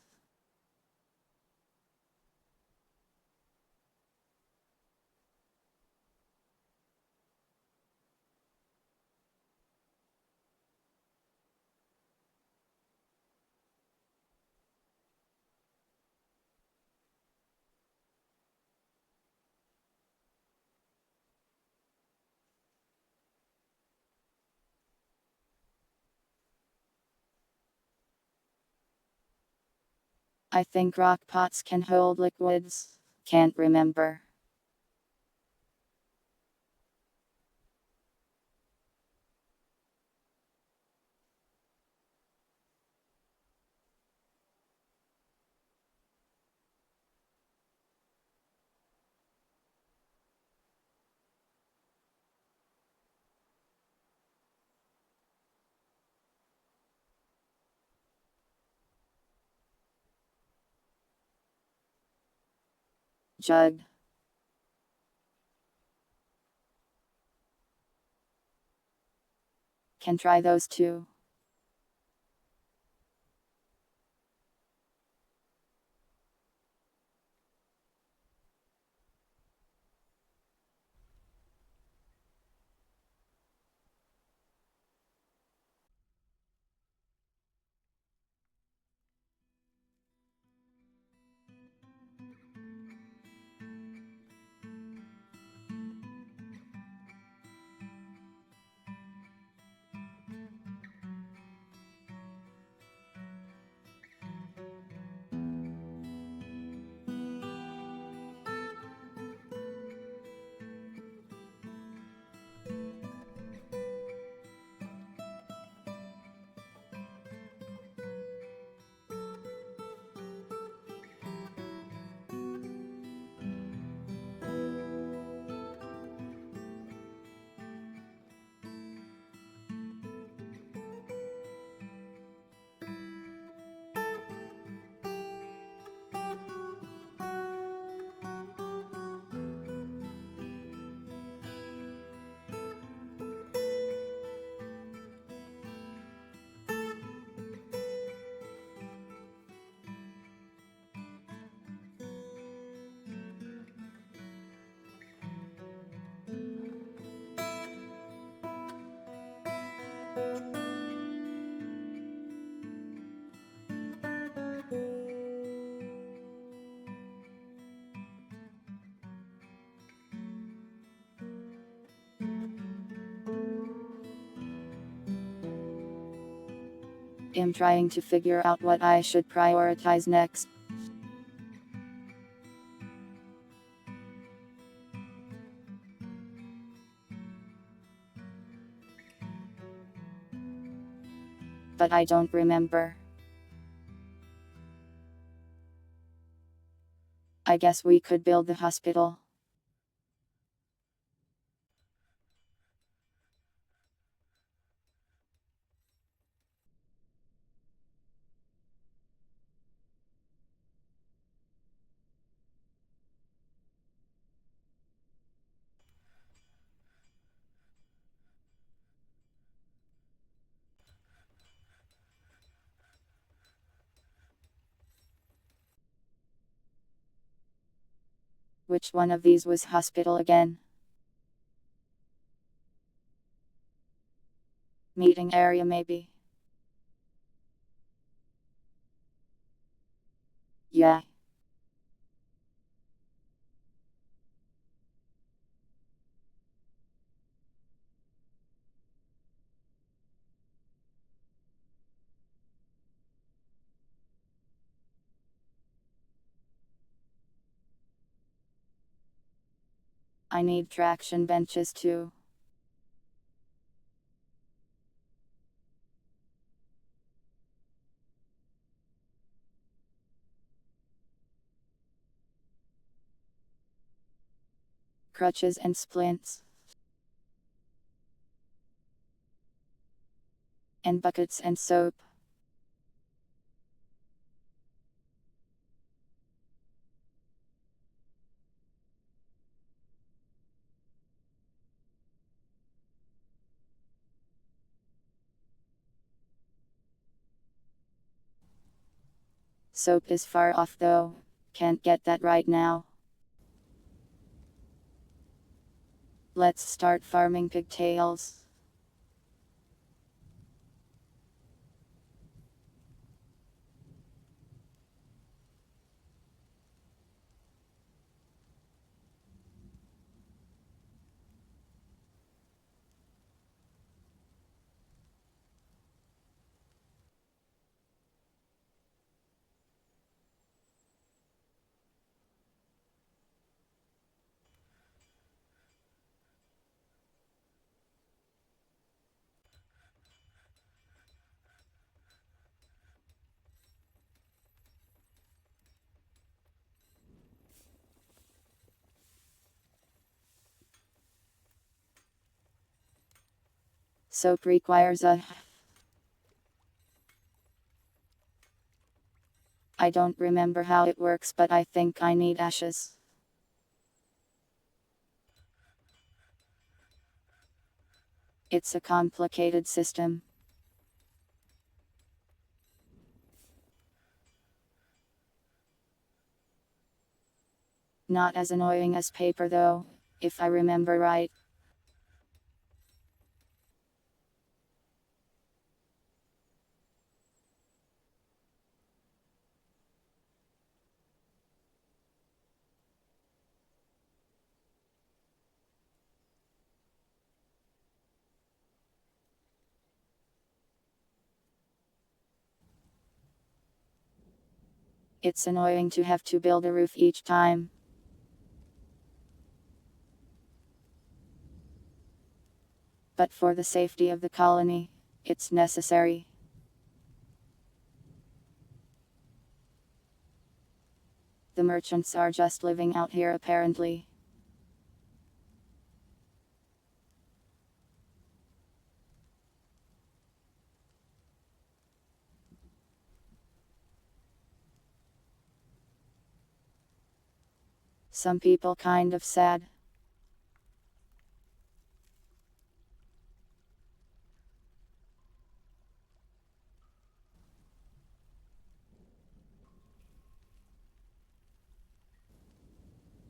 I think rock pots can hold liquids. Can't remember. Jug. Can try those too. Am trying to figure out what I should prioritize next. But I don't remember. I guess we could build the hospital. Which one of these was hospital again? Meeting area maybe? Yeah. I need traction benches too. Crutches and splints. And buckets and soap. Soap is far off though. Can't get that right now. Let's start farming pigtails. Soap requires a... I don't remember how it works, but I think I need ashes. It's a complicated system. Not as annoying as paper though, if I remember right. It's annoying to have to build a roof each time. But for the safety of the colony, it's necessary. The merchants are just living out here apparently. Some people kind of sad.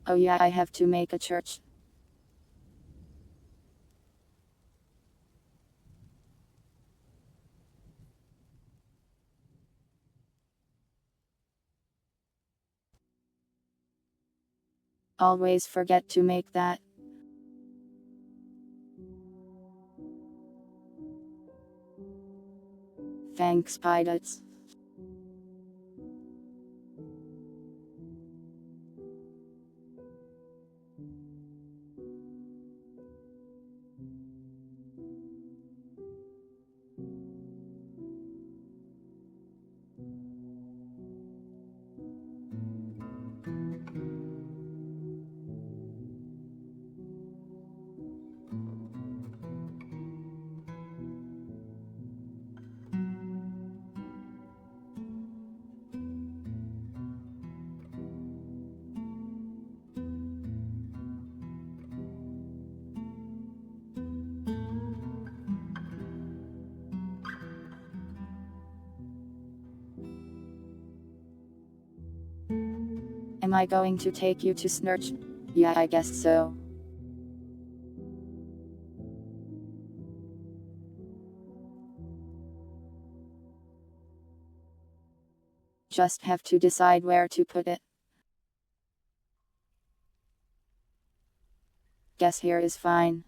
Oh yeah, I have to make a church. Always forget to make that. Thanks, pilots. I going to take you to Snurch? Yeah, I guess so. Just have to decide where to put it. Guess here is fine.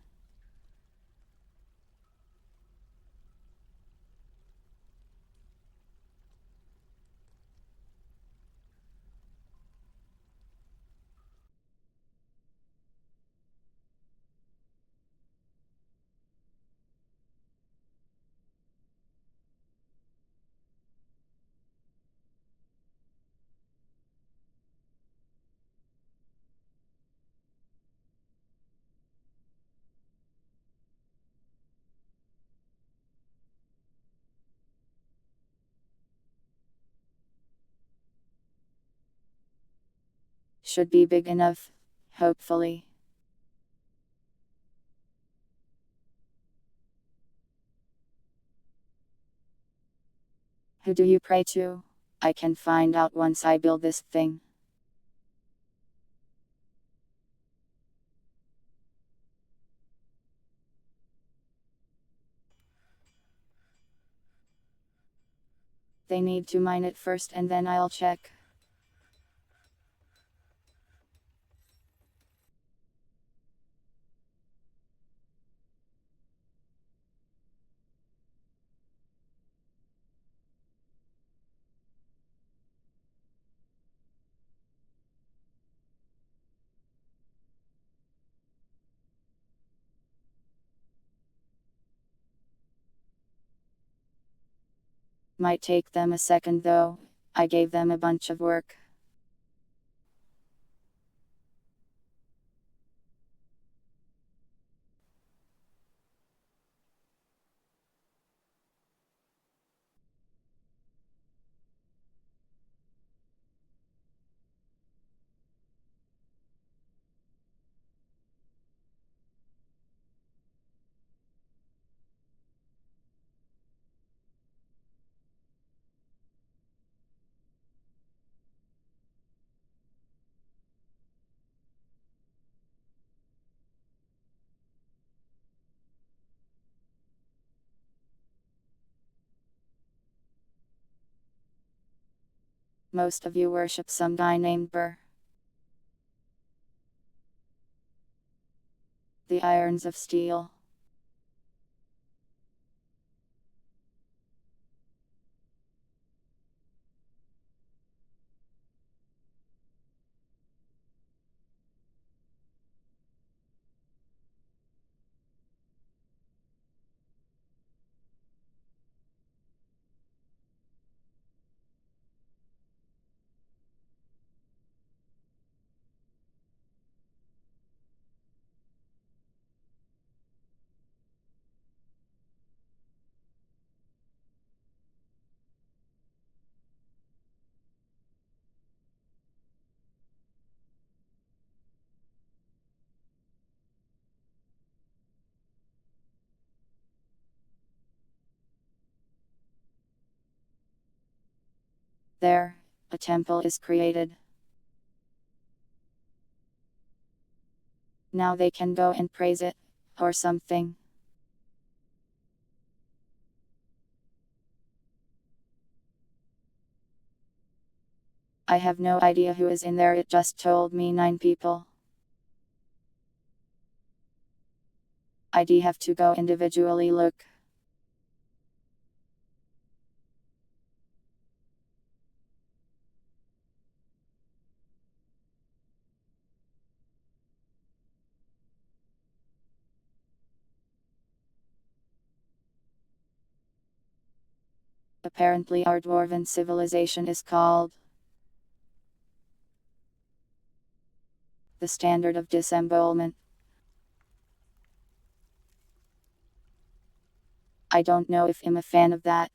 Should be big enough, hopefully. Who do you pray to? I can find out once I build this thing. They need to mine it first and then I'll check. Might take them a second though. I gave them a bunch of work. Most of you worship some guy named Burr. The irons of steel. There, a temple is created. Now they can go and praise it, or something. I have no idea who is in there, it just told me 9 people. I'd have to go individually look. Apparently our dwarven civilization is called the standard of disembowelment. I don't know if I'm a fan of that.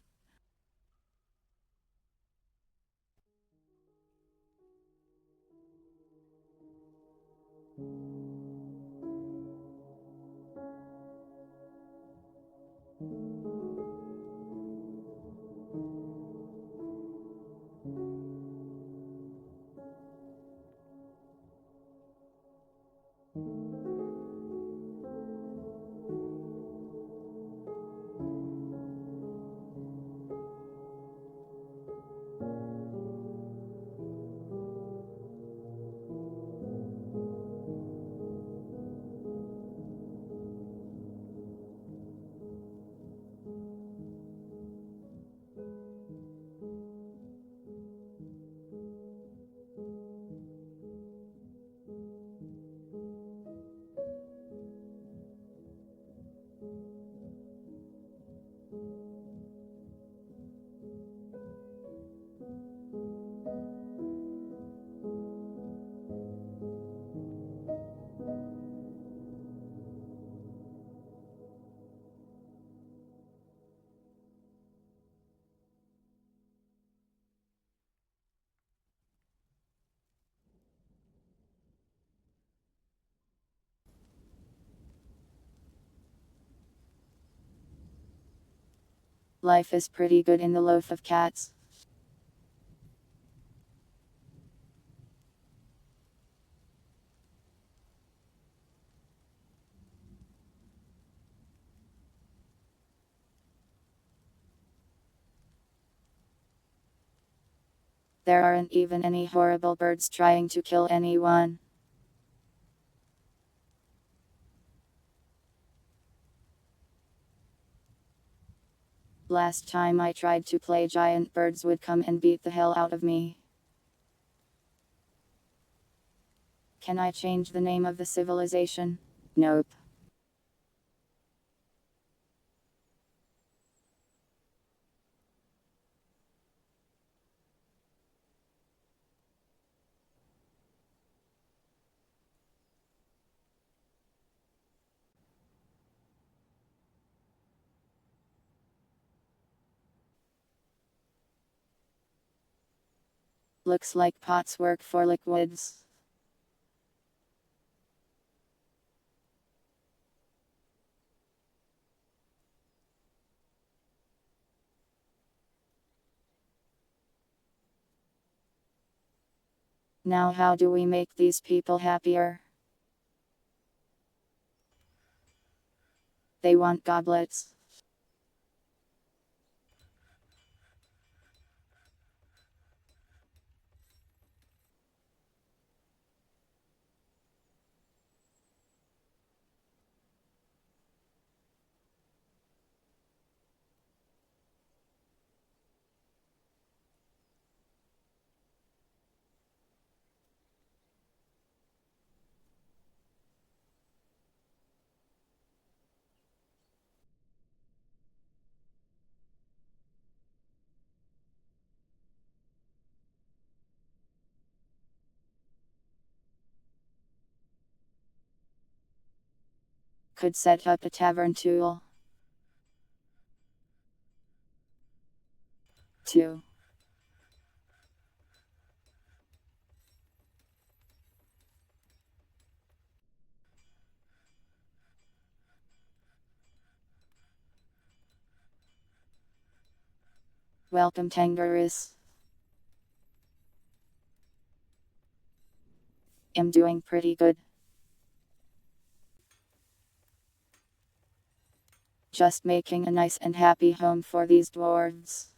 Life is pretty good in the loaf of cats. There aren't even any horrible birds trying to kill anyone. Last time I tried to play, giant birds would come and beat the hell out of me. Can I change the name of the civilization? Nope. Looks like pots work for liquids. Now how do we make these people happier? They want goblets. Could set up a tavern tool. 2. Welcome Tangerus. I'm doing pretty good. Just making a nice and happy home for these dwarves.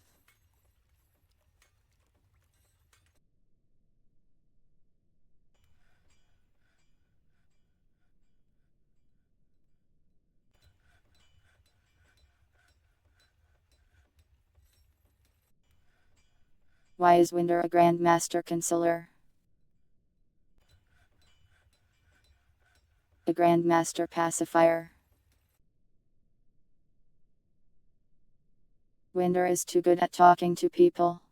Why is Winder a Grandmaster Consular? A Grandmaster Pacifier. Winder is too good at talking to people.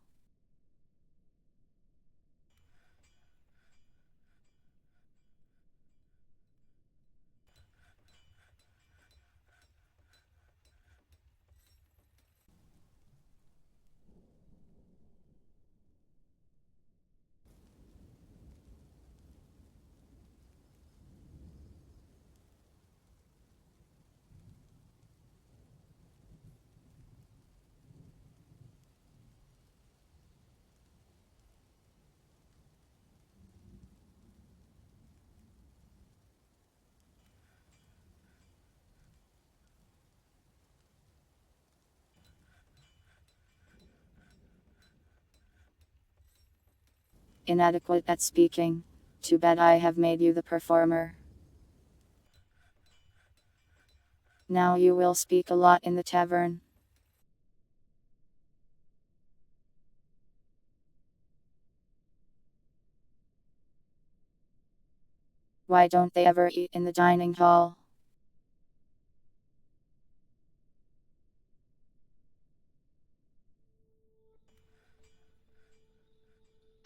Inadequate at speaking. Too bad I have made you the performer. Now you will speak a lot in the tavern. Why don't they ever eat in the dining hall?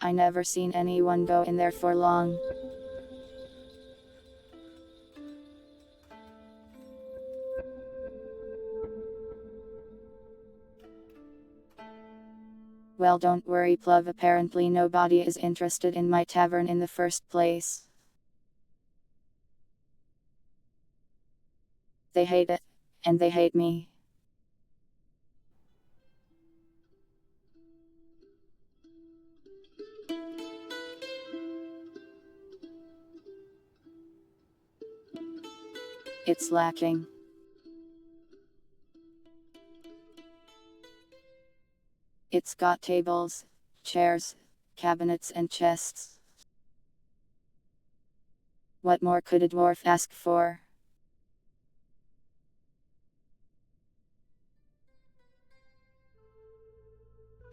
I never seen anyone go in there for long. Well, don't worry, Plov. Apparently nobody is interested in my tavern in the first place. They hate it. And they hate me. It's lacking. It's got tables, chairs, cabinets and chests. What more could a dwarf ask for?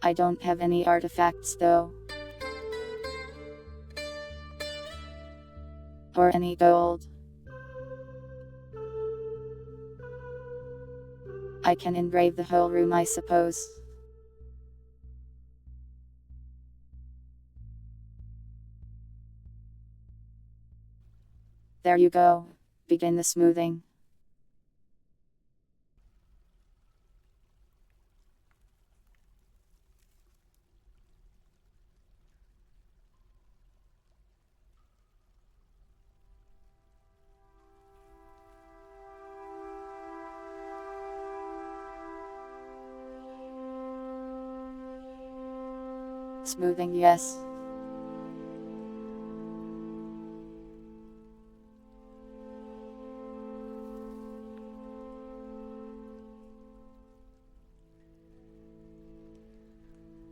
I don't have any artifacts though. Or any gold. I can engrave the whole room, I suppose. There you go. Begin the smoothing. Smoothing, yes.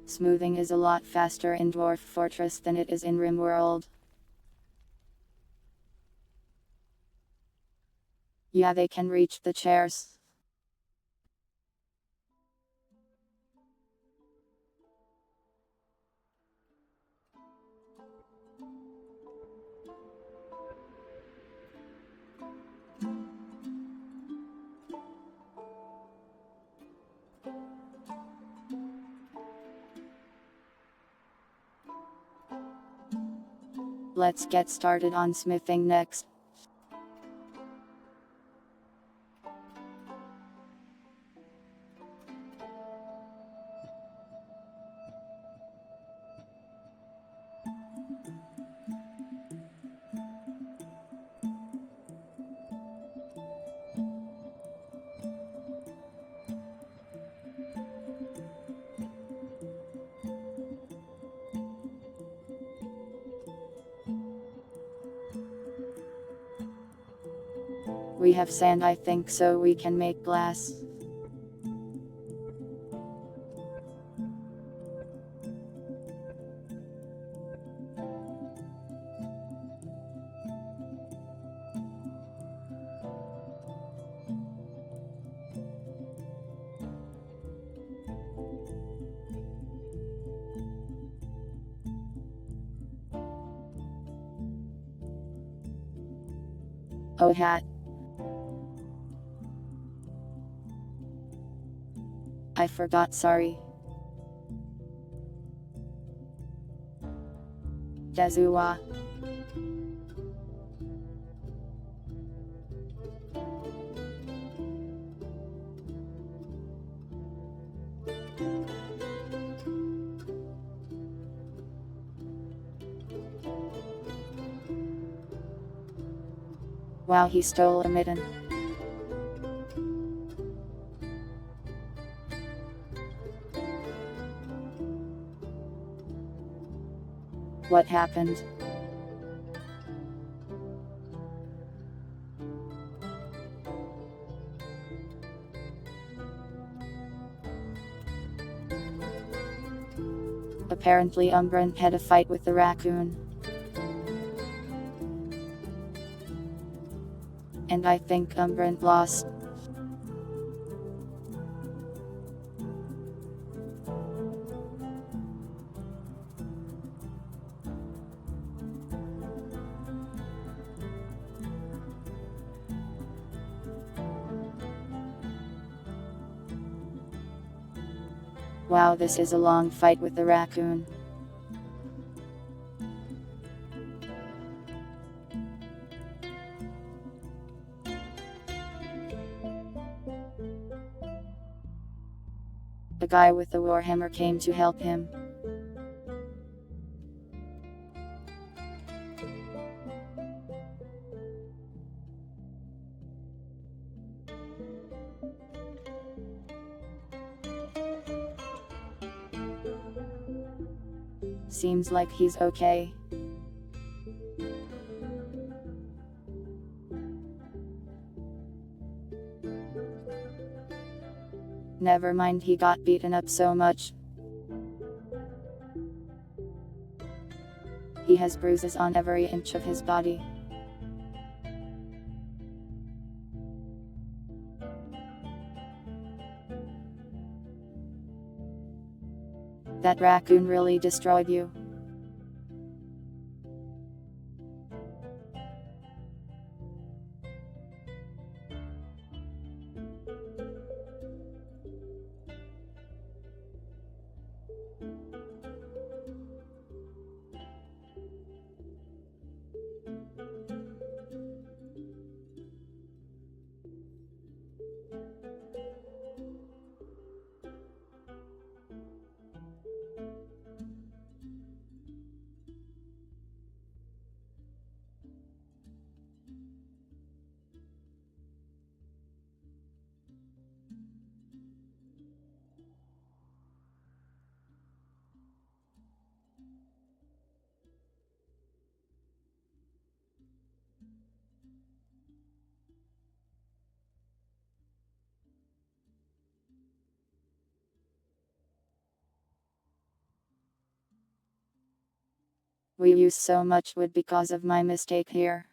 Smoothing is a lot faster in Dwarf Fortress than it is in RimWorld. Yeah, they can reach the chairs. Let's get started on smithing next. We have sand, I think, so we can make glass. Oh hat. I forgot, sorry. Dazuwa. Wow, he stole a mitten. What happened? Apparently Umbran had a fight with the raccoon. And I think Umbran lost. Wow, this is a long fight with the raccoon. A guy with the warhammer came to help him. Seems like he's okay. Never mind, he got beaten up so much. He has bruises on every inch of his body. That raccoon really destroyed you. We use so much wood because of my mistake here.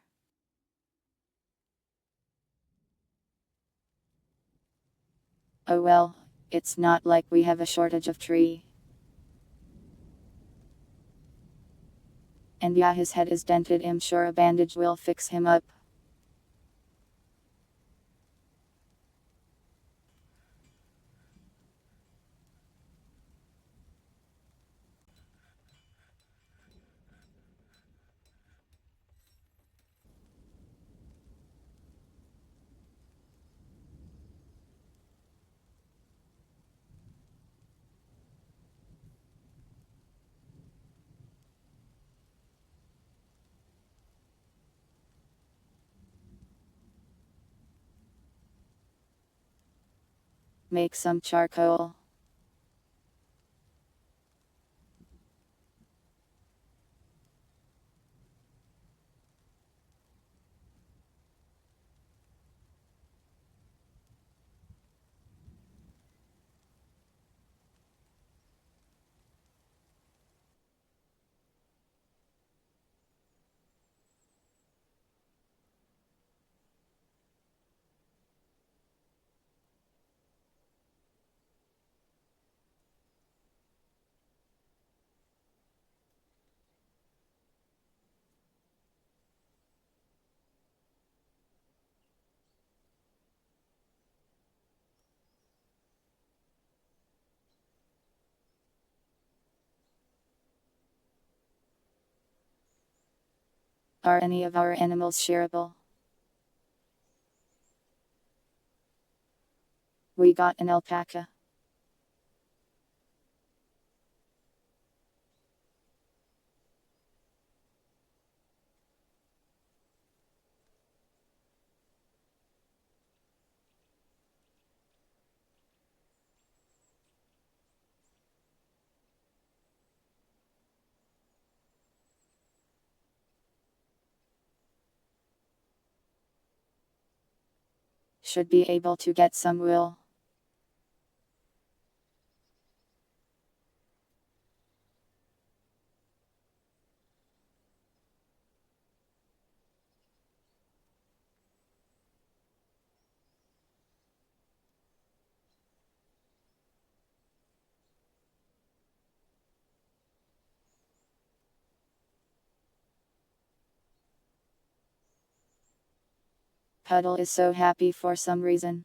Oh well, it's not like we have a shortage of tree. And yeah, his head is dented, I'm sure a bandage will fix him up. Make some charcoal. Are any of our animals shareable? We got an alpaca. Should be able to get some wool. Puddle is so happy for some reason.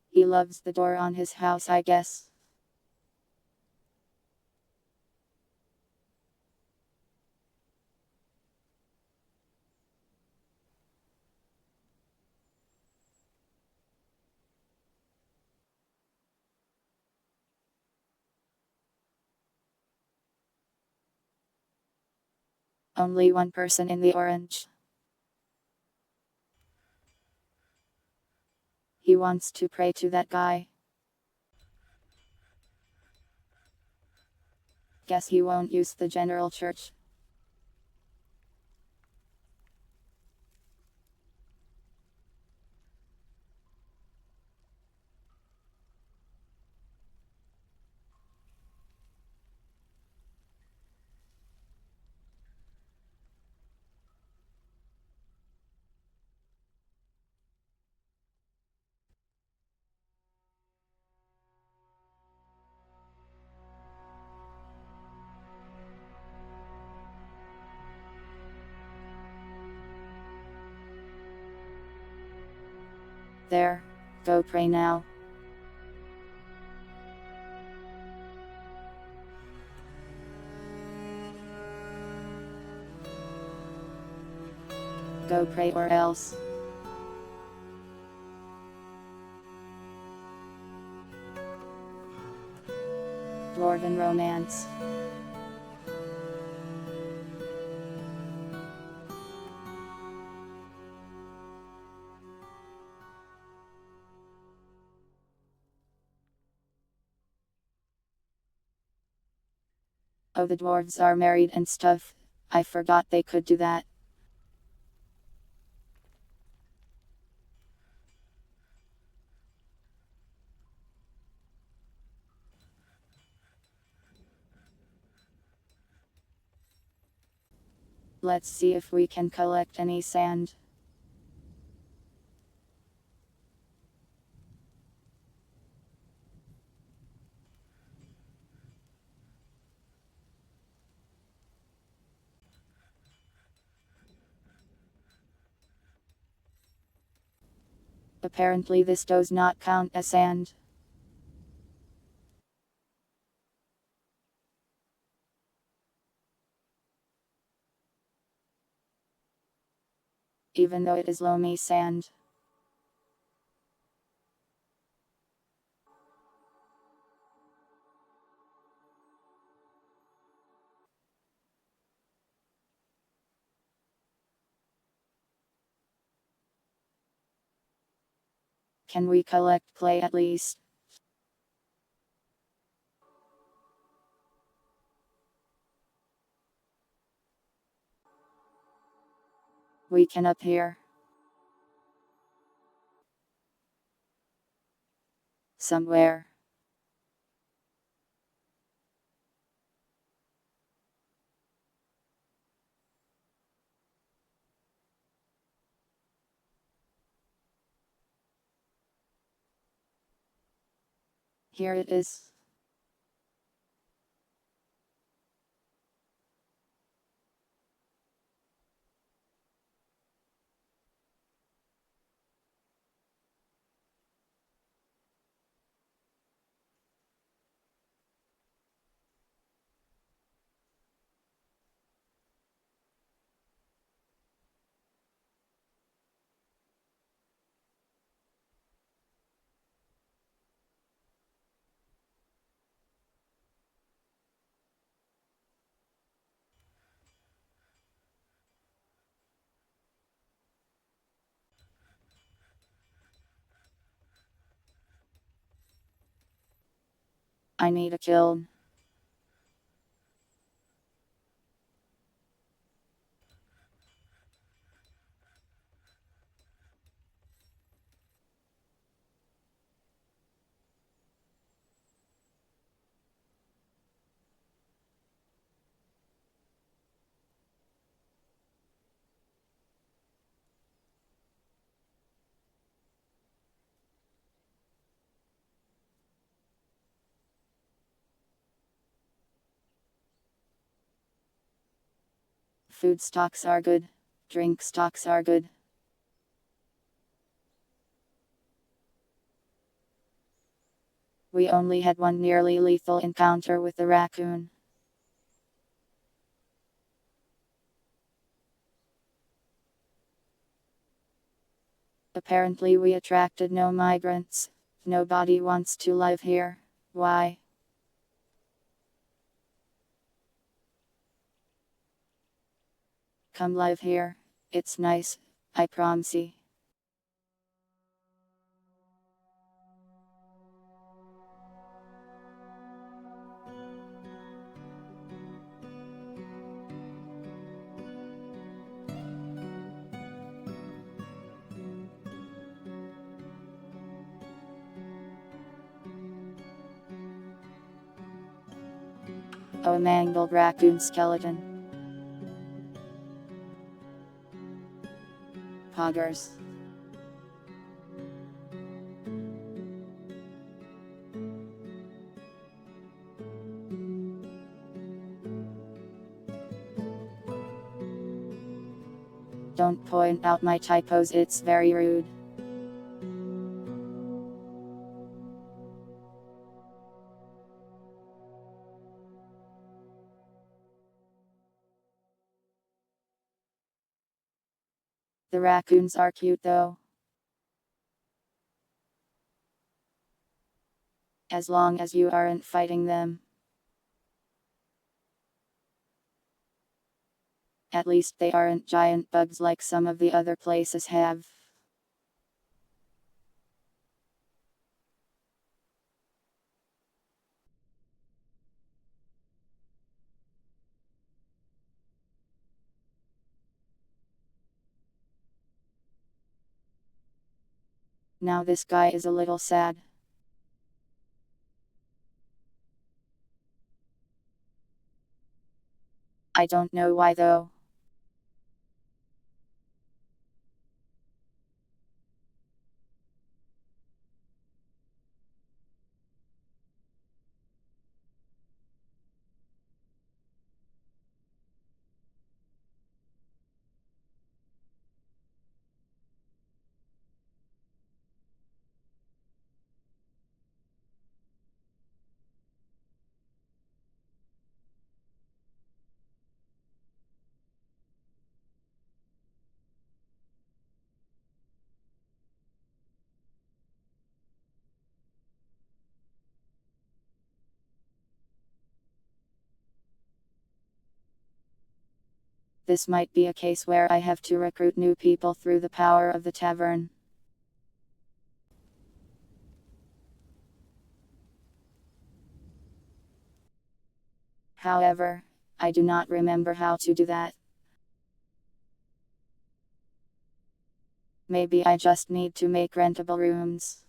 He loves the door on his house, I guess. Only one person in the orange. He wants to pray to that guy. Guess he won't use the general church. There, go pray now. Go pray or else. Dwarven romance. Oh, the dwarves are married and stuff. I forgot they could do that. Let's see if we can collect any sand. Apparently this does not count as sand. Even though it is loamy sand. Can we collect clay at least? We can up here. Somewhere. Here it is. I need a kiln. Food stocks are good. Drink stocks are good. We only had one nearly lethal encounter with the raccoon. Apparently we attracted no migrants. Nobody wants to live here. Why? Come live here. It's nice. I promise. Oh, a mangled raccoon skeleton. Poggers. Don't point out my typos, it's very rude. The raccoons are cute though. As long as you aren't fighting them. At least they aren't giant bugs like some of the other places have. Now this guy is a little sad. I don't know why though. This might be a case where I have to recruit new people through the power of the tavern. However, I do not remember how to do that. Maybe I just need to make rentable rooms.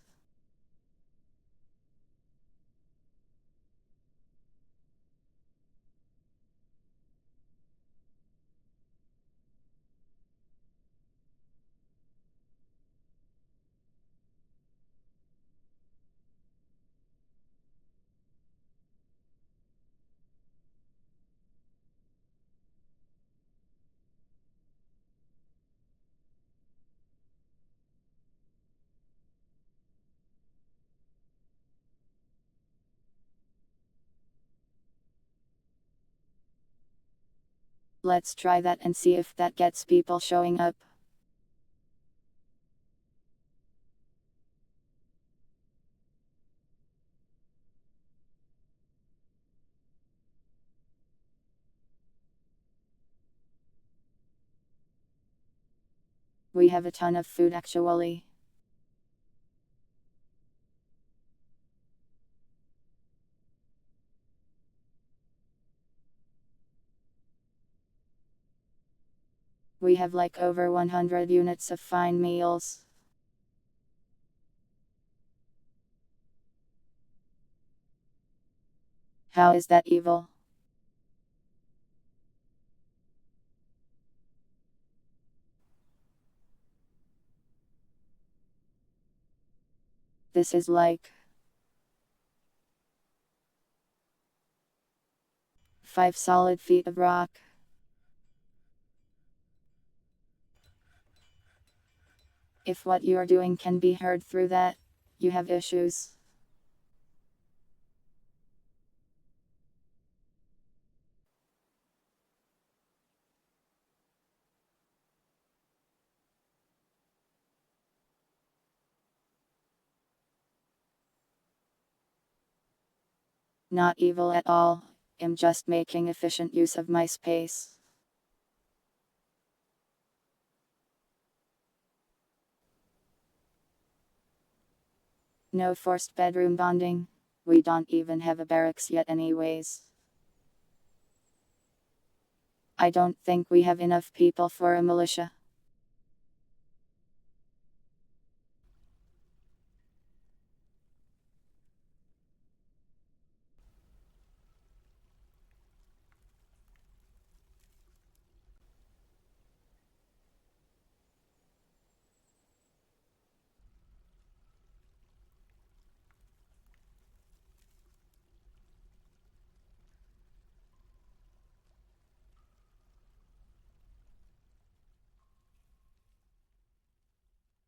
Let's try that and see if that gets people showing up. We have a ton of food actually. We have like over 100 units of fine meals. How is that evil? This is like 5 solid feet of rock. If what you're doing can be heard through that, you have issues. Not evil at all, I'm just making efficient use of my space. No forced bedroom bonding. We don't even have a barracks yet anyways. I don't think we have enough people for a militia.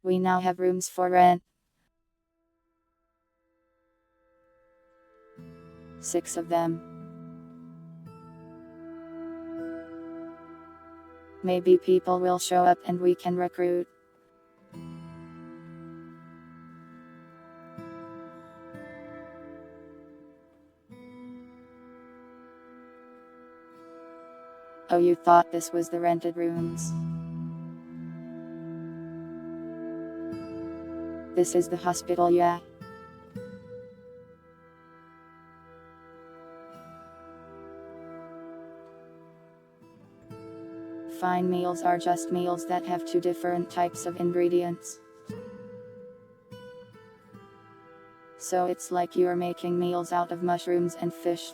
We now have rooms for rent. 6 of them. Maybe people will show up and we can recruit. Oh, you thought this was the rented rooms? This is the hospital, yeah. Fine meals are just meals that have two different types of ingredients. So it's like you're making meals out of mushrooms and fish.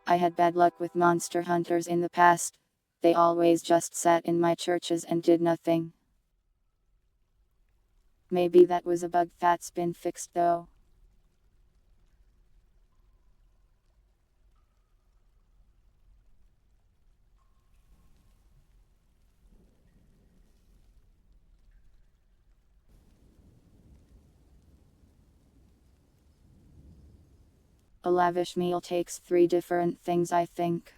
I had bad luck with monster hunters in the past. They always just sat in my churches and did nothing. Maybe that was a bug that's been fixed though. A lavish meal takes 3 different things, I think.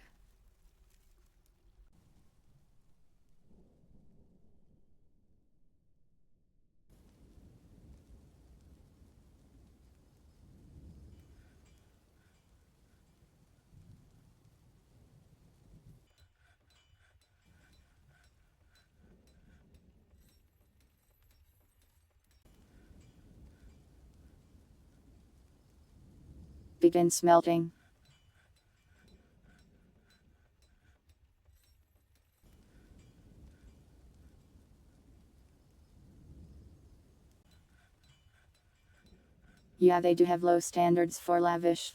Begin smelting. Yeah, they do have low standards for lavish.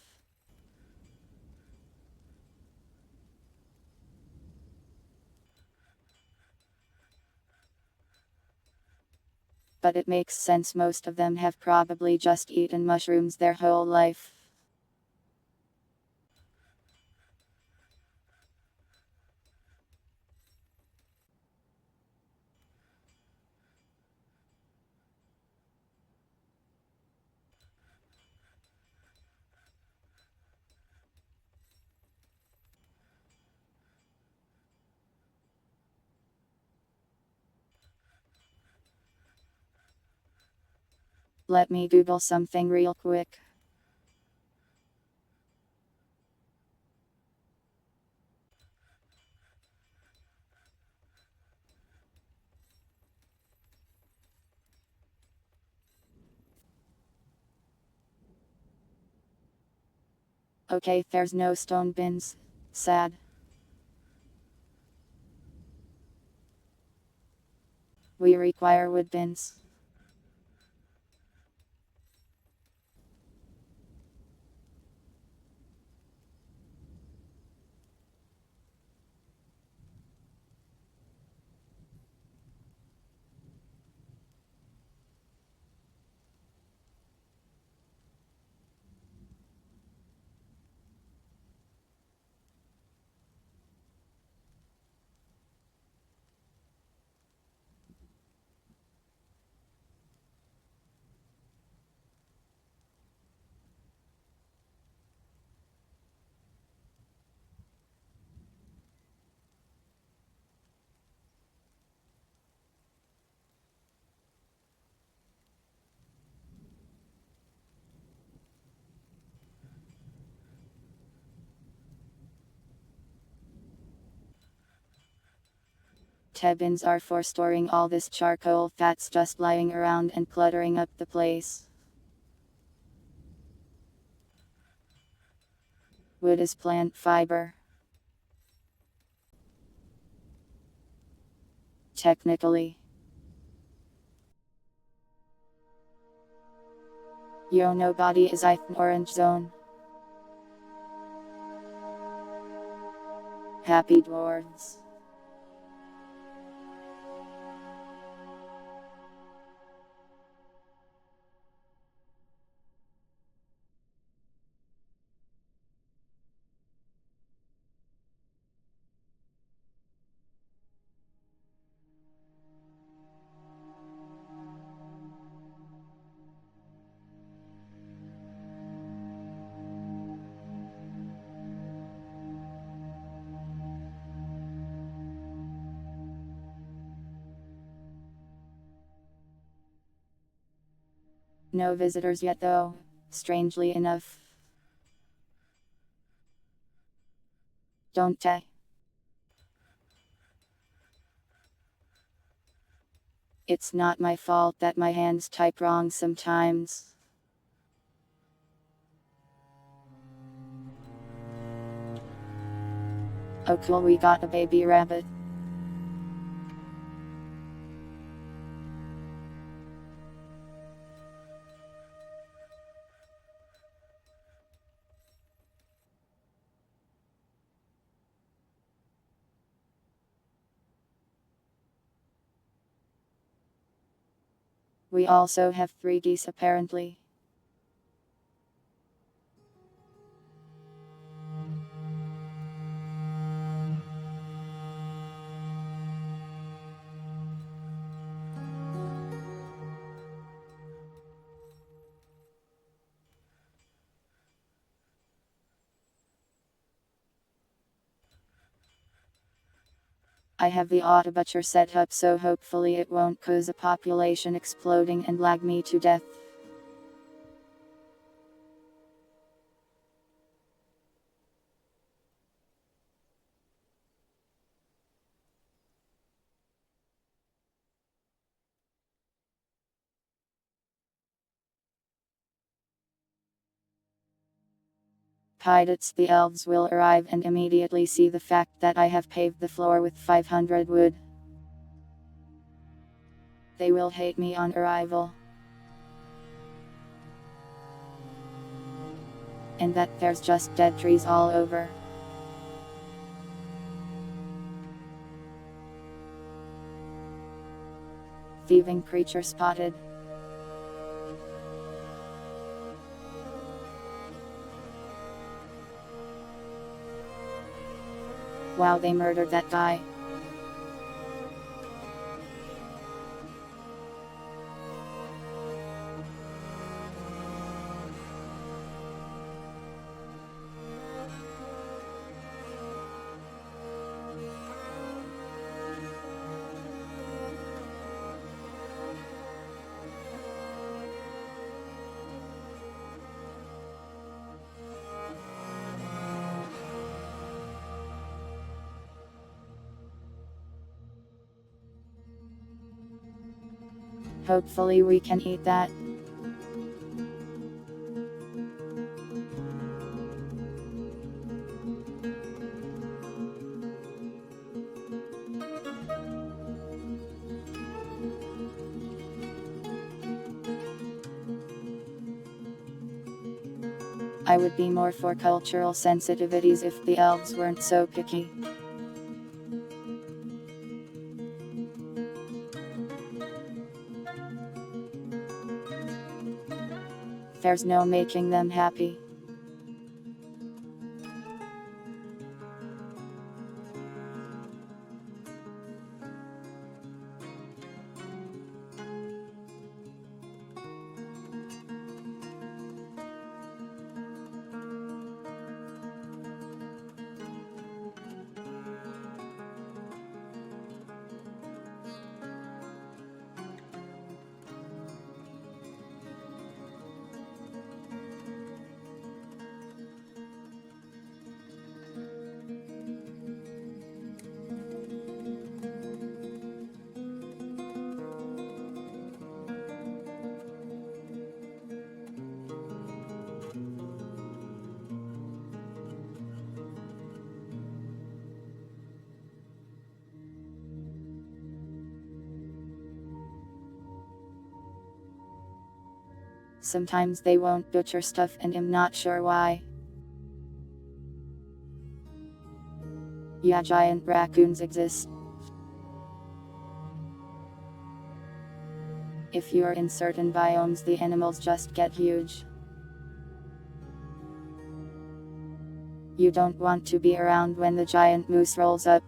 But it makes sense, most of them have probably just eaten mushrooms their whole life. Let me Google something real quick. Okay, there's no stone bins. Sad. We require wood bins. Bins are for storing all this charcoal that's just lying around and cluttering up the place. Wood is plant fiber. Technically. Yo, nobody is in orange zone. Happy dwarves. No visitors yet though, strangely enough. Don't I? It's not my fault that my hands type wrong sometimes. Oh cool, we got a baby rabbit. We also have 3 geese apparently. I have the auto butcher set up so hopefully it won't cause a population exploding and lag me to death. Pilots, the elves will arrive and immediately see the fact that I have paved the floor with 500 wood. They will hate me on arrival. And that there's just dead trees all over. Thieving creature spotted. Wow, they murdered that guy. Hopefully we can eat that. I would be more for cultural sensitivities if the elves weren't so picky. There's no making them happy. Sometimes they won't butcher stuff and I'm not sure why. Yeah, giant raccoons exist. If you're in certain biomes, the animals just get huge. You don't want to be around when the giant moose rolls up.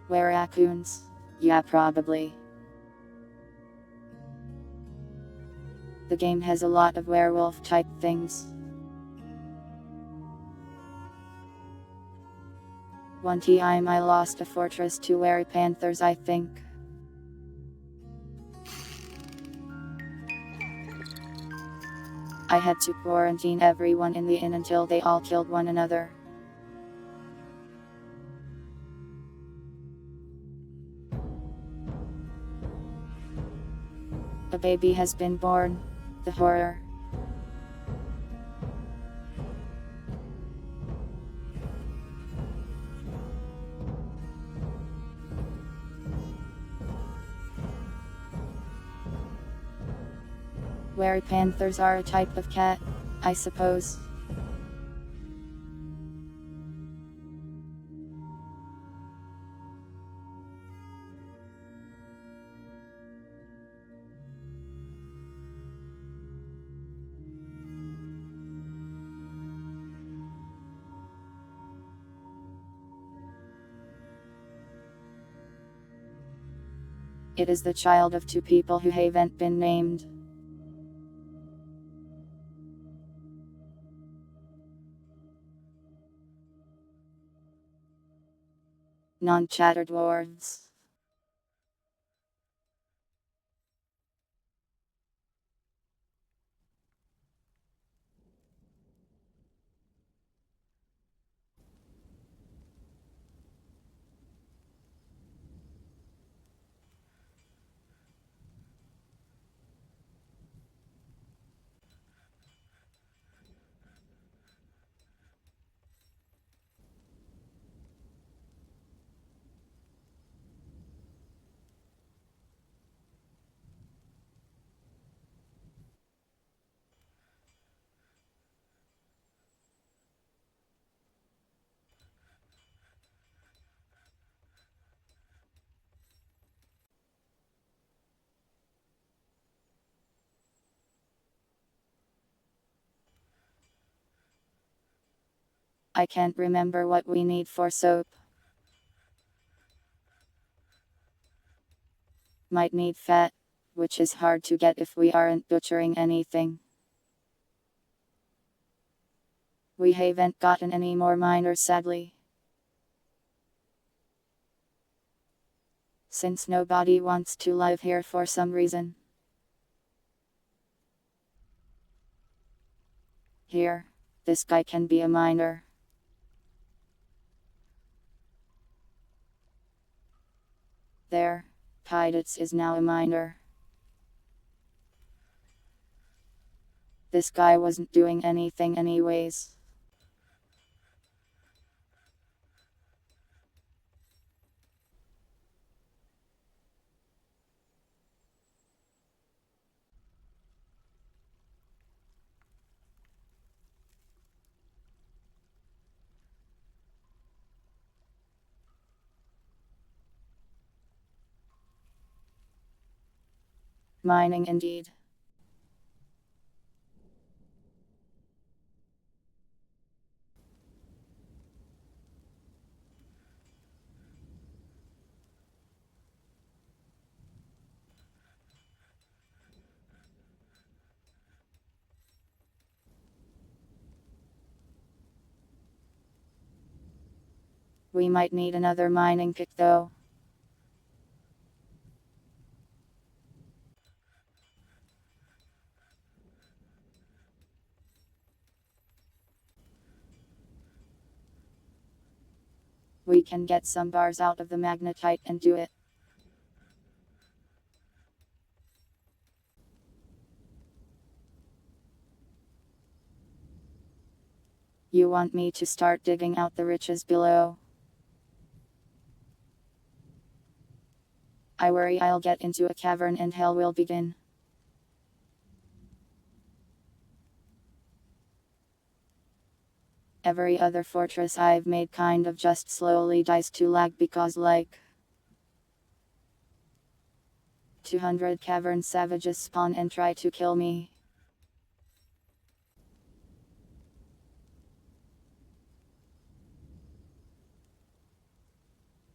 Were raccoons? Yeah, probably. The game has a lot of werewolf type things. One time I lost a fortress to were panthers, I think. I had to quarantine everyone in the inn until they all killed one another. A baby has been born. The horror. Were panthers are a type of cat, I suppose. It is the child of two people who haven't been named. Non-chatter dwarves. I can't remember what we need for soap. Might need fat, which is hard to get if we aren't butchering anything. We haven't gotten any more miners, sadly. Since nobody wants to live here for some reason. Here, this guy can be a miner. There, Pidets is now a miner. This guy wasn't doing anything anyways. Mining indeed. We might need another mining pick though. We can get some bars out of the magnetite and do it. You want me to start digging out the riches below? I worry I'll get into a cavern and hell will begin. Every other fortress I've made kind of just slowly dies to lag because like 200 cavern savages spawn and try to kill me.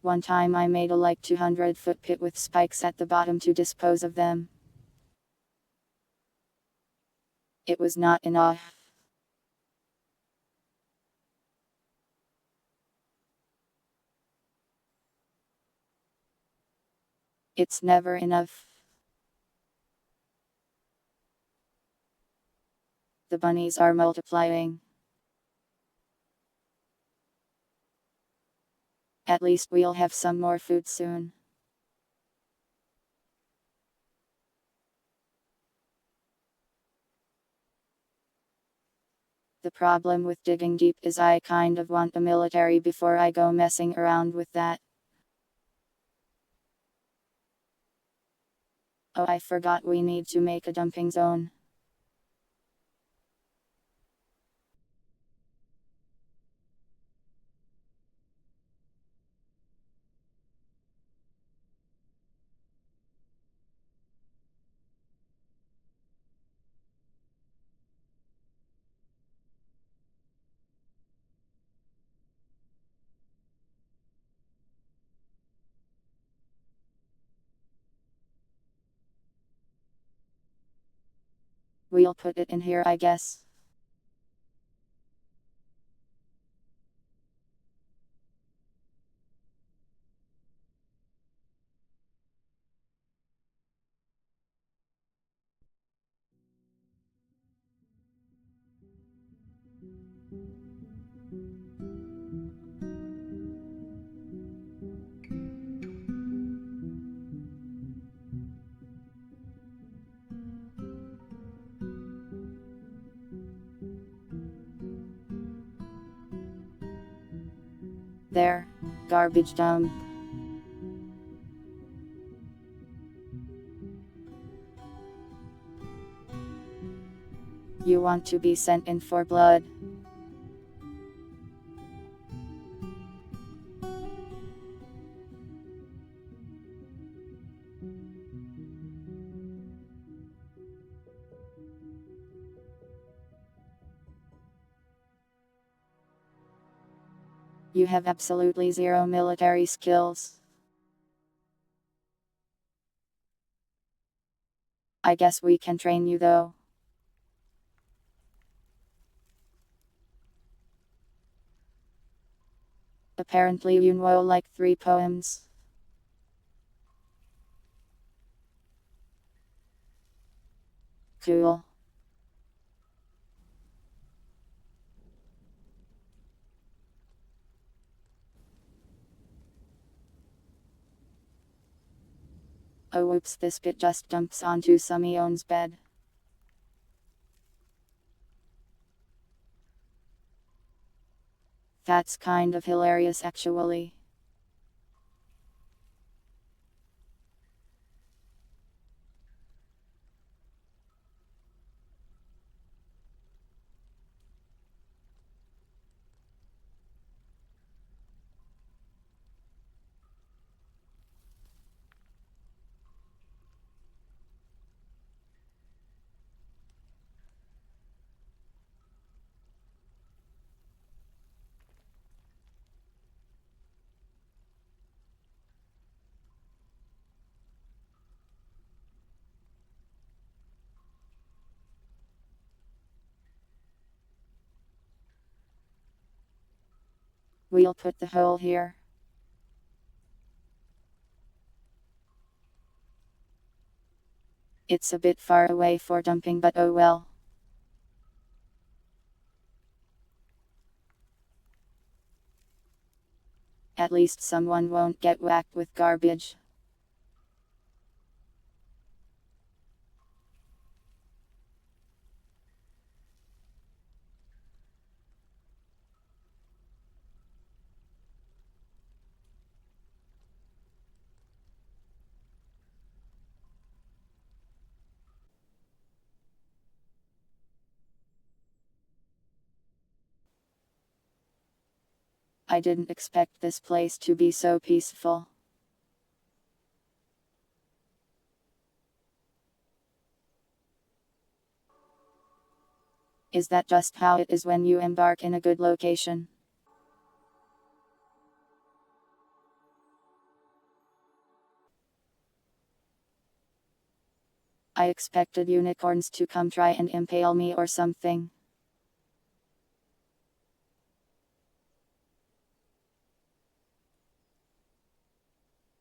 One time I made a like 200-foot pit with spikes at the bottom to dispose of them. It was not enough. It's never enough. The bunnies are multiplying. At least we'll have some more food soon. The problem with digging deep is I kind of want a military before I go messing around with that. Oh, I forgot we need to make a dumping zone. We'll put it in here, I guess. There. Garbage dump. You want to be sent in for blood? You have absolutely zero military skills. I guess we can train you though. Apparently you know like 3 poems. Cool. Oh whoops, this bit just dumps onto Sumion's bed. That's kind of hilarious actually. We'll put the hole here. It's a bit far away for dumping, but oh well. At least someone won't get whacked with garbage. I didn't expect this place to be so peaceful. Is that just how it is when you embark in a good location? I expected unicorns to come try and impale me or something.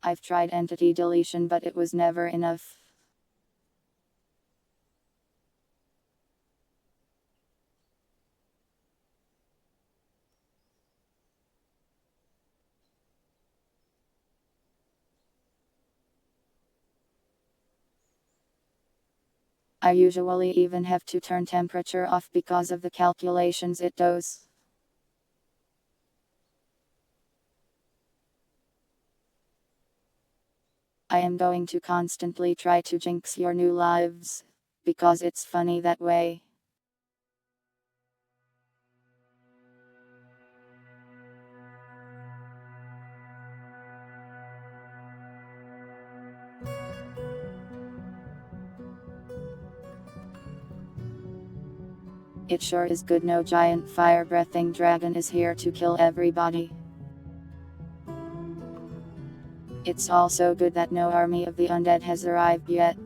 I've tried entity deletion, but it was never enough. I usually even have to turn temperature off because of the calculations it does. I am going to constantly try to jinx your new lives, because it's funny that way. It sure is good no giant fire-breathing dragon is here to kill everybody. It's also good that no army of the undead has arrived yet.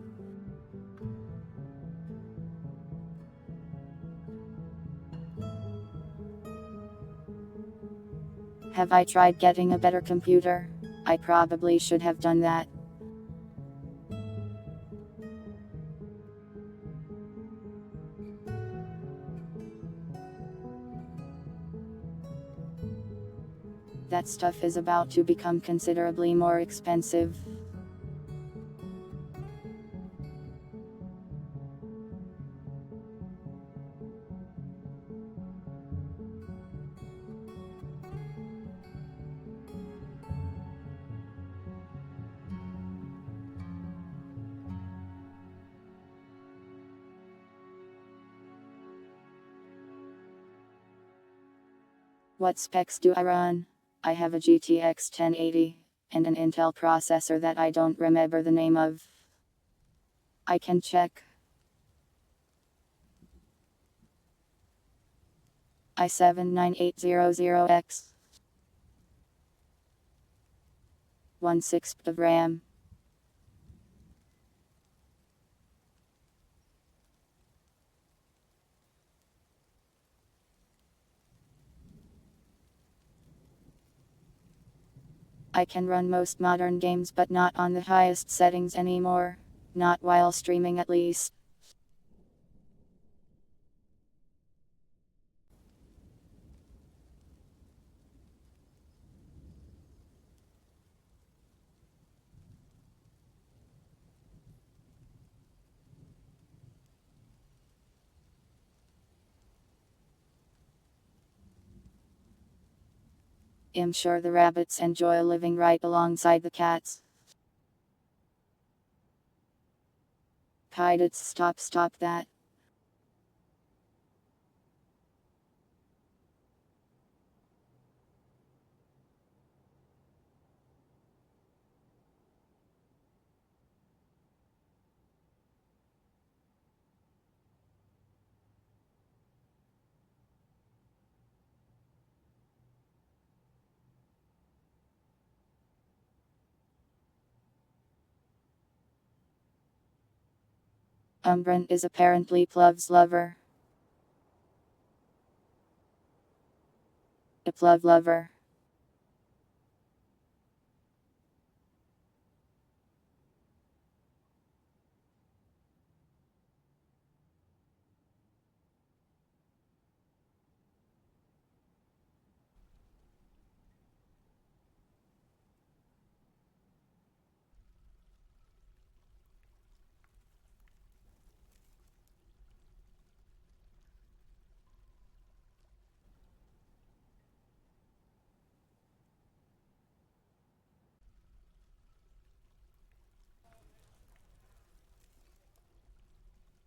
Have I tried getting a better computer? I probably should have done that. That stuff is about to become considerably more expensive. What specs do I run? I have a GTX 1080, and an Intel processor that I don't remember the name of. I can check. i7-9800X. 1/6 of RAM. I can run most modern games, but not on the highest settings anymore. Not while streaming, at least. I'm sure the rabbits enjoy living right alongside the cats. Kidets, stop that. Umbran is apparently Pluv's lover. A Pluv lover.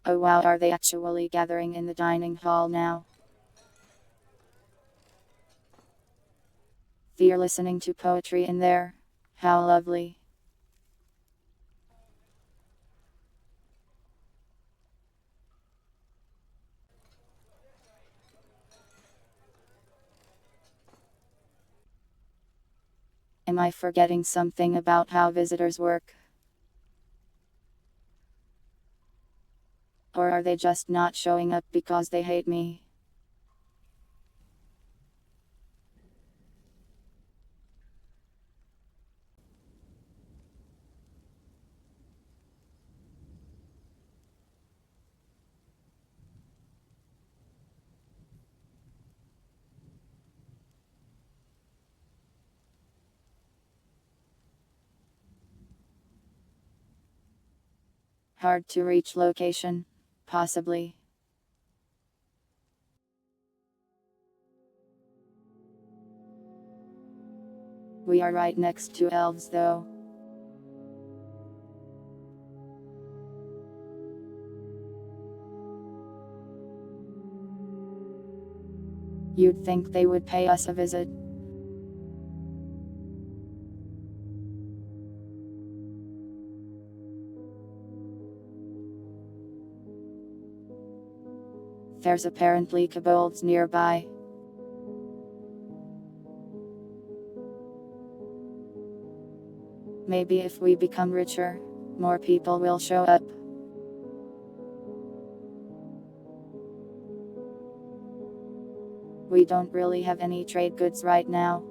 Oh wow, are they actually gathering in the dining hall now? They're listening to poetry in there. How lovely. Am I forgetting something about how visitors work? Or are they just not showing up because they hate me? Hard to reach location? Possibly. We are right next to elves though. You'd think they would pay us a visit. There's apparently kobolds nearby. Maybe if we become richer, more people will show up. We don't really have any trade goods right now.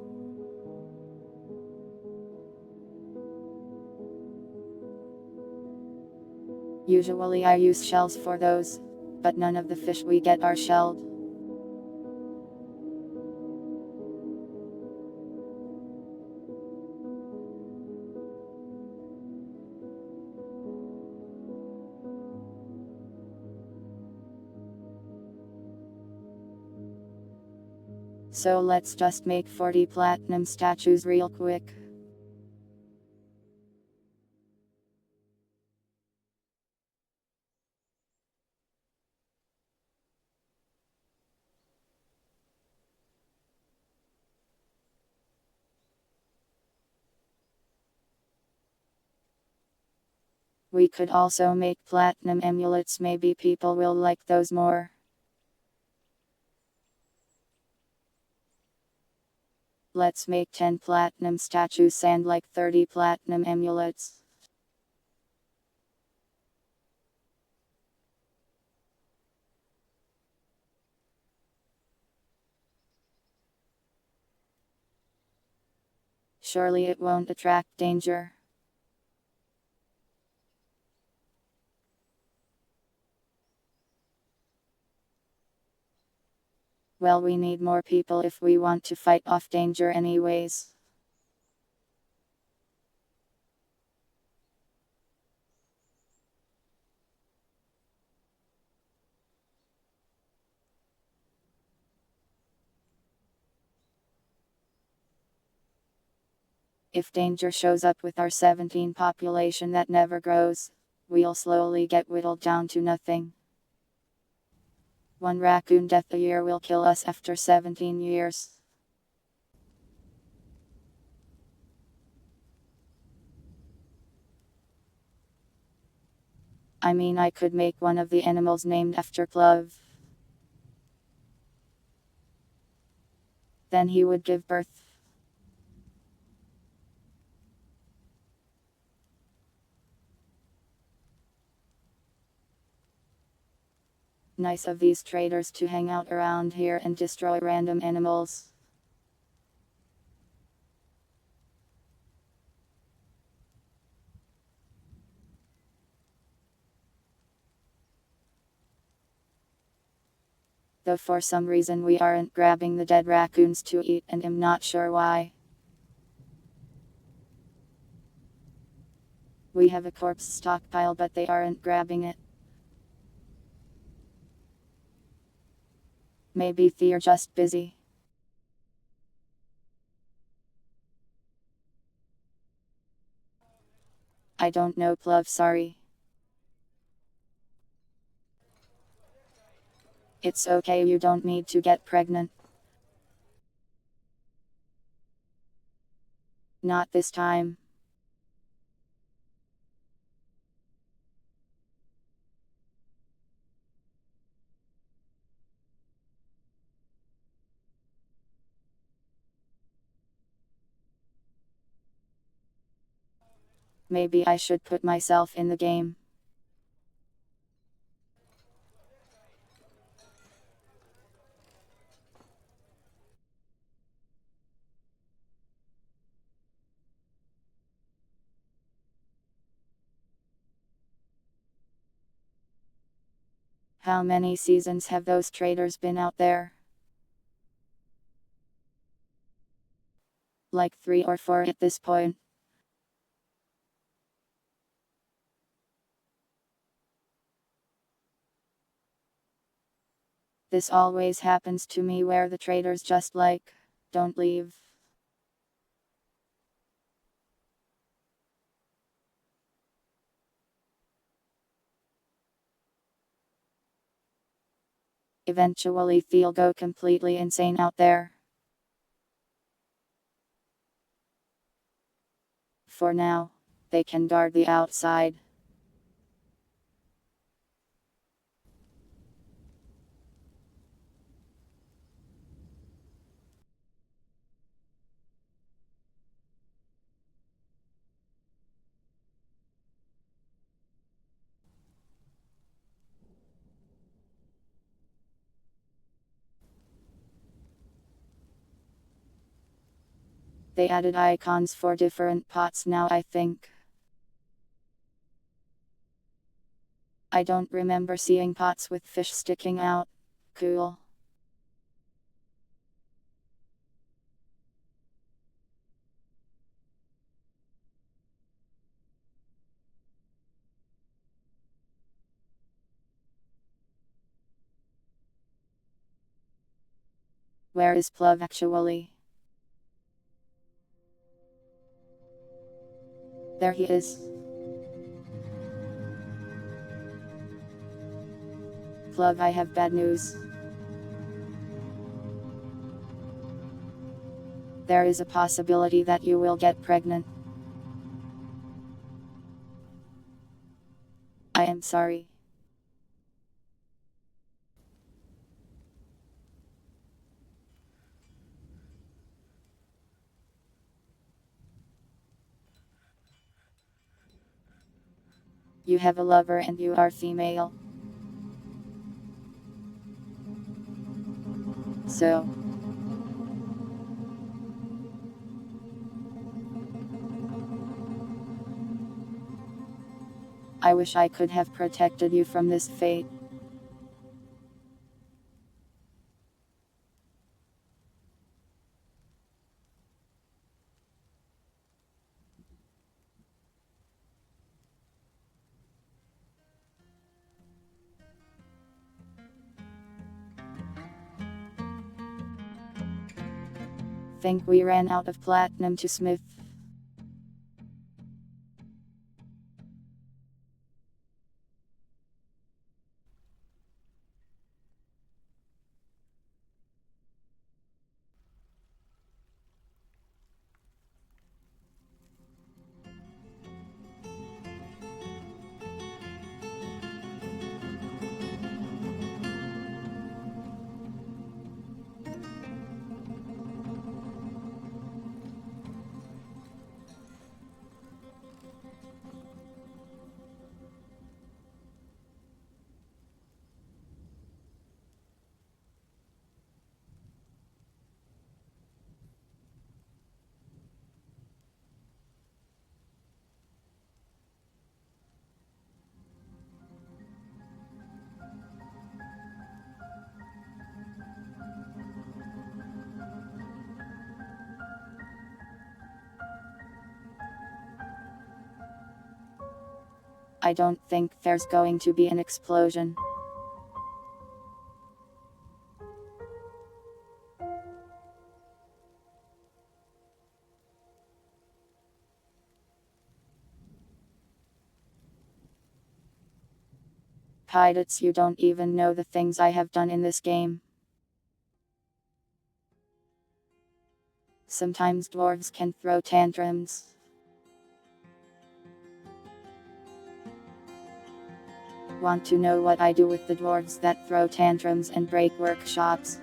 Usually I use shells for those, but none of the fish we get are shelled. So let's just make 40 platinum statues real quick. We could also make platinum amulets, maybe people will like those more. Let's make 10 platinum statues and like 30 platinum amulets. Surely it won't attract danger. Well, we need more people if we want to fight off danger anyways. If danger shows up with our 17 population that never grows, we'll slowly get whittled down to nothing. One raccoon death a year will kill us after 17 years. I mean, I could make one of the animals named after Clove. Then he would give birth. Nice of these traders to hang out around here and destroy random animals. Though for some reason we aren't grabbing the dead raccoons to eat, and I'm not sure why. We have a corpse stockpile, but they aren't grabbing it. Maybe they're just busy. I don't know, Plov, sorry. It's okay, you don't need to get pregnant. Not this time. Maybe I should put myself in the game. How many seasons have those traders been out there? Like 3 or 4 at this point. This always happens to me where the traders just like, don't leave. Eventually they'll go completely insane out there. For now, they can guard the outside. They added icons for different pots now, I think. I don't remember seeing pots with fish sticking out. Cool. Where is Plov actually? There he is. Plov, I have bad news. There is a possibility that you will get pregnant. I am sorry. You have a lover and you are female. So. I wish I could have protected you from this fate. Think we ran out of platinum to smith. I don't think there's going to be an explosion. Pilots, you don't even know the things I have done in this game. Sometimes dwarves can throw tantrums. Want to know what I do with the dwarves that throw tantrums and break workshops?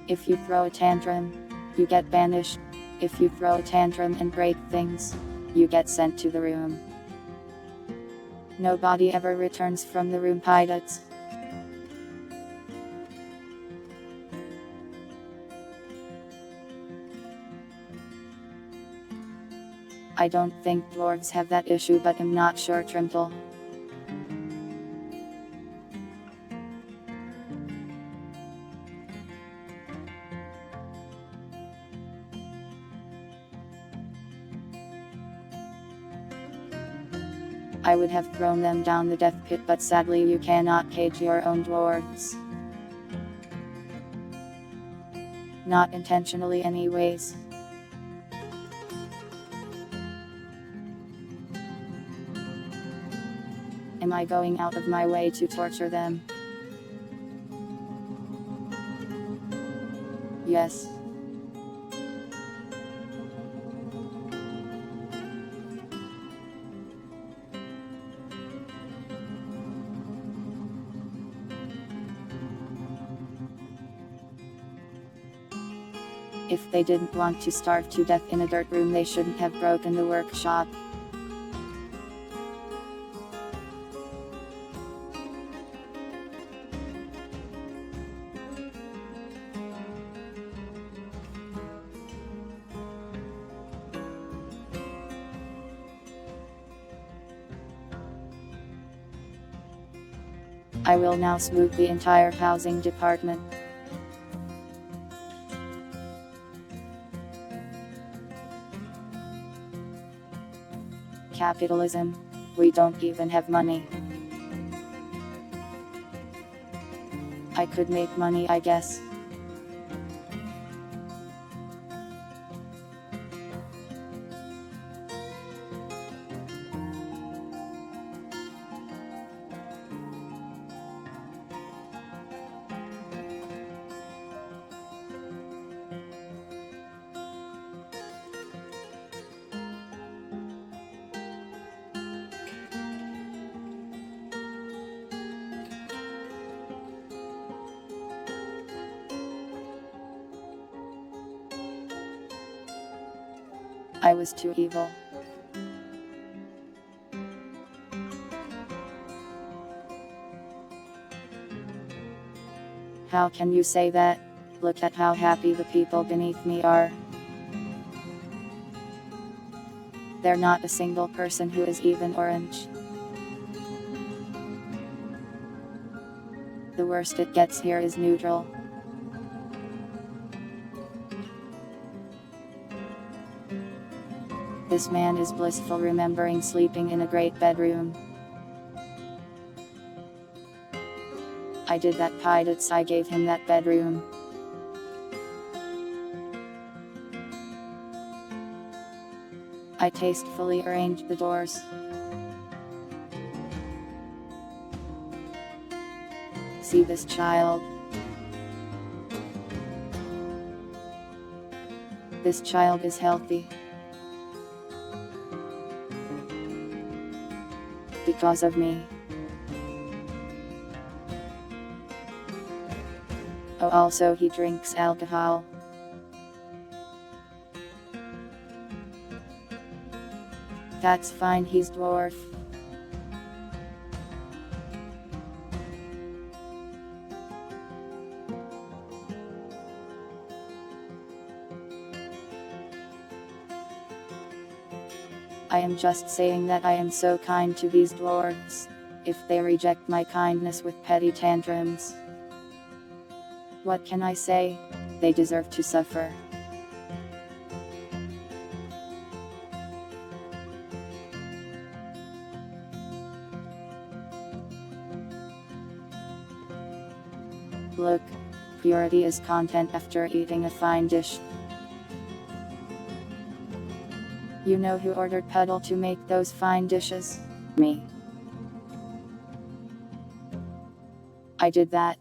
If you throw a tantrum, you get banished. If you throw a tantrum and break things, you get sent to the room. Nobody ever returns from the room, pilots. I don't think dwarves have that issue, but I'm not sure, Trimple. I would have thrown them down the death pit, but sadly you cannot cage your own dwarves. Not intentionally anyways. Am I going out of my way to torture them? Yes. If they didn't want to starve to death in a dirt room, they shouldn't have broken the workshop. I will now smooth the entire housing department. Capitalism. We don't even have money. I could make money, I guess. I was too evil. How can you say that? Look at how happy the people beneath me are. They're not a single person who is even orange. The worst it gets here is neutral. This man is blissful, remembering sleeping in a great bedroom. I did that, Pidets, I gave him that bedroom. I tastefully arranged the doors. See this child? This child is healthy. Because of me. Oh, also he drinks alcohol. That's fine, he's dwarf. I am just saying that I am so kind to these dwarves. If they reject my kindness with petty tantrums, what can I say? They deserve to suffer. Look, purity is content after eating a fine dish. You know who ordered Puddle to make those fine dishes? Me. I did that.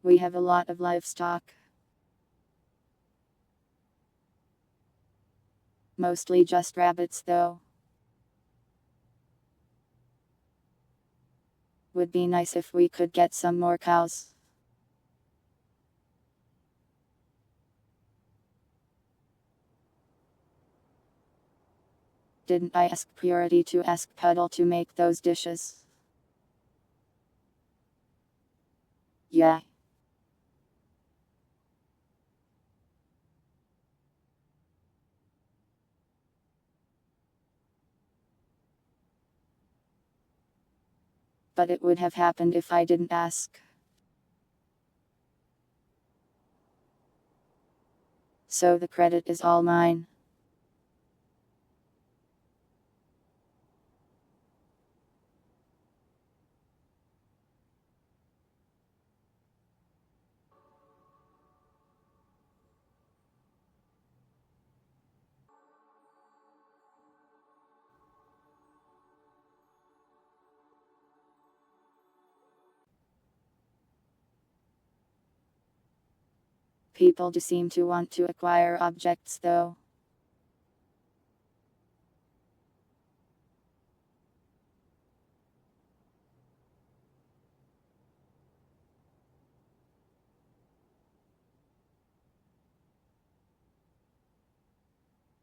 We have a lot of livestock. Mostly just rabbits though. Would be nice if we could get some more cows. Didn't I ask Purity to ask Puddle to make those dishes? Yeah. But it would have happened if I didn't ask. So the credit is all mine. People do seem to want to acquire objects though.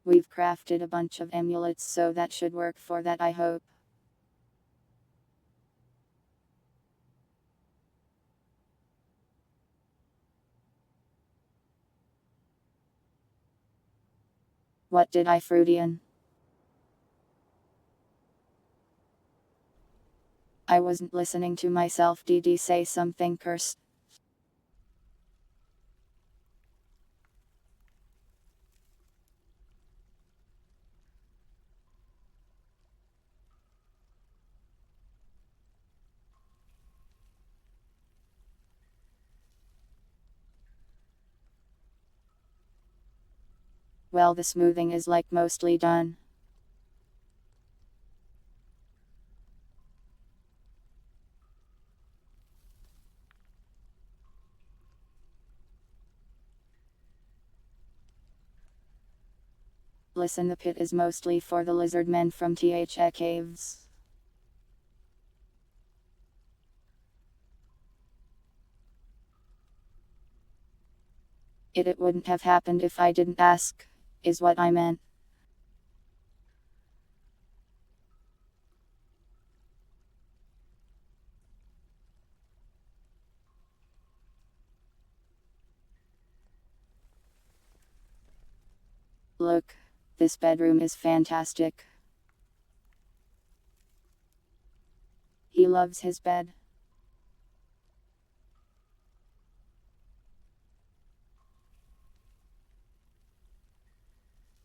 We've crafted a bunch of amulets, so that should work for that, I hope. What did I Freudian? I wasn't listening to myself. Did he say something cursed? Well, the smoothing is like mostly done. Listen, the pit is mostly for the lizard men from The Caves. It wouldn't have happened if I didn't ask, is what I meant. Look, this bedroom is fantastic. He loves his bed.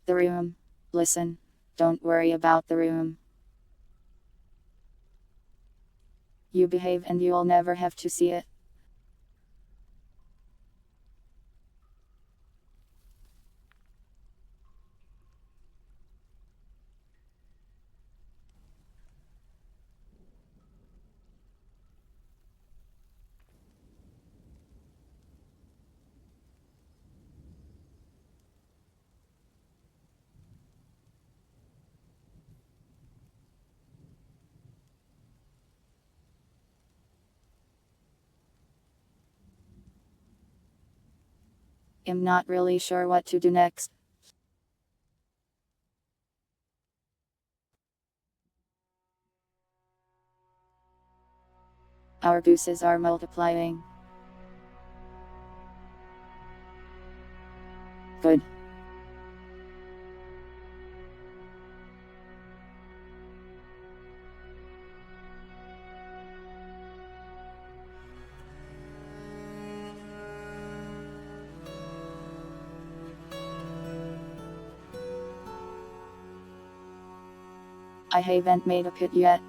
The room. Listen, don't worry about the room. You behave and you'll never have to see it. I'm not really sure what to do next. Our gooses are multiplying. Good. I haven't made a pit yet.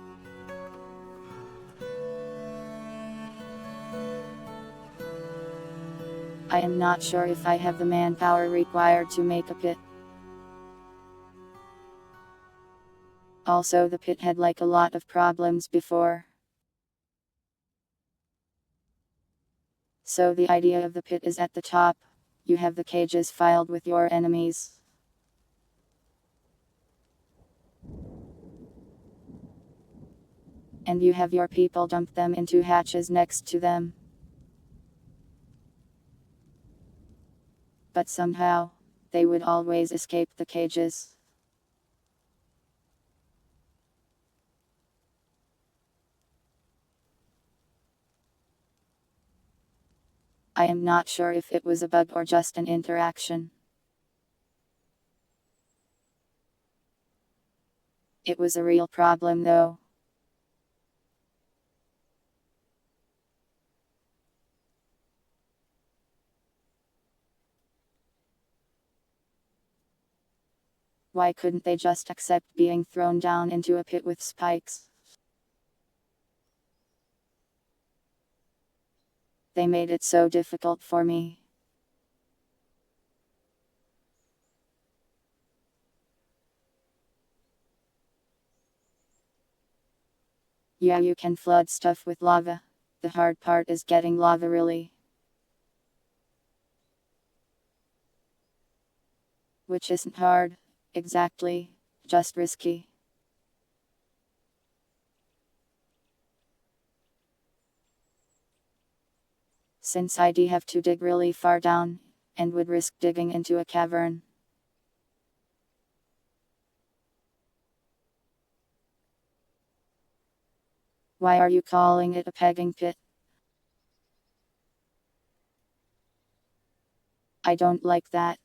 I am not sure if I have the manpower required to make a pit. Also, the pit had like a lot of problems before. So the idea of the pit is at the top. You have the cages filed with your enemies. and you have your people dump them into hatches next to them. But somehow, they would always escape the cages. I am not sure if it was a bug or just an interaction. It was a real problem though. Why couldn't they just accept being thrown down into a pit with spikes? They made it so difficult for me. Yeah, you can flood stuff with lava. The hard part is getting lava really. Which isn't hard, exactly, just risky. Since I'd have to dig really far down, and would risk digging into a cavern. Why are you calling it a pegging pit? I don't like that.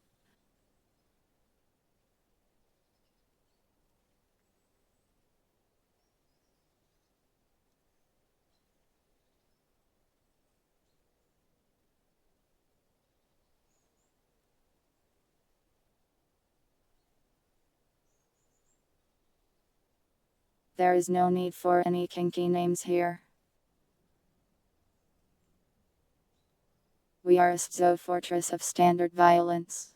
There is no need for any kinky names here. We are a Dwarf Fortress of standard violence.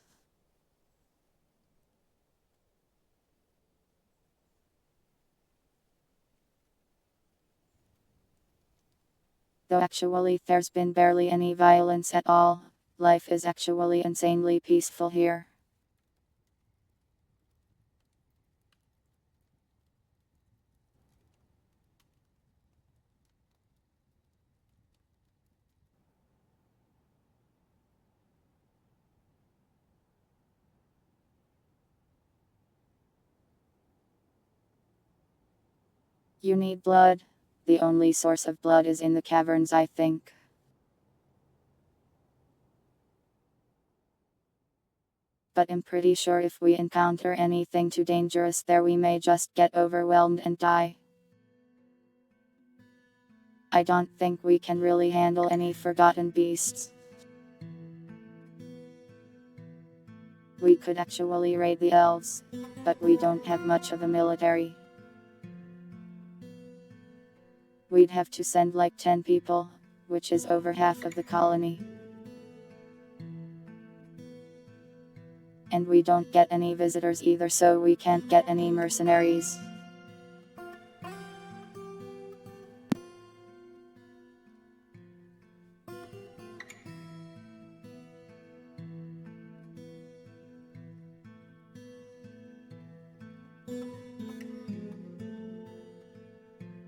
Though actually there's been barely any violence at all, life is actually insanely peaceful here. You need blood. The only source of blood is in the caverns, I think. But I'm pretty sure if we encounter anything too dangerous there we may just get overwhelmed and die. I don't think we can really handle any forgotten beasts. We could actually raid the elves, but we don't have much of a military. We'd have to send like 10 people, which is over half of the colony. And we don't get any visitors either, so we can't get any mercenaries.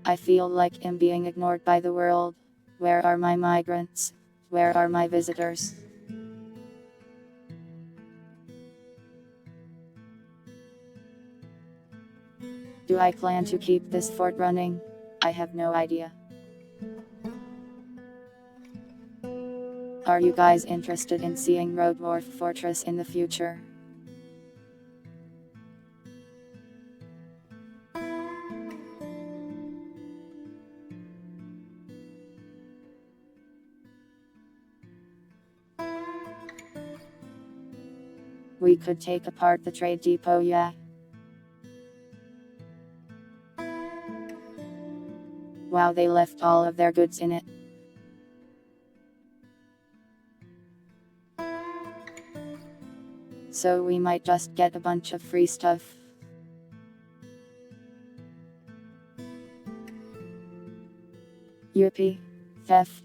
I feel like I'm being ignored by the world. Where are my migrants? Where are my visitors? Do I plan to keep this fort running? I have no idea. Are you guys interested in seeing Dwarf Fortress in the future? We could take apart the trade depot, yeah. Wow, they left all of their goods in it. So we might just get a bunch of free stuff. Yippee. Theft.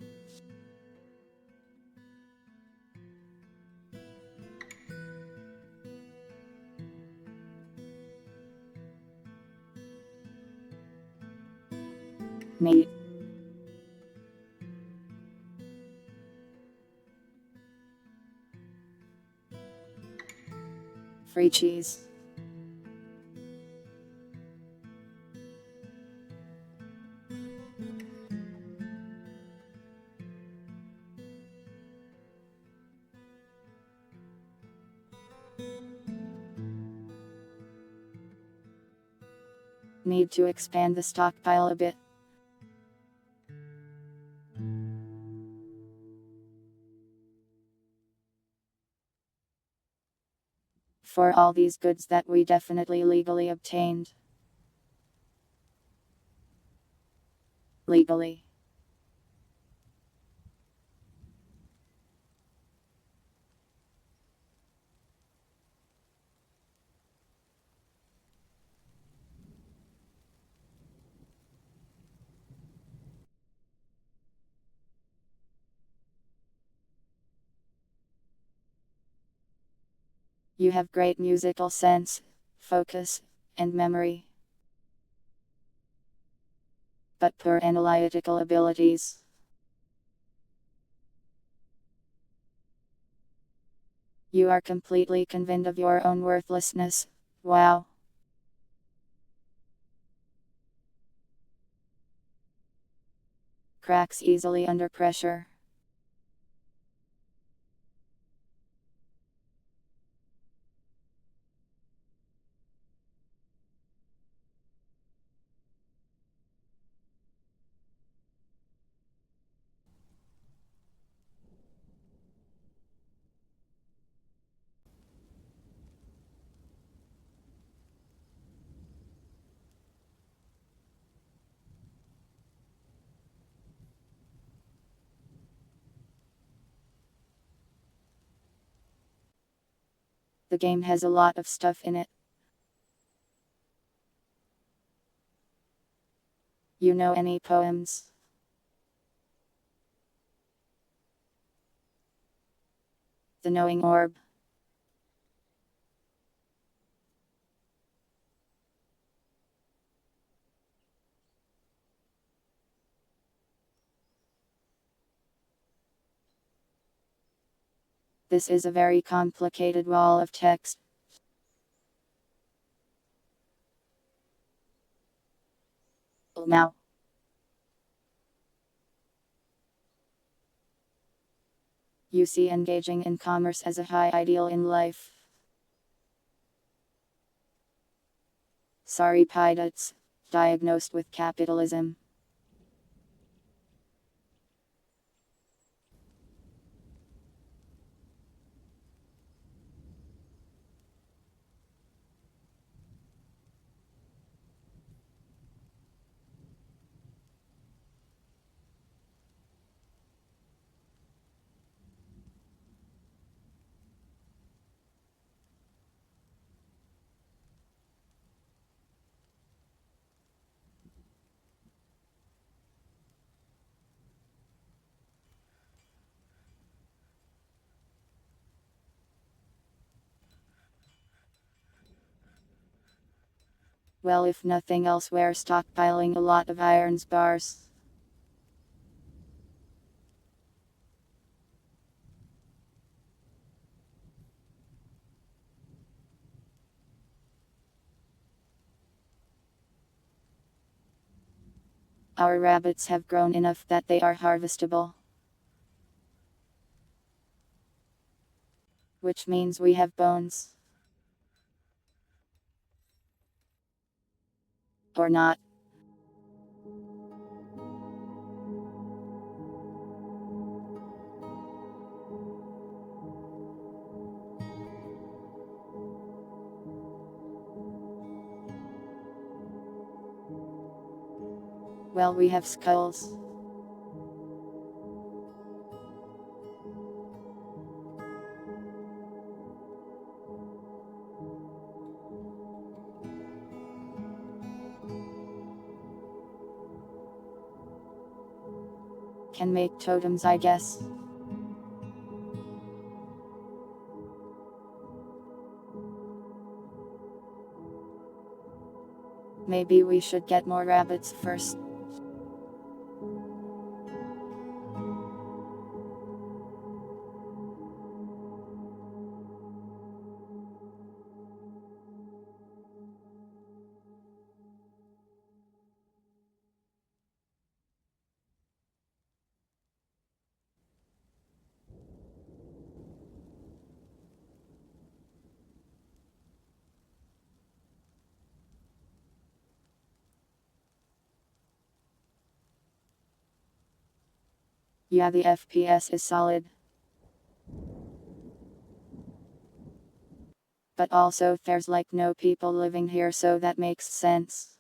Meat. Free cheese. Need to expand the stockpile a bit. For all these goods that we definitely legally obtained. Legally. You have great musical sense, focus, and memory. But poor analytical abilities. You are completely convinced of your own worthlessness. Wow. Cracks easily under pressure. The game has a lot of stuff in it. You know any poems? The Knowing Orb. This is a very complicated wall of text. Now. You see engaging in commerce as a high ideal in life. Sorry pilots, diagnosed with capitalism. Well, if nothing else, we're stockpiling a lot of irons bars. Our rabbits have grown enough that they are harvestable. Which means we have bones. Or not. Well, we have skulls. Can make totems, I guess. Maybe we should get more rabbits first. Yeah, the FPS is solid. But also there's like no people living here, so that makes sense.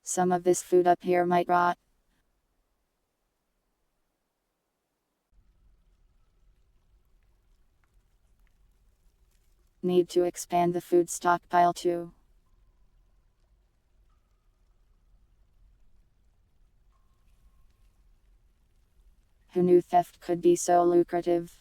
Some of this food up here might rot. Need to expand the food stockpile too. Who knew theft could be so lucrative?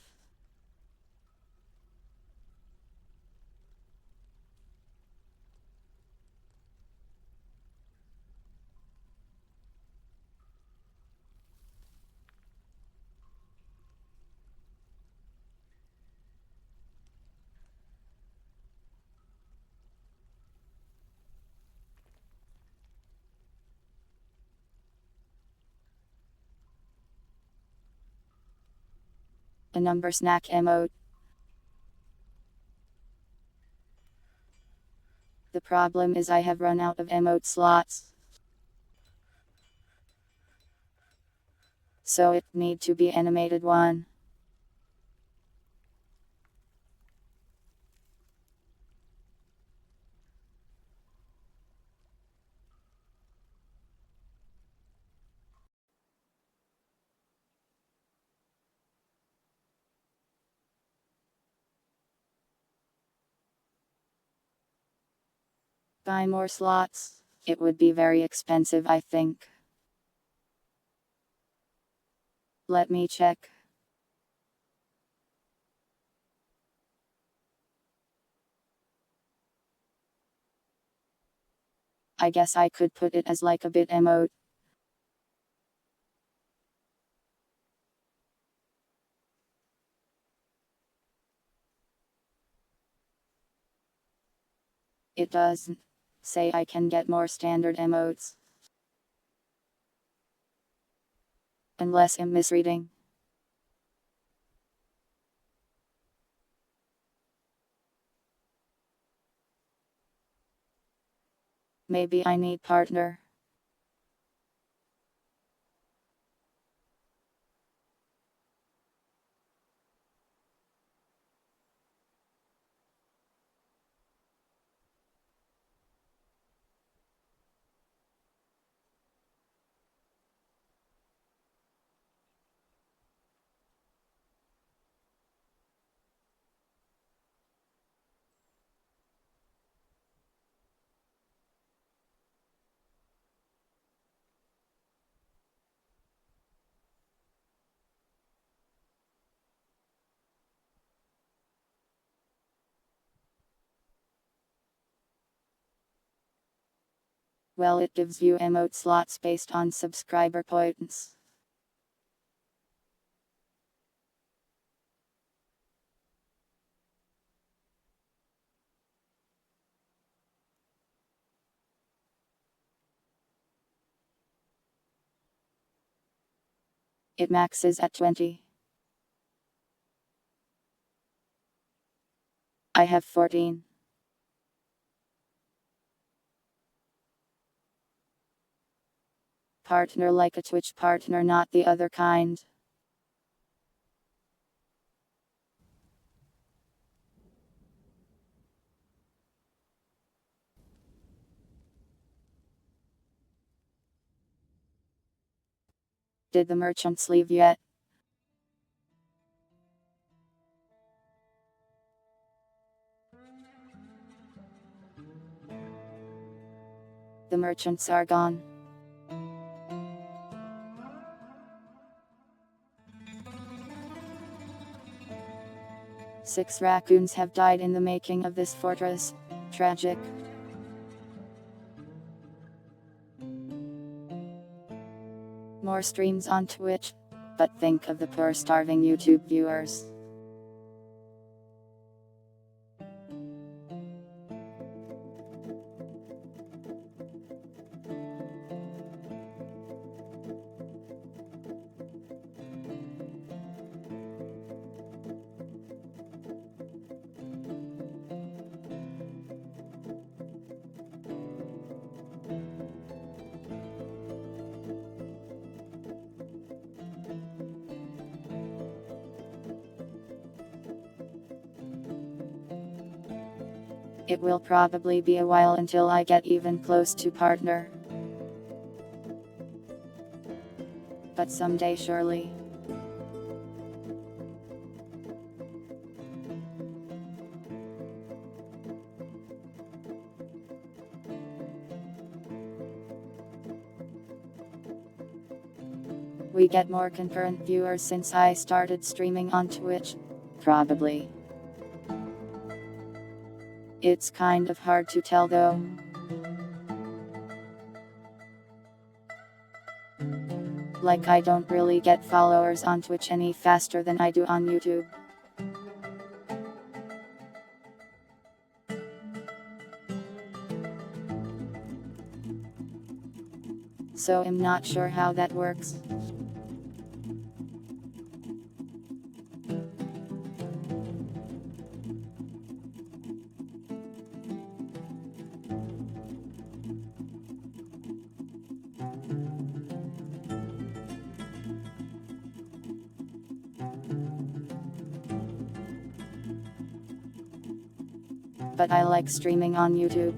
A number snack emote. The problem is I have run out of emote slots. So it need to be animated one. Buy more slots. It would be very expensive, I think. Let me check. I guess I could put it as like a bit emote. It doesn't say I can get more standard emotes. Unless I'm misreading. Maybe I need partner. Well, it gives you emote slots based on subscriber points. It maxes at 20. I have 14. Partner like a Twitch partner, not the other kind. Did the merchants leave yet? The merchants are gone. Six raccoons have died in the making of this fortress. Tragic. More streams on Twitch. But think of the poor starving YouTube viewers. It will probably be a while until I get even close to partner. But someday surely. We get more concurrent viewers since I started streaming on Twitch. Probably. It's kind of hard to tell though. Like I don't really get followers on Twitch any faster than I do on YouTube. So I'm not sure how that works. But I like streaming on YouTube.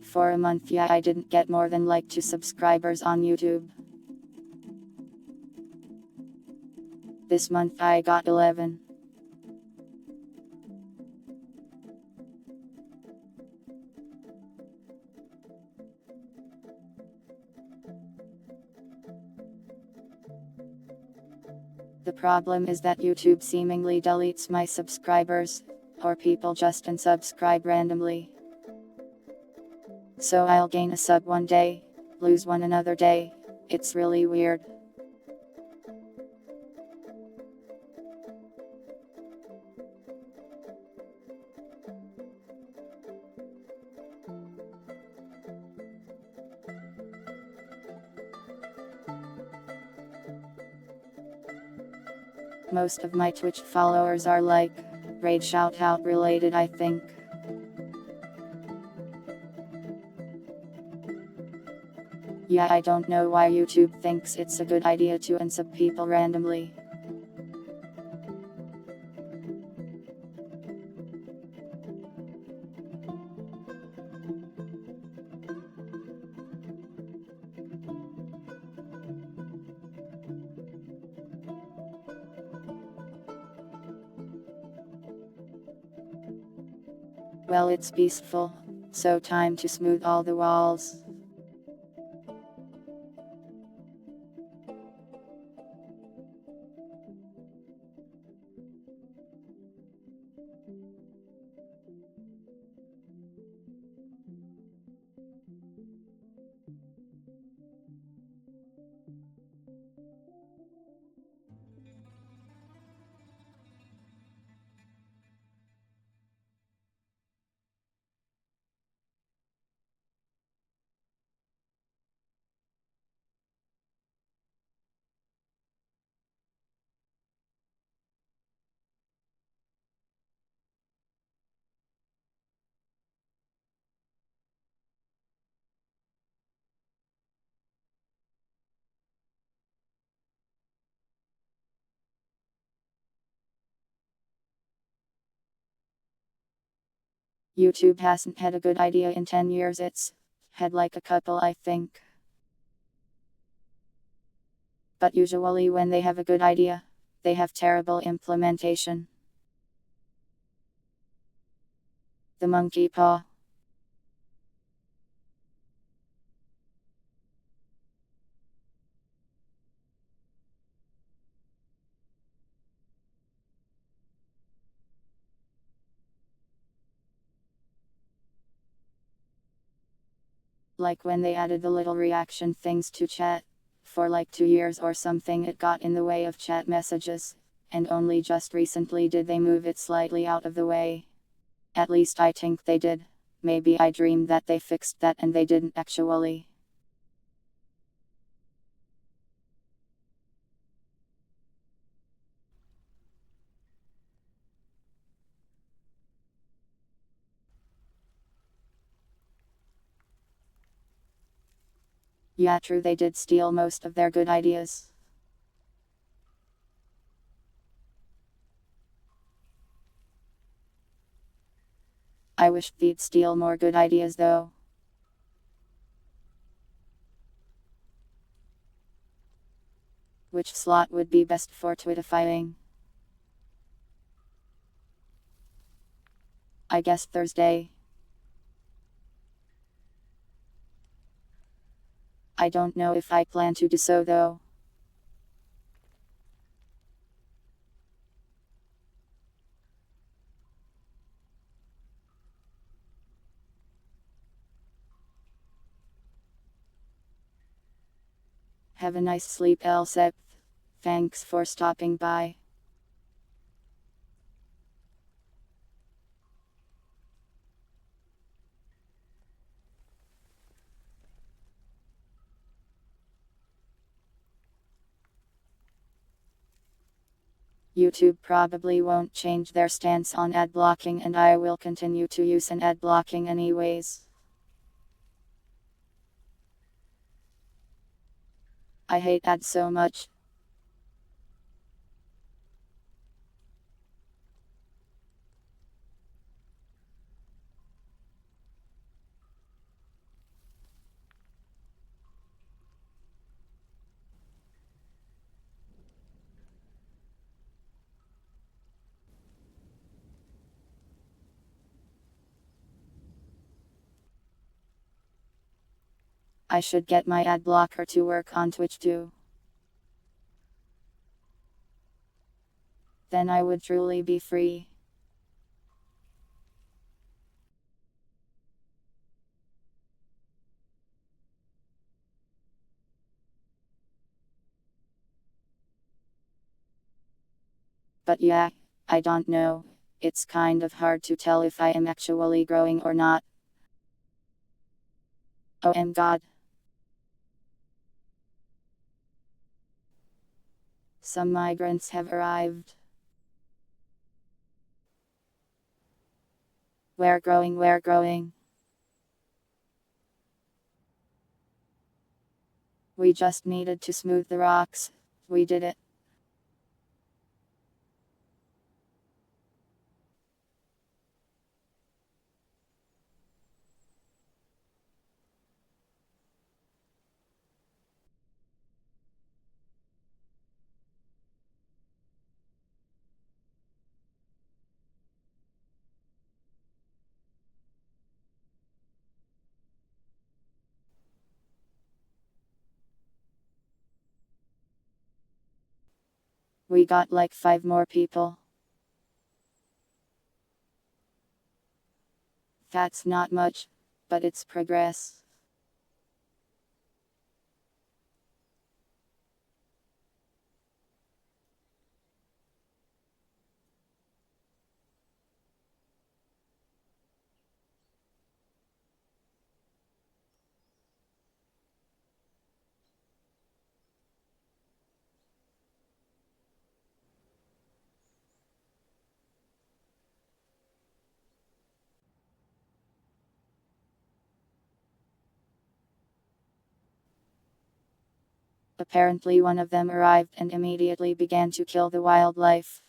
For a month, yeah, I didn't get more than like 2 subscribers on YouTube. This month I got 11. The problem is that YouTube seemingly deletes my subscribers, or people just unsubscribe randomly. So I'll gain a sub one day, lose one another day. It's really weird. Most of my Twitch followers are like raid shoutout related, I think. Yeah, I don't know why YouTube thinks it's a good idea to unsub people randomly. Well, it's peaceful, so time to smooth all the walls. YouTube hasn't had a good idea in 10 years, it's had like a couple, I think. But usually when they have a good idea, they have terrible implementation. The monkey paw. Like when they added the little reaction things to chat. For like 2 years or something it got in the way of chat messages, and only just recently did they move it slightly out of the way. At least I think they did. Maybe I dreamed that they fixed that and they didn't actually. Yeah, true, they did steal most of their good ideas. I wish they'd steal more good ideas though. Which slot would be best for twittifying? I guess Thursday. I don't know if I plan to do so though. Have a nice sleep, Elsep. Thanks for stopping by. YouTube probably won't change their stance on ad blocking, and I will continue to use an ad blocking anyways. I hate ads so much. I should get my ad blocker to work on Twitch too. Then I would truly be free. But yeah, I don't know. It's kind of hard to tell if I am actually growing or not. OM God. Some migrants have arrived. We're growing, we're growing. We just needed to smooth the rocks. We did it. We got like 5 more people. That's not much, but it's progress. Apparently, one of them arrived and immediately began to kill the wildlife.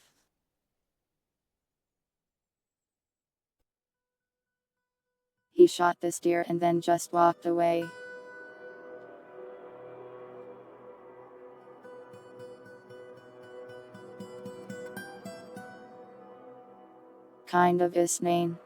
He shot this deer and then just walked away. Kind of insane.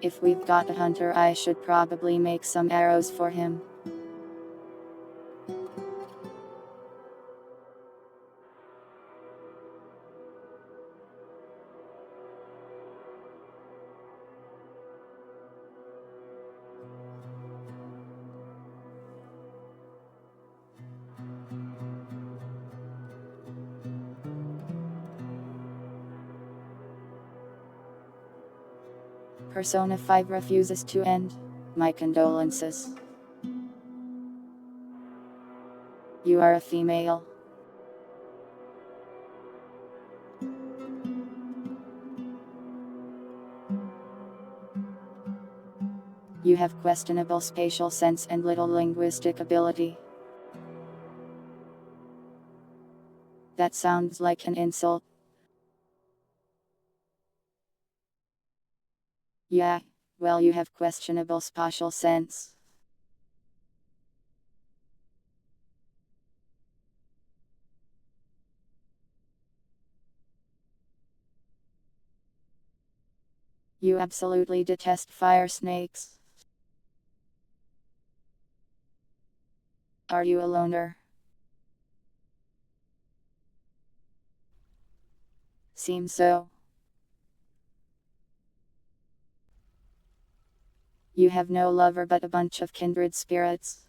If we've got a hunter, I should probably make some arrows for him. Persona 5 refuses to end. My condolences. You are a female. You have questionable spatial sense and little linguistic ability. That sounds like an insult. Yeah, well, you have questionable spatial sense. You absolutely detest fire snakes. Are you a loner? Seems so. You have no lover but a bunch of kindred spirits.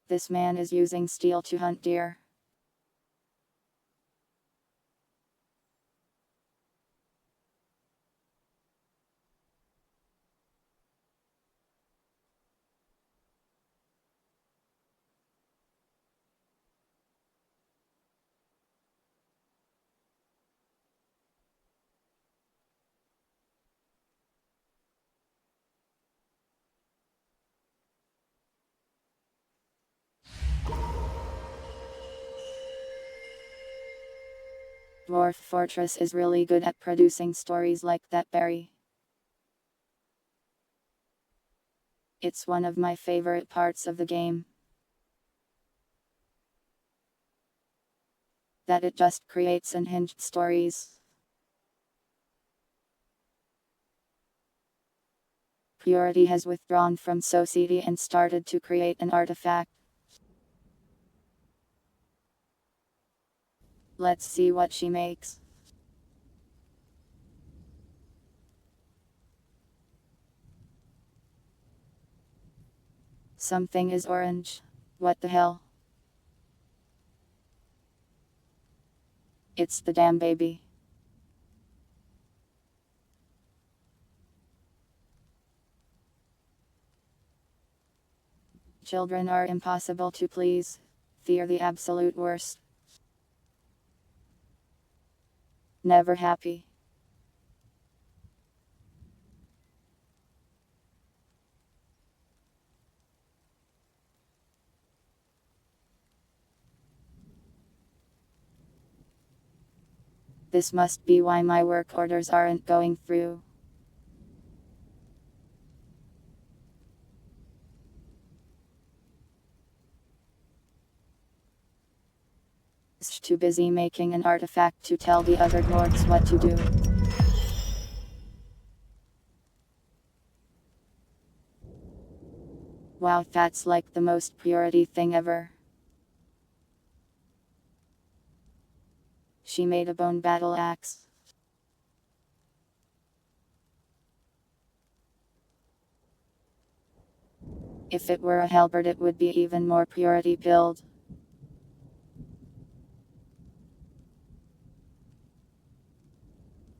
This man is using steel to hunt deer. Dwarf Fortress is really good at producing stories like that, Barry. It's one of my favorite parts of the game. That it just creates unhinged stories. Purity has withdrawn from society and started to create an artifact. Let's see what she makes. Something is orange. What the hell? It's the damn baby. Children are impossible to please. Fear the absolute worst. Never happy. This must be why my work orders aren't going through. Too busy making an artifact to tell the other dwarves what to do. Wow, that's like the most purity thing ever. She made a bone battle axe. If it were a halberd, it would be even more purity pilled.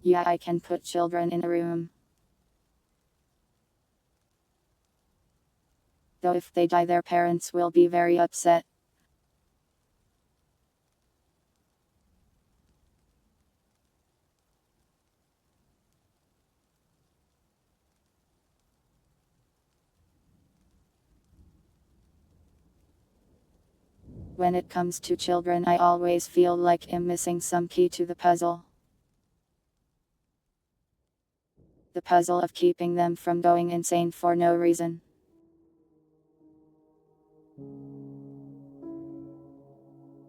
Yeah, I can put children in a room. Though if they die, their parents will be very upset. When it comes to children, I always feel like I'm missing some key to the puzzle. The puzzle of keeping them from going insane for no reason.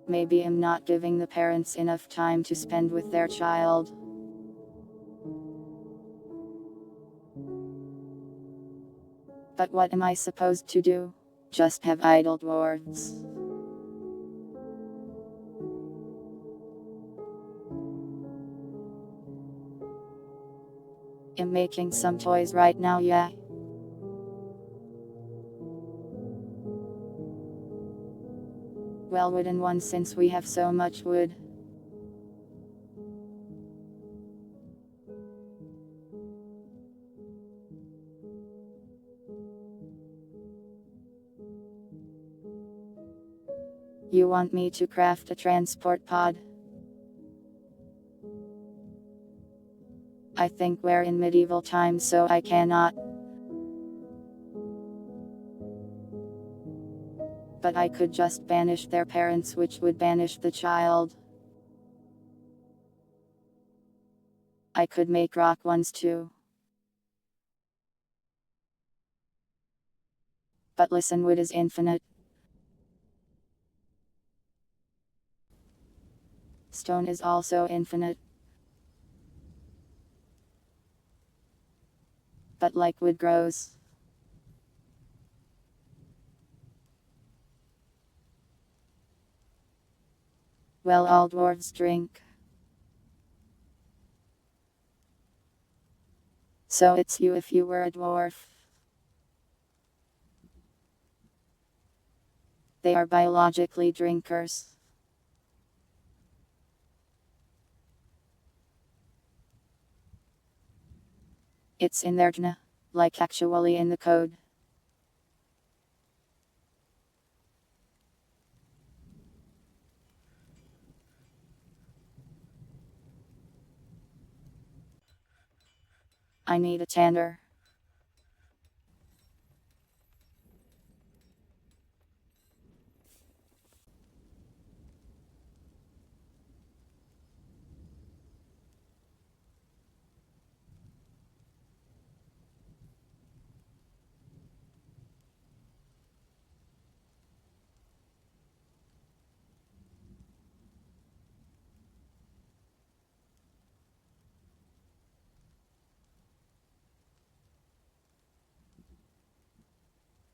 Maybe I'm not giving the parents enough time to spend with their child. But what am I supposed to do? Just have idle dwarves. I'm making some toys right now, yeah. Well, wooden ones since we have so much wood. You want me to craft a transport pod? I think we're in medieval times, so I cannot. But I could just banish their parents, which would banish the child. I could make rock ones too. But listen, wood is infinite. Stone is also infinite. But like wood grows. Well, all dwarves drink. So it's you if you were a dwarf. They are biologically drinkers. It's in their DNA, like actually in the code. I need a tanner.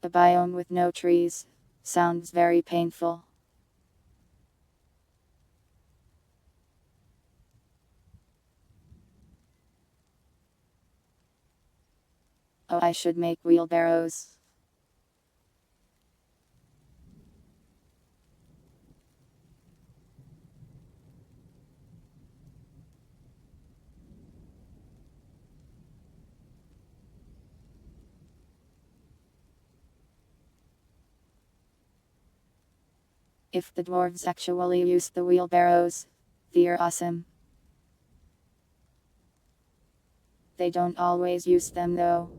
A biome with no trees. Sounds very painful. Oh, I should make wheelbarrows. If the dwarves actually use the wheelbarrows, they're awesome. They don't always use them though.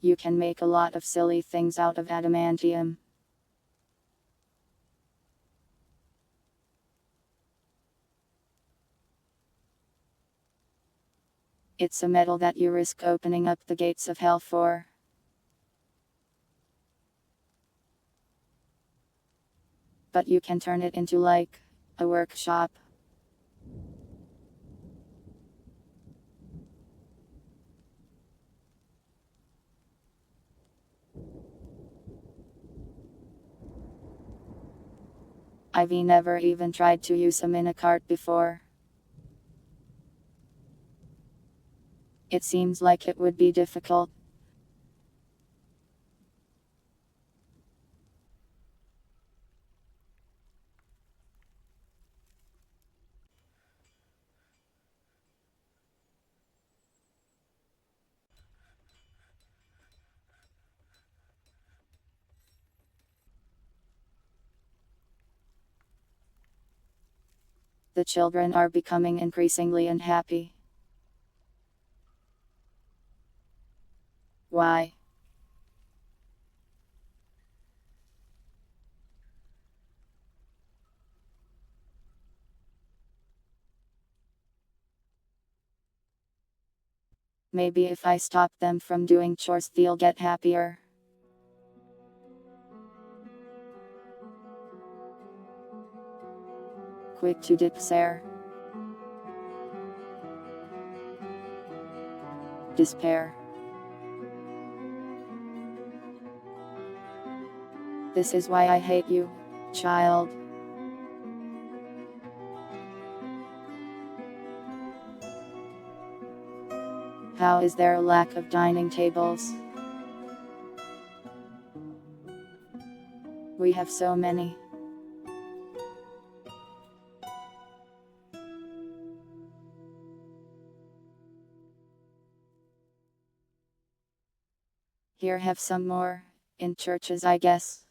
You can make a lot of silly things out of adamantium. It's a metal that you risk opening up the gates of hell for. But you can turn it into like a workshop. I've never even tried to use a minicart before. It seems like it would be difficult. The children are becoming increasingly unhappy. Why? Maybe if I stop them from doing chores, they'll get happier. Quick to despair. Despair. This is why I hate you, child. How is there a lack of dining tables? We have so many. Here, have some more. In churches, I guess.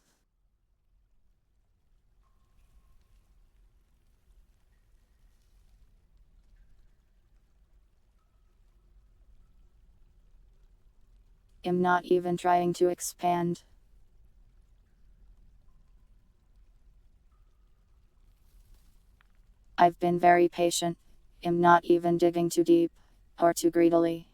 I'm not even trying to expand. I've been very patient. I'm not even digging too deep, or too greedily.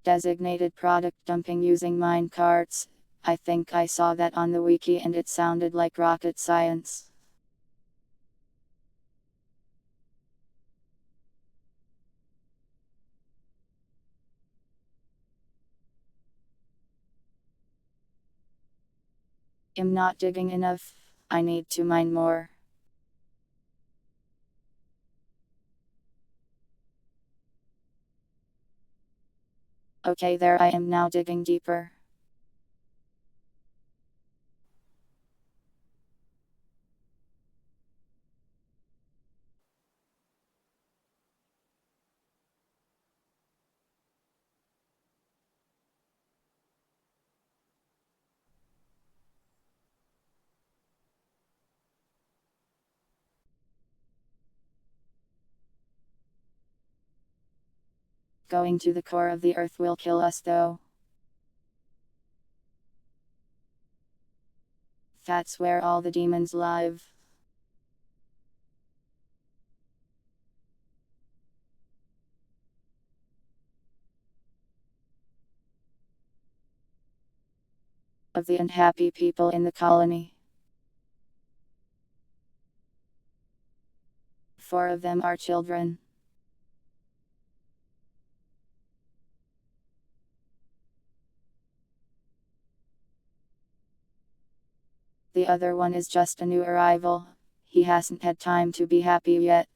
Designated product dumping using mine carts. I think I saw that on the wiki and it sounded like rocket science. I'm not digging enough. I need to mine more. Okay, there I am now digging deeper. Going to the core of the earth will kill us though. That's where all the demons live. Of the unhappy people in the colony. 4 of them are children. The other one is just a new arrival. He hasn't had time to be happy yet.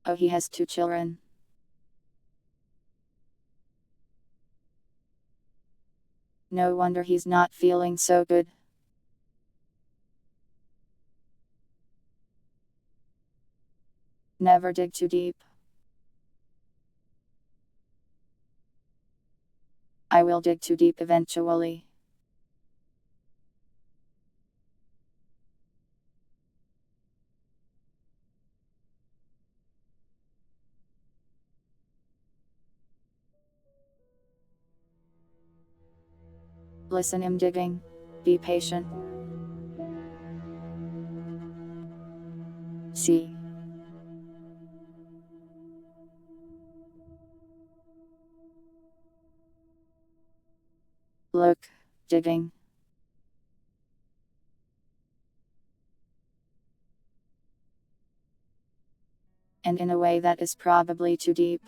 Oh, he has 2 children. No wonder he's not feeling so good. Never dig too deep. I will dig too deep eventually. Listen, I'm digging. Be patient. See. Look. Digging. And in a way that is probably too deep.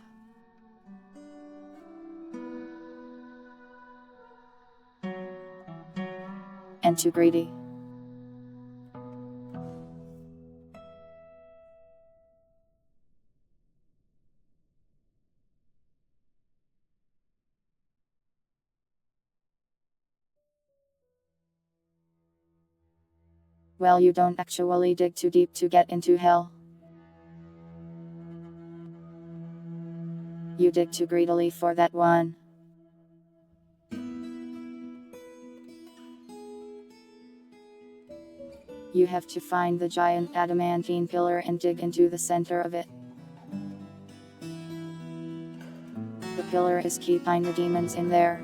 And too greedy. Well, you don't actually dig too deep to get into hell. You dig too greedily for that one. You have to find the giant adamantine pillar and dig into the center of it. The pillar is keeping the demons in there.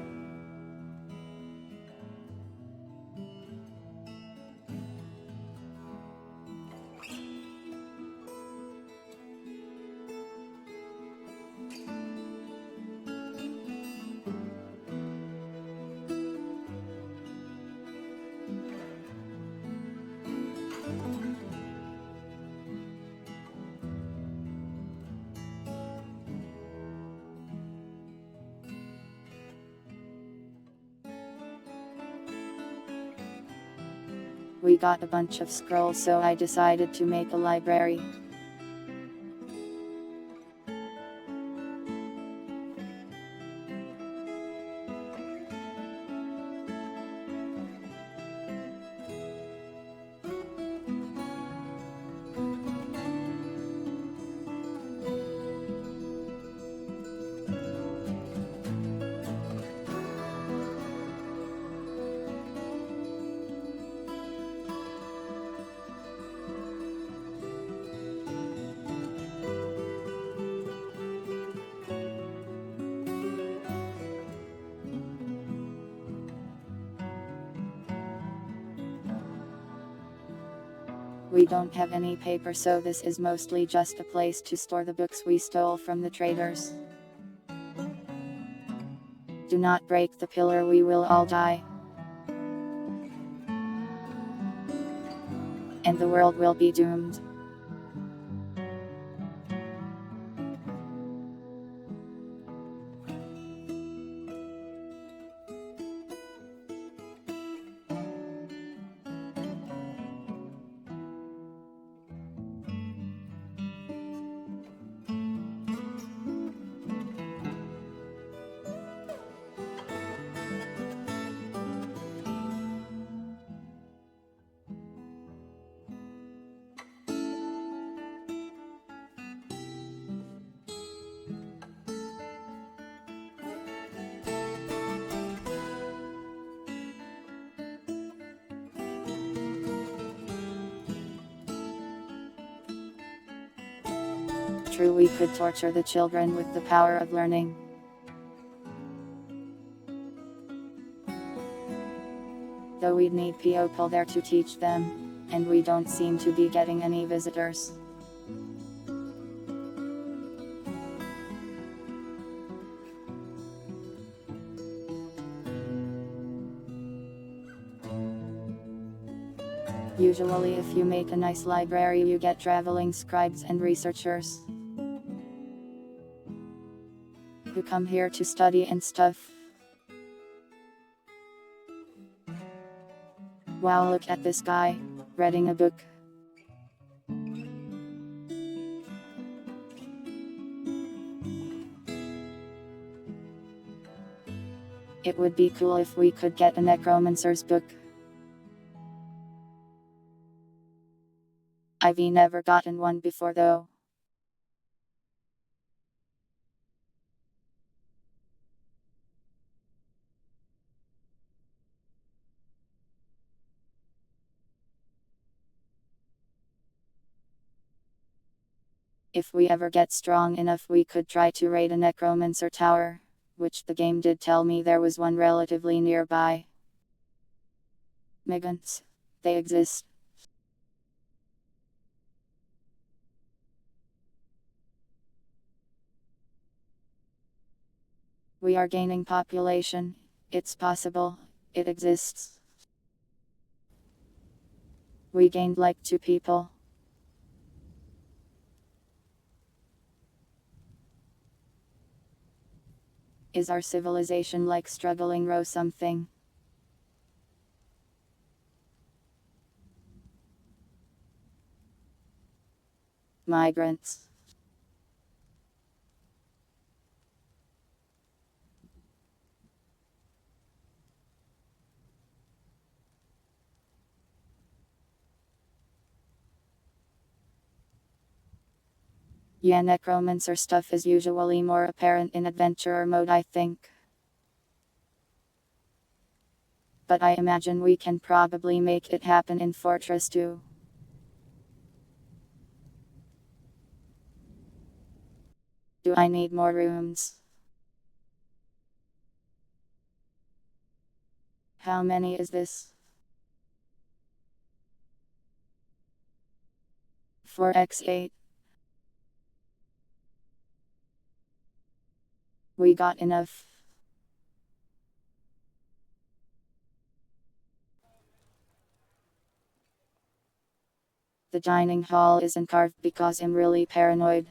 We got a bunch of scrolls, so I decided to make a library. We don't have any paper, so this is mostly just a place to store the books we stole from the traders. Do not break the pillar, we will all die. And the world will be doomed. True, we could torture the children with the power of learning. Though we'd need people there to teach them, and we don't seem to be getting any visitors. Usually if you make a nice library you get traveling scribes and researchers who come here to study and stuff. Wow, look at this guy, reading a book. It would be cool if we could get a necromancer's book. I've never gotten one before though. If we ever get strong enough we could try to raid a necromancer tower, which the game did tell me there was one relatively nearby. Megans. They exist. We are gaining population. It's possible. It exists. We gained like 2 people. Is our civilization like struggling row something? Migrants. Yeah, necromancer stuff is usually more apparent in adventurer mode, I think. but I imagine we can probably make it happen in Fortress 2. Do I need more rooms? How many is this? 4x8. We got enough. The dining hall isn't carved because I'm really paranoid.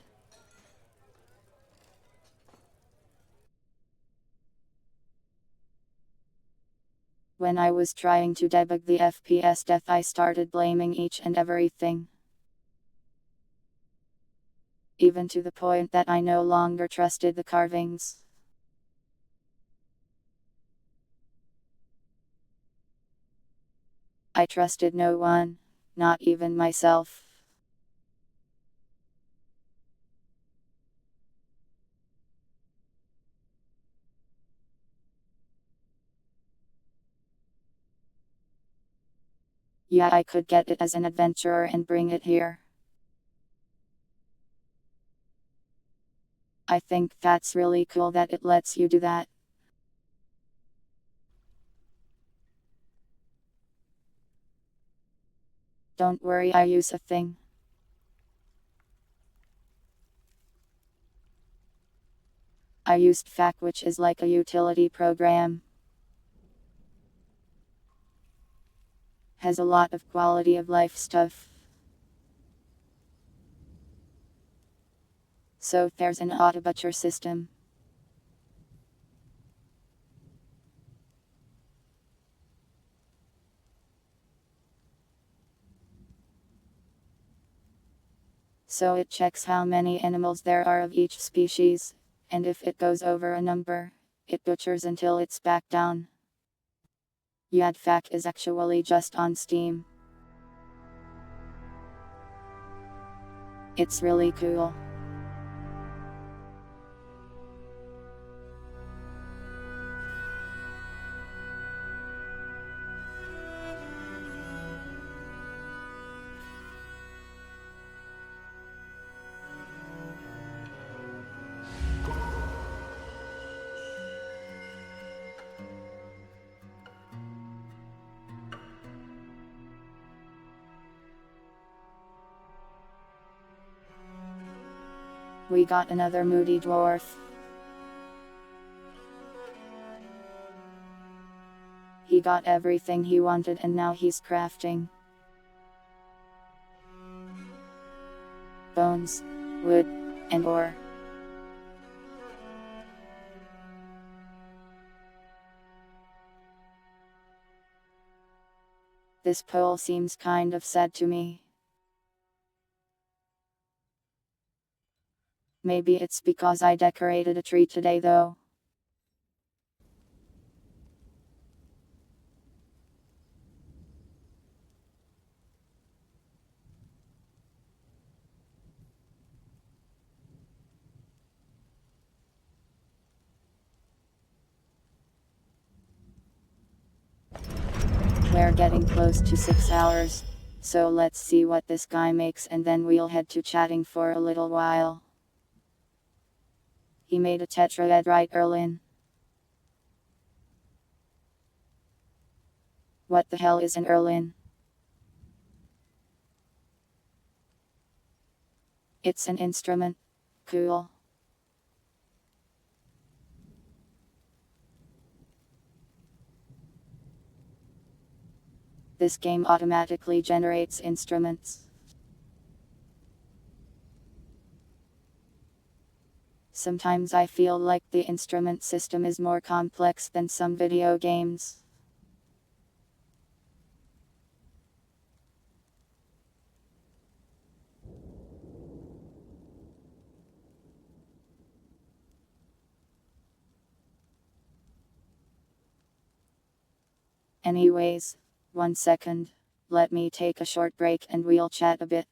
When I was trying to debug the FPS death, I started blaming each and everything. Even to the point that I no longer trusted the carvings. I trusted no one, not even myself. Yeah, I could get it as an adventurer and bring it here. I think that's really cool that it lets you do that. Don't worry, I use a thing. I used FAQ, which is like a utility program. Has a lot of quality of life stuff. So there's an auto butcher system. So it checks how many animals there are of each species, and if it goes over a number, it butchers until it's back down. Yadfac is actually just on Steam. It's really cool. We got another moody dwarf. He got everything he wanted and now he's crafting. Bones, wood, and ore. This pole seems kind of sad to me. Maybe it's because I decorated a tree today though. We're getting close to 6 hours, so let's see what this guy makes and then we'll head to chatting for a little while. He made a tetrahedrite Erlin. What the hell is an Erlin? It's an instrument. Cool. This game automatically generates instruments. Sometimes I feel like the instrument system is more complex than some video games. Anyways, 1 second. Let me take a short break and we'll chat a bit.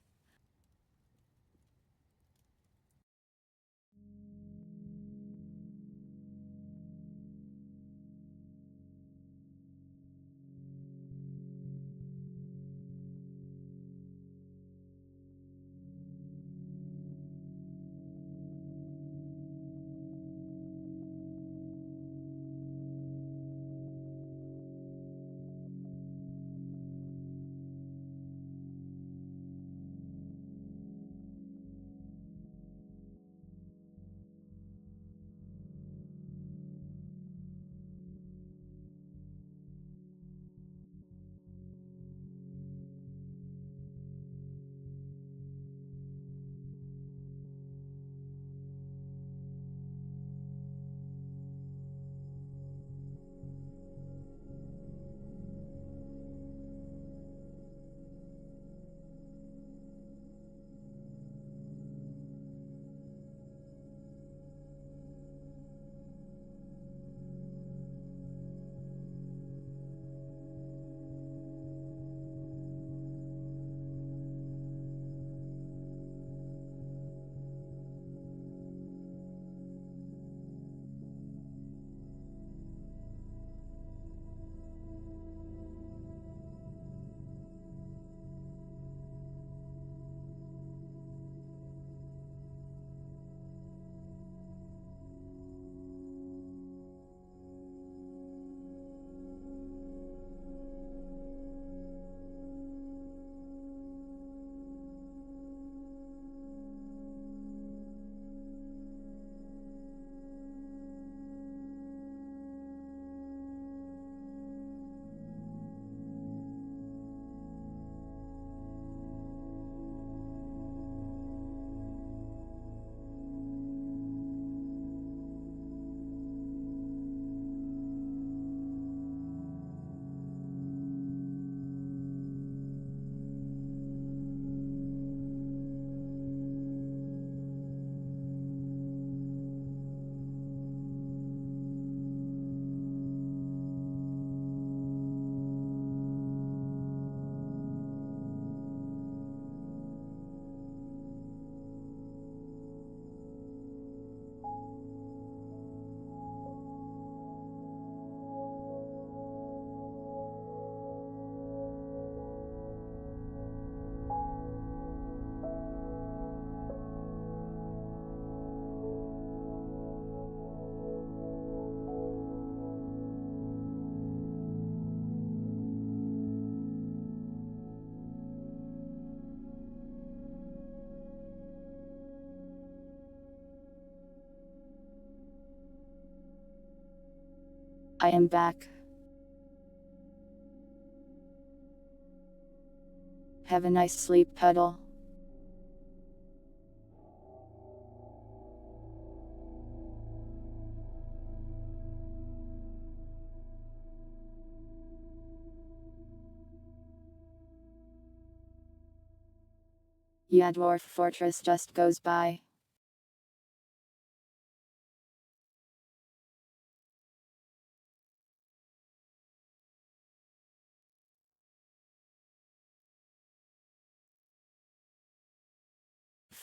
I am back. Have a nice sleep, Puddle. Yeah, Dwarf Fortress just goes by.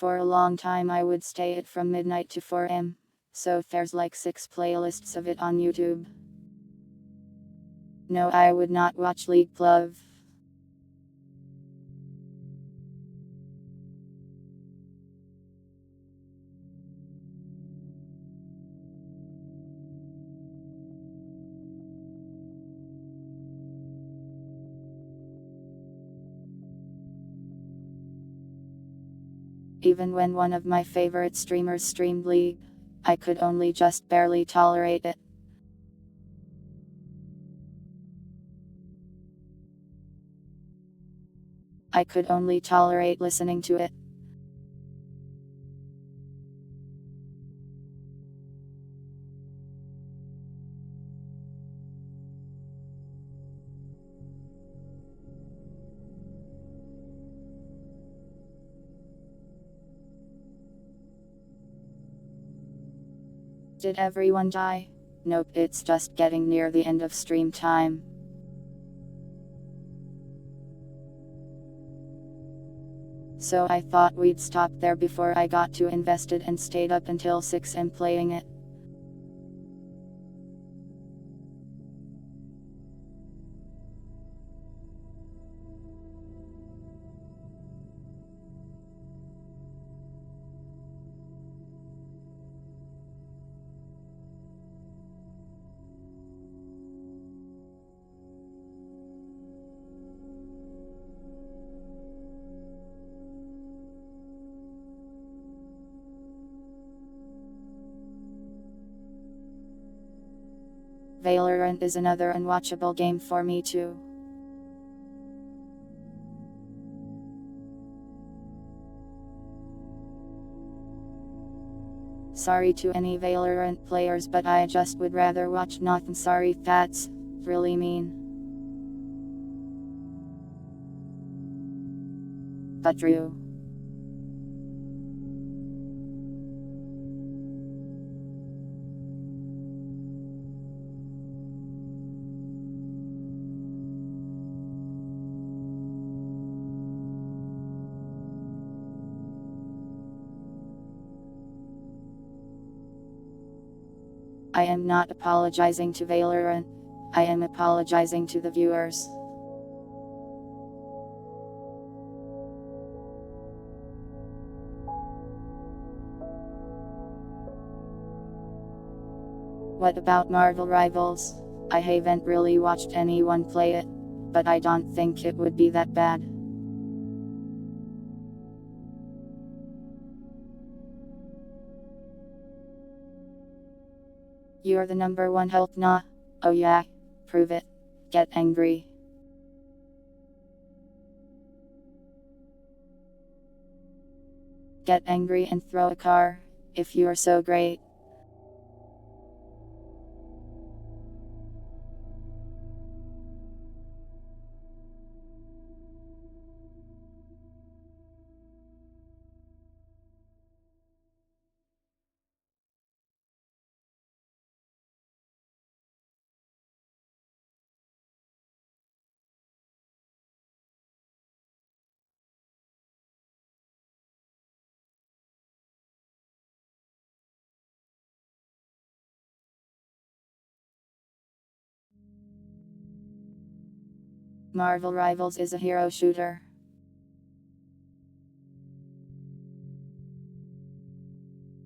For a long time I would stay it from midnight to 4 am, so there's like 6 playlists of it on YouTube. No, I would not watch League Glove. Even when one of my favorite streamers streamed League, I could only just barely tolerate it. I could only tolerate listening to it. Did everyone die? Nope, it's just getting near the end of stream time. So I thought we'd stop there before I got too invested and stayed up until 6 am playing it. Valorant is another unwatchable game for me too. Sorry to any Valorant players, but I just would rather watch nothing. Sorry, that's really mean. But true. I am not apologizing to Valorant. I am apologizing to the viewers. What about Marvel Rivals? I haven't really watched anyone play it, but I don't think it would be that bad. You're the number one help, nah? Oh yeah, prove it. Get angry. Get angry and throw a car, if you're so great. Marvel Rivals is a hero shooter.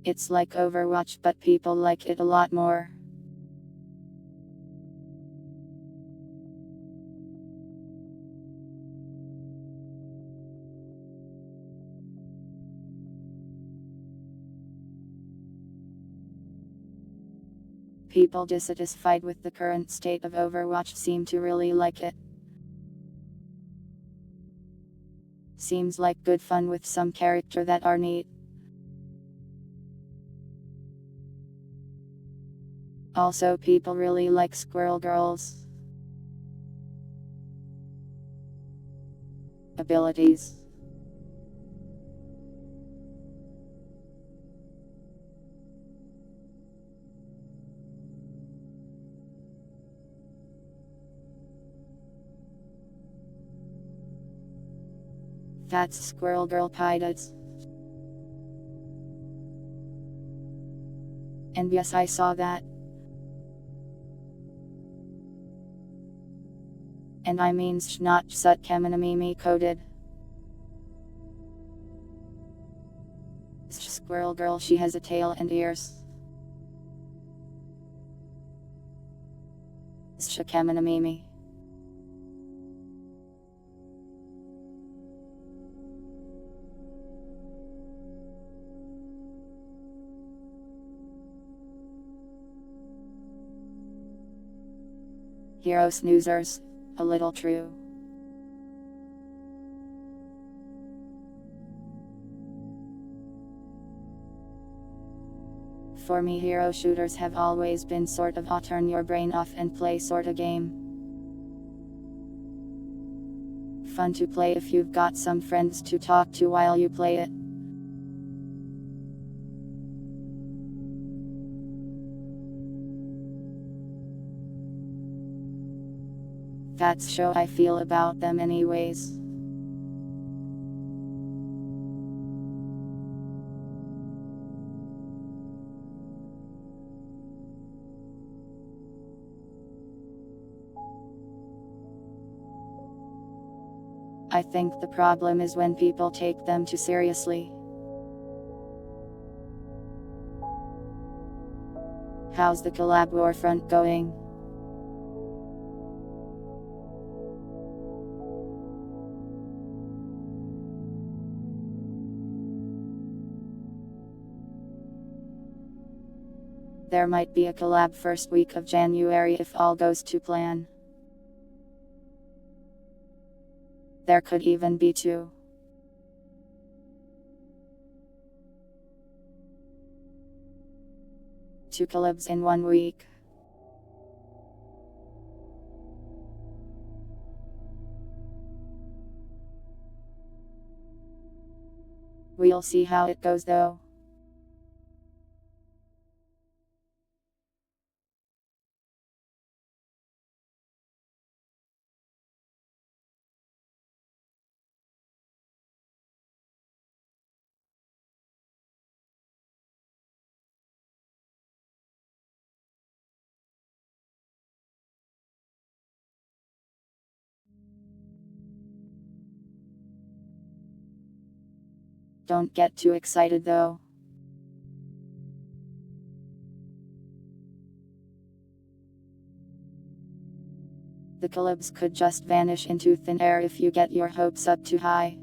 It's like Overwatch, but people like it a lot more. People dissatisfied with the current state of Overwatch seem to really like it. Seems like good fun with some character that are neat. Also, people really like squirrel girls. Abilities. That's Squirrel Girl Pilots. And yes, I saw that. And I mean not Sut Kemanamimi coded. Squirrel Girl, she has a tail and ears. Kemanamimi. Hero snoozers, a little true. For me, hero shooters have always been sort of a turn your brain off and play sort of game. Fun to play if you've got some friends to talk to while you play it. That's how I feel about them anyways. I think the problem is when people take them too seriously. How's the collab warfront going? There might be a collab first week of January if all goes to plan. There could even be 2. Two collabs in 1 week. We'll see how it goes though. Don't get too excited though. The collabs could just vanish into thin air if you get your hopes up too high.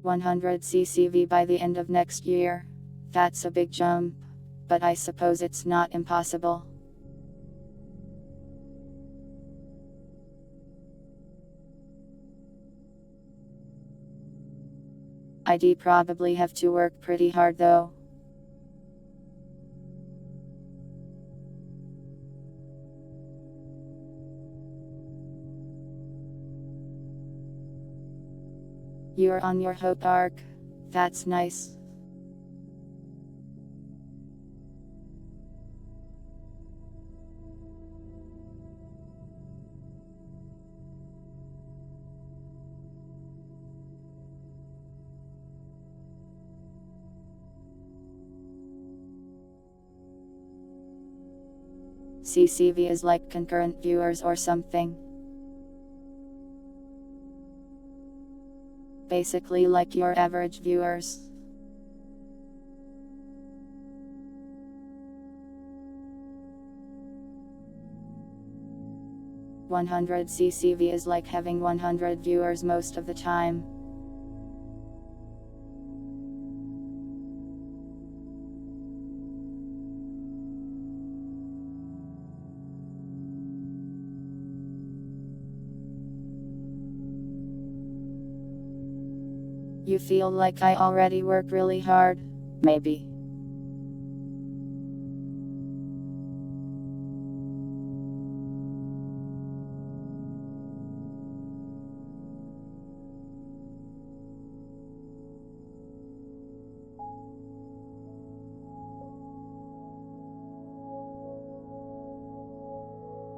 $100 CCV by the end of next year. That's a big jump. But I suppose it's not impossible. I'd probably have to work pretty hard though. You're on your hope arc. That's nice. CCV is like concurrent viewers or something. basically like your average viewers. $100 CCV is like having 100 viewers most of the time. You feel like I already work really hard? Maybe.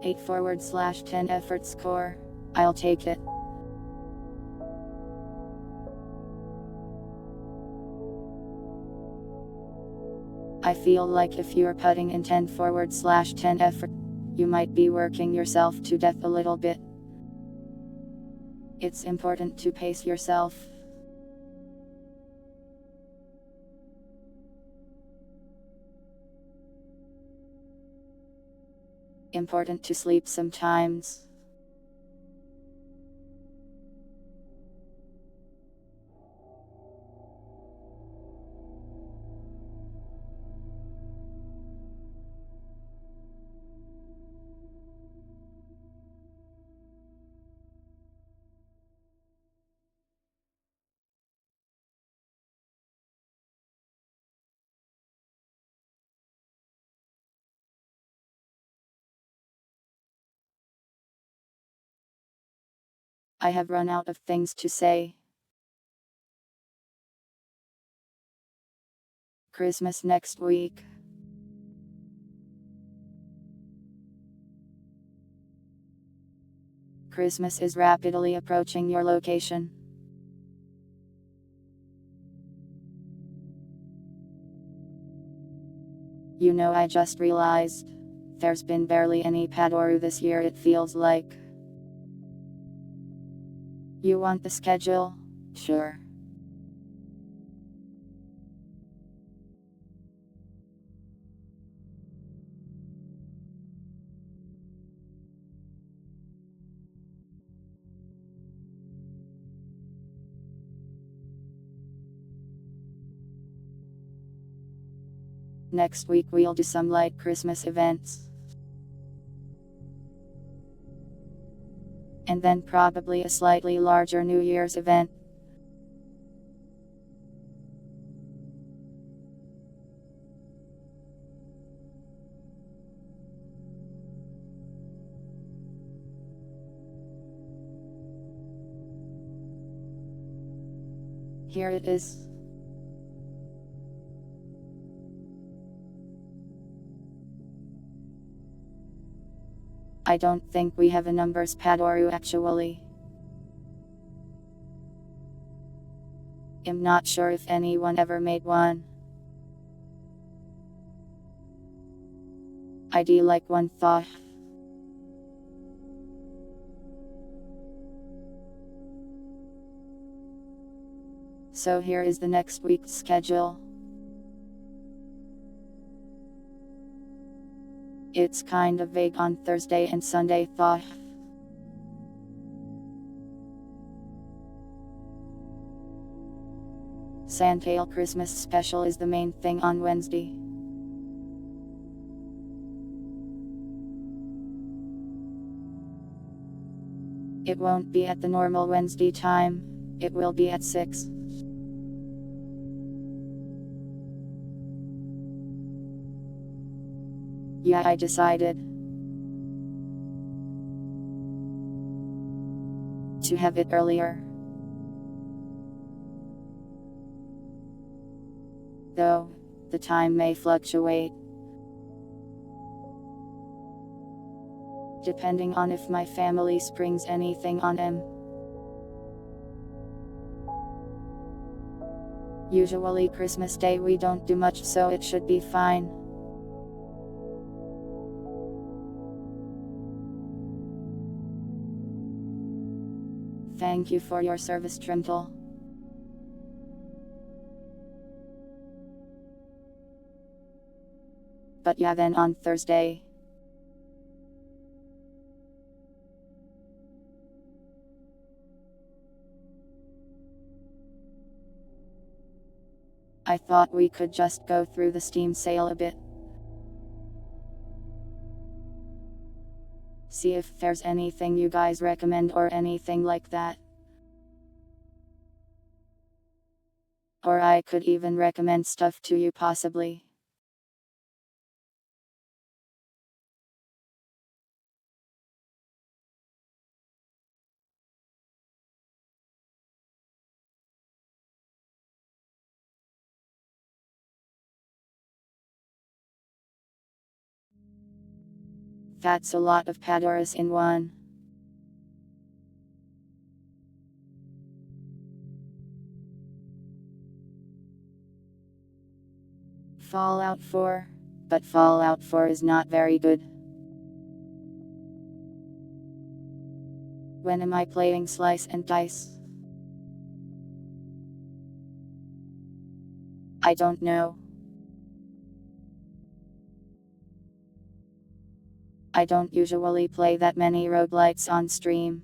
/10 effort score. I'll take it. I feel like if you're putting in 10/10 effort, you might be working yourself to death a little bit. It's important to pace yourself. Important to sleep sometimes. I have run out of things to say. Christmas next week. Christmas is rapidly approaching your location. You know, I just realized there's been barely any Padoru this year, it feels like. You want the schedule? Sure. Next week we'll do some light Christmas events. And then probably a slightly larger New Year's event. Here it is. I don't think we have a numbers Padoru actually. I'm not sure if anyone ever made one. I'd like one thought. So here is the next week's schedule. It's kind of vague on Thursday and Sunday thought. Sandtail Christmas special is the main thing on Wednesday. It won't be at the normal Wednesday time, it will be at 6. Yeah, I decided to have it earlier. Though, the time may fluctuate. Depending on if my family springs anything on him. Usually Christmas Day we don't do much, so it should be fine. Thank you for your service, Trimtle. But yeah, then on Thursday, I thought we could just go through the Steam sale a bit. See if there's anything you guys recommend or anything like that. Or I could even recommend stuff to you possibly. That's a lot of Pandoras in one. Fallout 4. But Fallout 4 is not very good. When am I playing Slice and Dice? I don't know. I don't usually play that many roguelites on stream,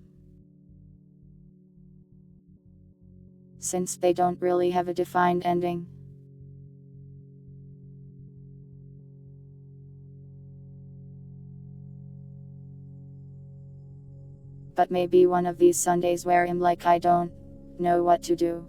since they don't really have a defined ending. But maybe one of these Sundays where I'm like I don't know what to do.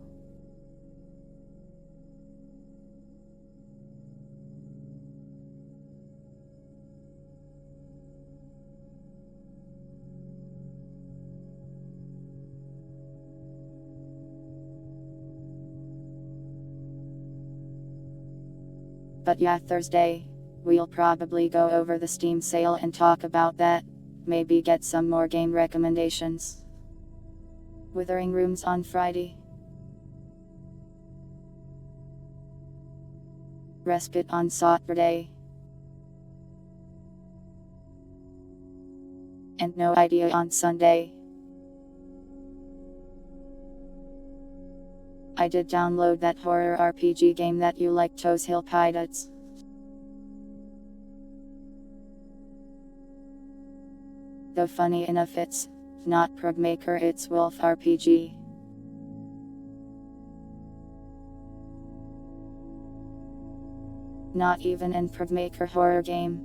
But yeah, Thursday, we'll probably go over the Steam sale and talk about that. Maybe get some more game recommendations. Withering Rooms on Friday. Respite on Saturday. And No Idea on Sunday. I did download that horror RPG game that you like, Toes Hill Pirates. Though funny enough it's not Prog Maker, it's Wolf RPG. Not even an Prog Maker horror game.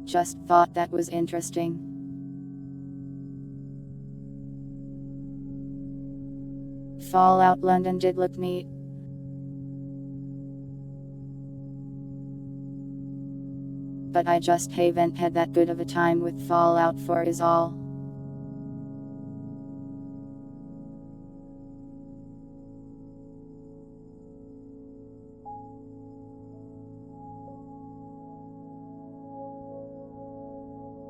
Just thought that was interesting. Fallout London did look neat. But I just haven't had that good of a time with Fallout 4 is all.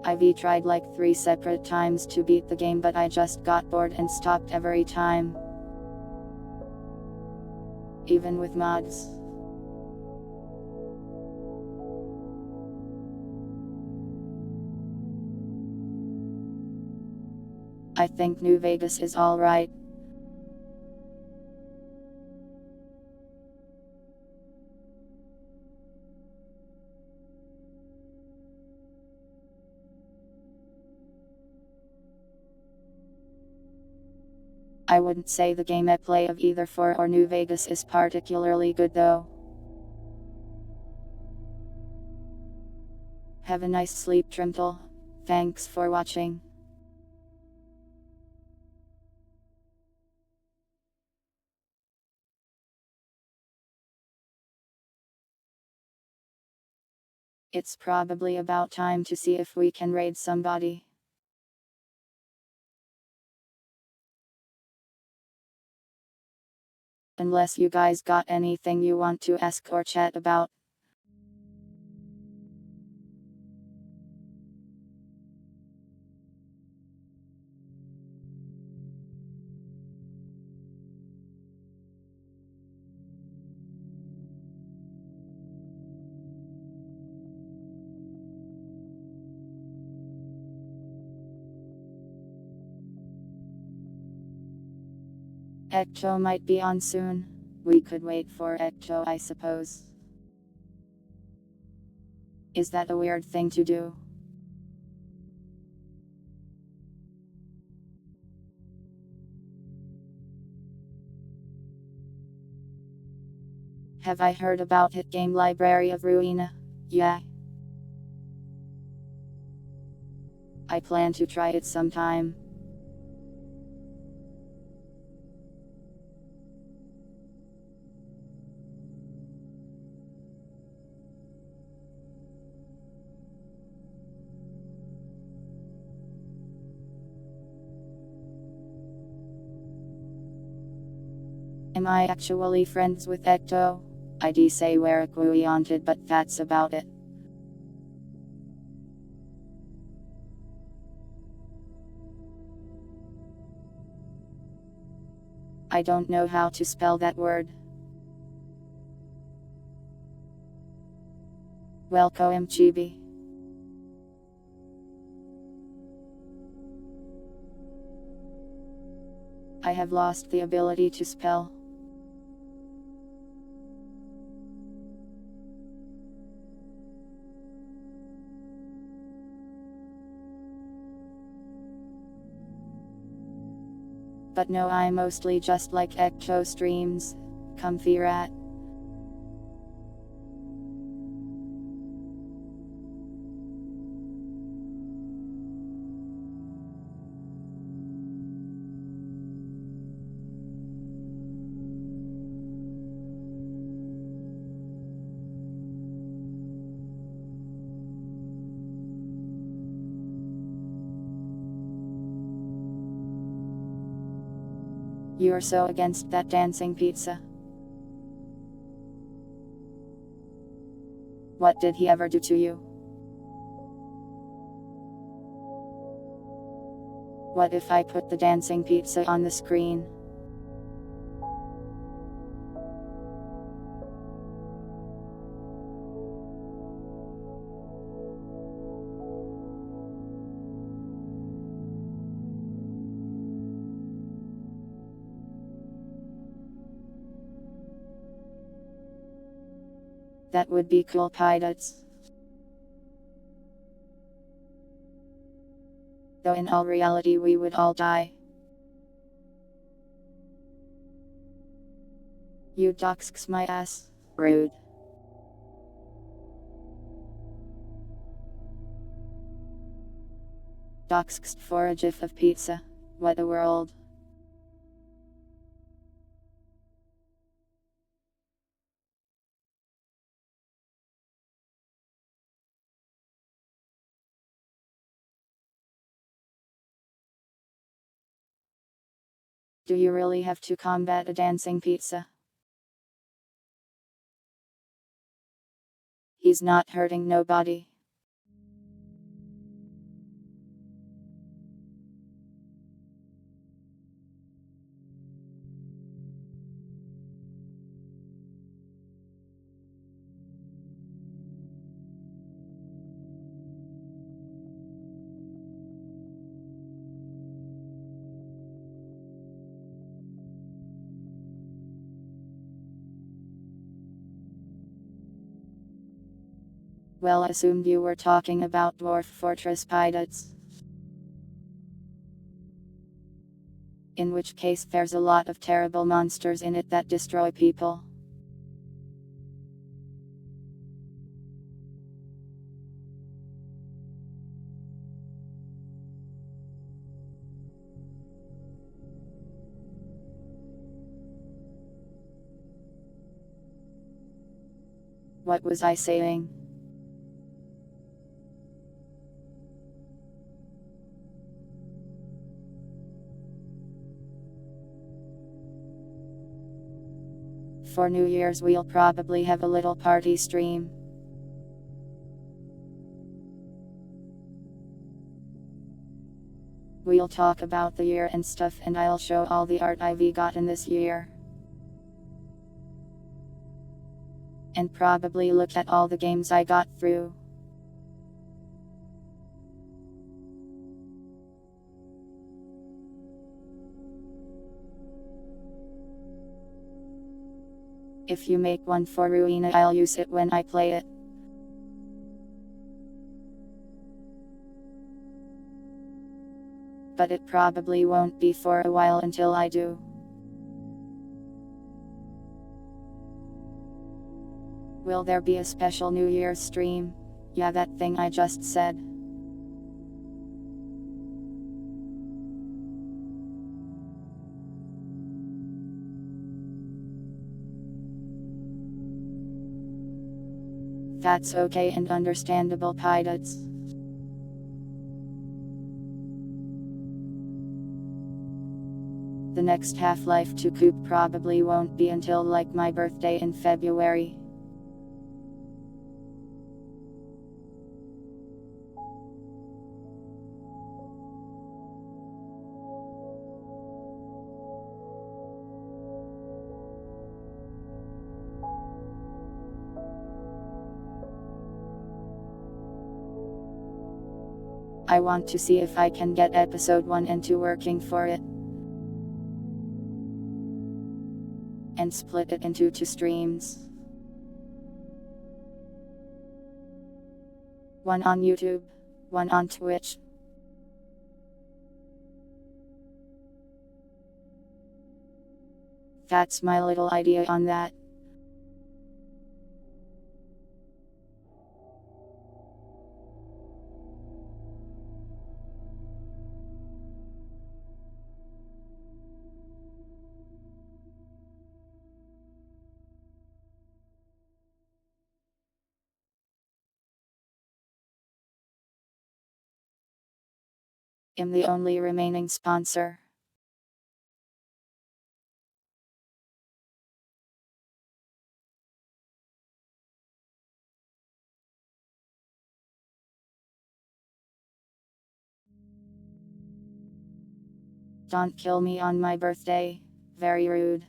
I've tried like 3 separate times to beat the game, but I just got bored and stopped every time. Even with mods. I think New Vegas is alright. I wouldn't say the gameplay of either 4 or New Vegas is particularly good though. Have a nice sleep, Trimtle. Thanks for watching. It's probably about time to see if we can raid somebody. Unless you guys got anything you want to ask or chat about. Ecto might be on soon. We could wait for Ecto, I suppose. Is that a weird thing to do? Have I heard about it? Game Library of Ruina? Yeah. I plan to try it sometime. Am I actually friends with Ecto? I'd say we're acquainted, but that's about it. I don't know how to spell that word. Welcome, Chibi. I have lost the ability to spell. But no, I'm mostly just like Ecto streams. Comfy rat. You're so against that dancing pizza. What did he ever do to you? What if I put the dancing pizza on the screen? That would be cool, pilots. Though in all reality we would all die. You doxx my ass. Rude. Doxxed for a gif of pizza. What a world. Do you really have to combat a dancing pizza? He's not hurting nobody. Well, I assumed you were talking about Dwarf Fortress pilots. In which case there's a lot of terrible monsters in it that destroy people. What was I saying? For New Year's we'll probably have a little party stream. We'll talk about the year and stuff, and I'll show all the art I've gotten this year. And probably look at all the games I got through. If you make one for Ruina, I'll use it when I play it. But it probably won't be for a while until I do. Will there be a special New Year's stream? Yeah, that thing I just said. That's okay and understandable, Pilots. The next Half-Life 2 coupe probably won't be until like my birthday in February. I want to see if I can get episode 1 and 2 working for it. And split it into 2 streams. One on YouTube, one on Twitch. That's my little idea on that. I'm the only remaining sponsor. Don't kill me on my birthday. Very rude.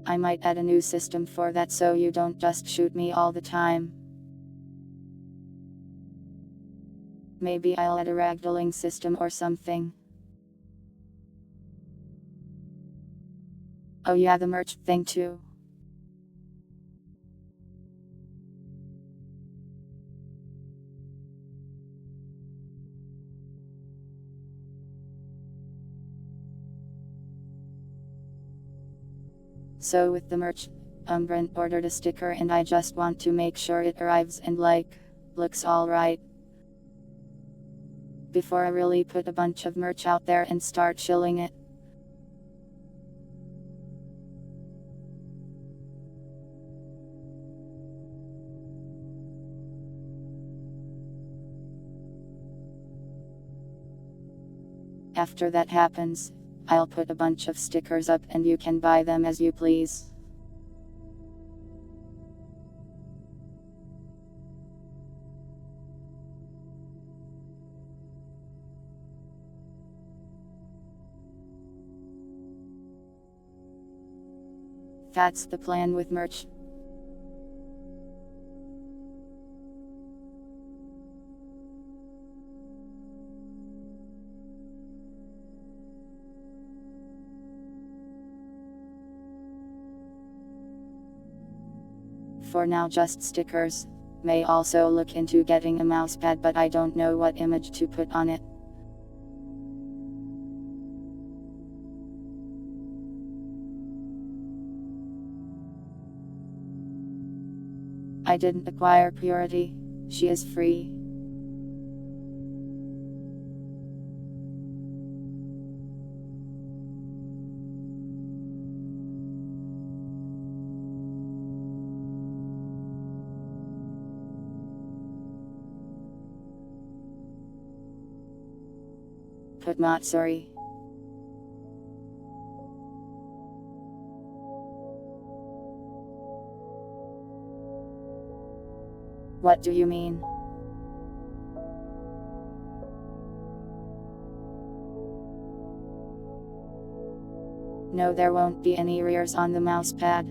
I might add a new system for that so you don't just shoot me all the time. Maybe I'll add a ragdolling system or something. Oh yeah, the merch thing too. So with the merch, Brent ordered a sticker and I just want to make sure it arrives and looks alright. Before I really put a bunch of merch out there and start shilling it. After that happens, I'll put a bunch of stickers up and you can buy them as you please. That's the plan with merch. For now just stickers. May also look into getting a mousepad, but I don't know what image to put on it. I didn't acquire Purity. She is free. Put Matsuri. What do you mean? No, there won't be any rears on the mousepad.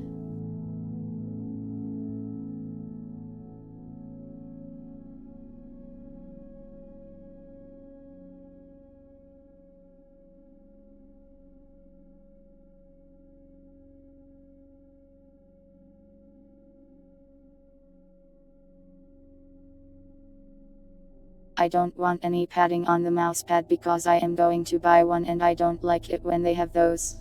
I don't want any padding on the mousepad because I am going to buy one and I don't like it when they have those.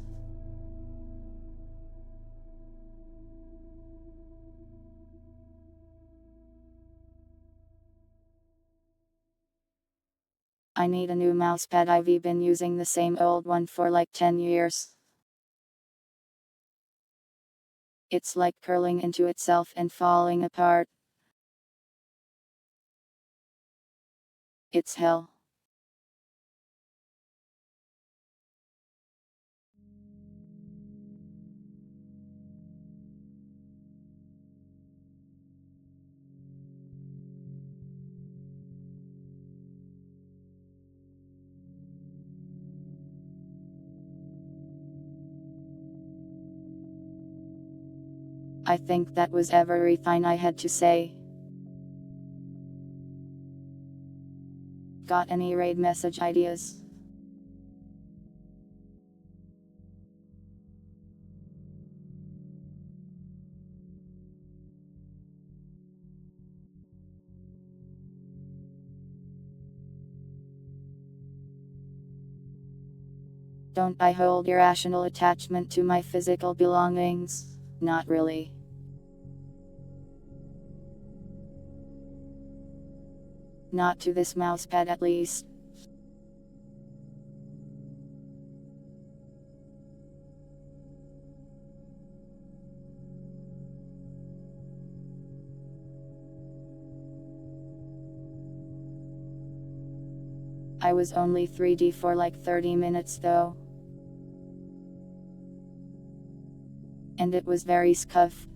I need a new mousepad. I've been using the same old one for like 10 years. It's like curling into itself and falling apart. It's hell. I think that was everything I had to say. Got any raid message ideas? Don't I hold irrational attachment to my physical belongings? Not really. Not to this mousepad at least. I was only 3D for like 30 minutes though. And it was very scuffed.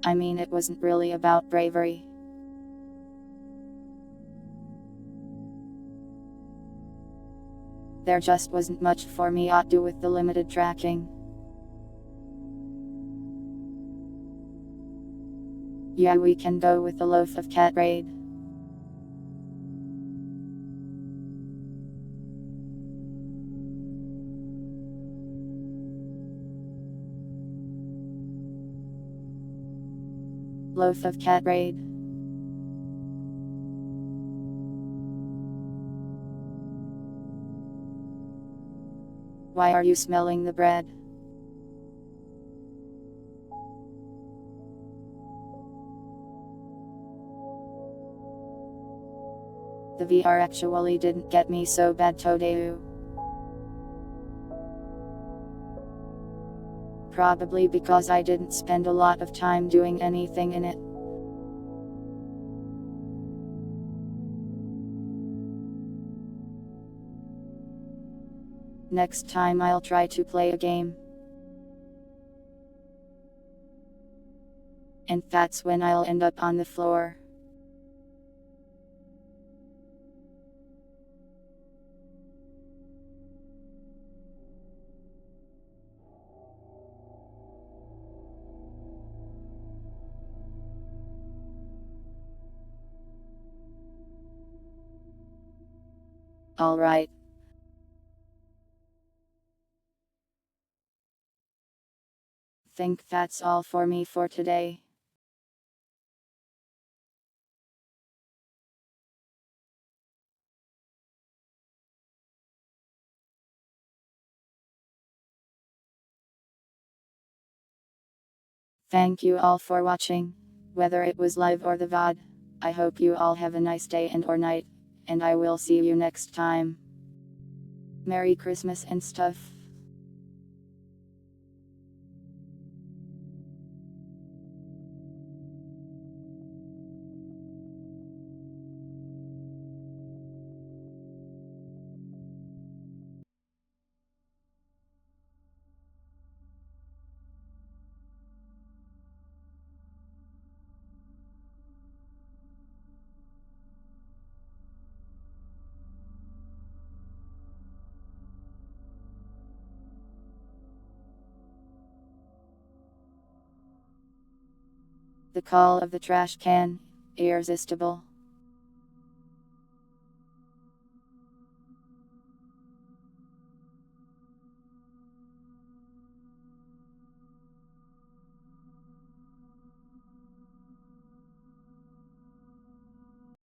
I mean, it wasn't really about bravery. There just wasn't much for me to do with the limited tracking. Yeah, we can go with the loaf of cat raid. Loaf of cat raid. Why are you smelling the bread? The VR actually didn't get me so bad today. Probably because I didn't spend a lot of time doing anything in it. Next time I'll try to play a game. And that's when I'll end up on the floor. Alright. Think that's all for me for today. Thank you all for watching, whether it was live or the VOD. I hope you all have a nice day and or night, and I will see you next time. Merry Christmas and stuff. The call of the trash can, irresistible.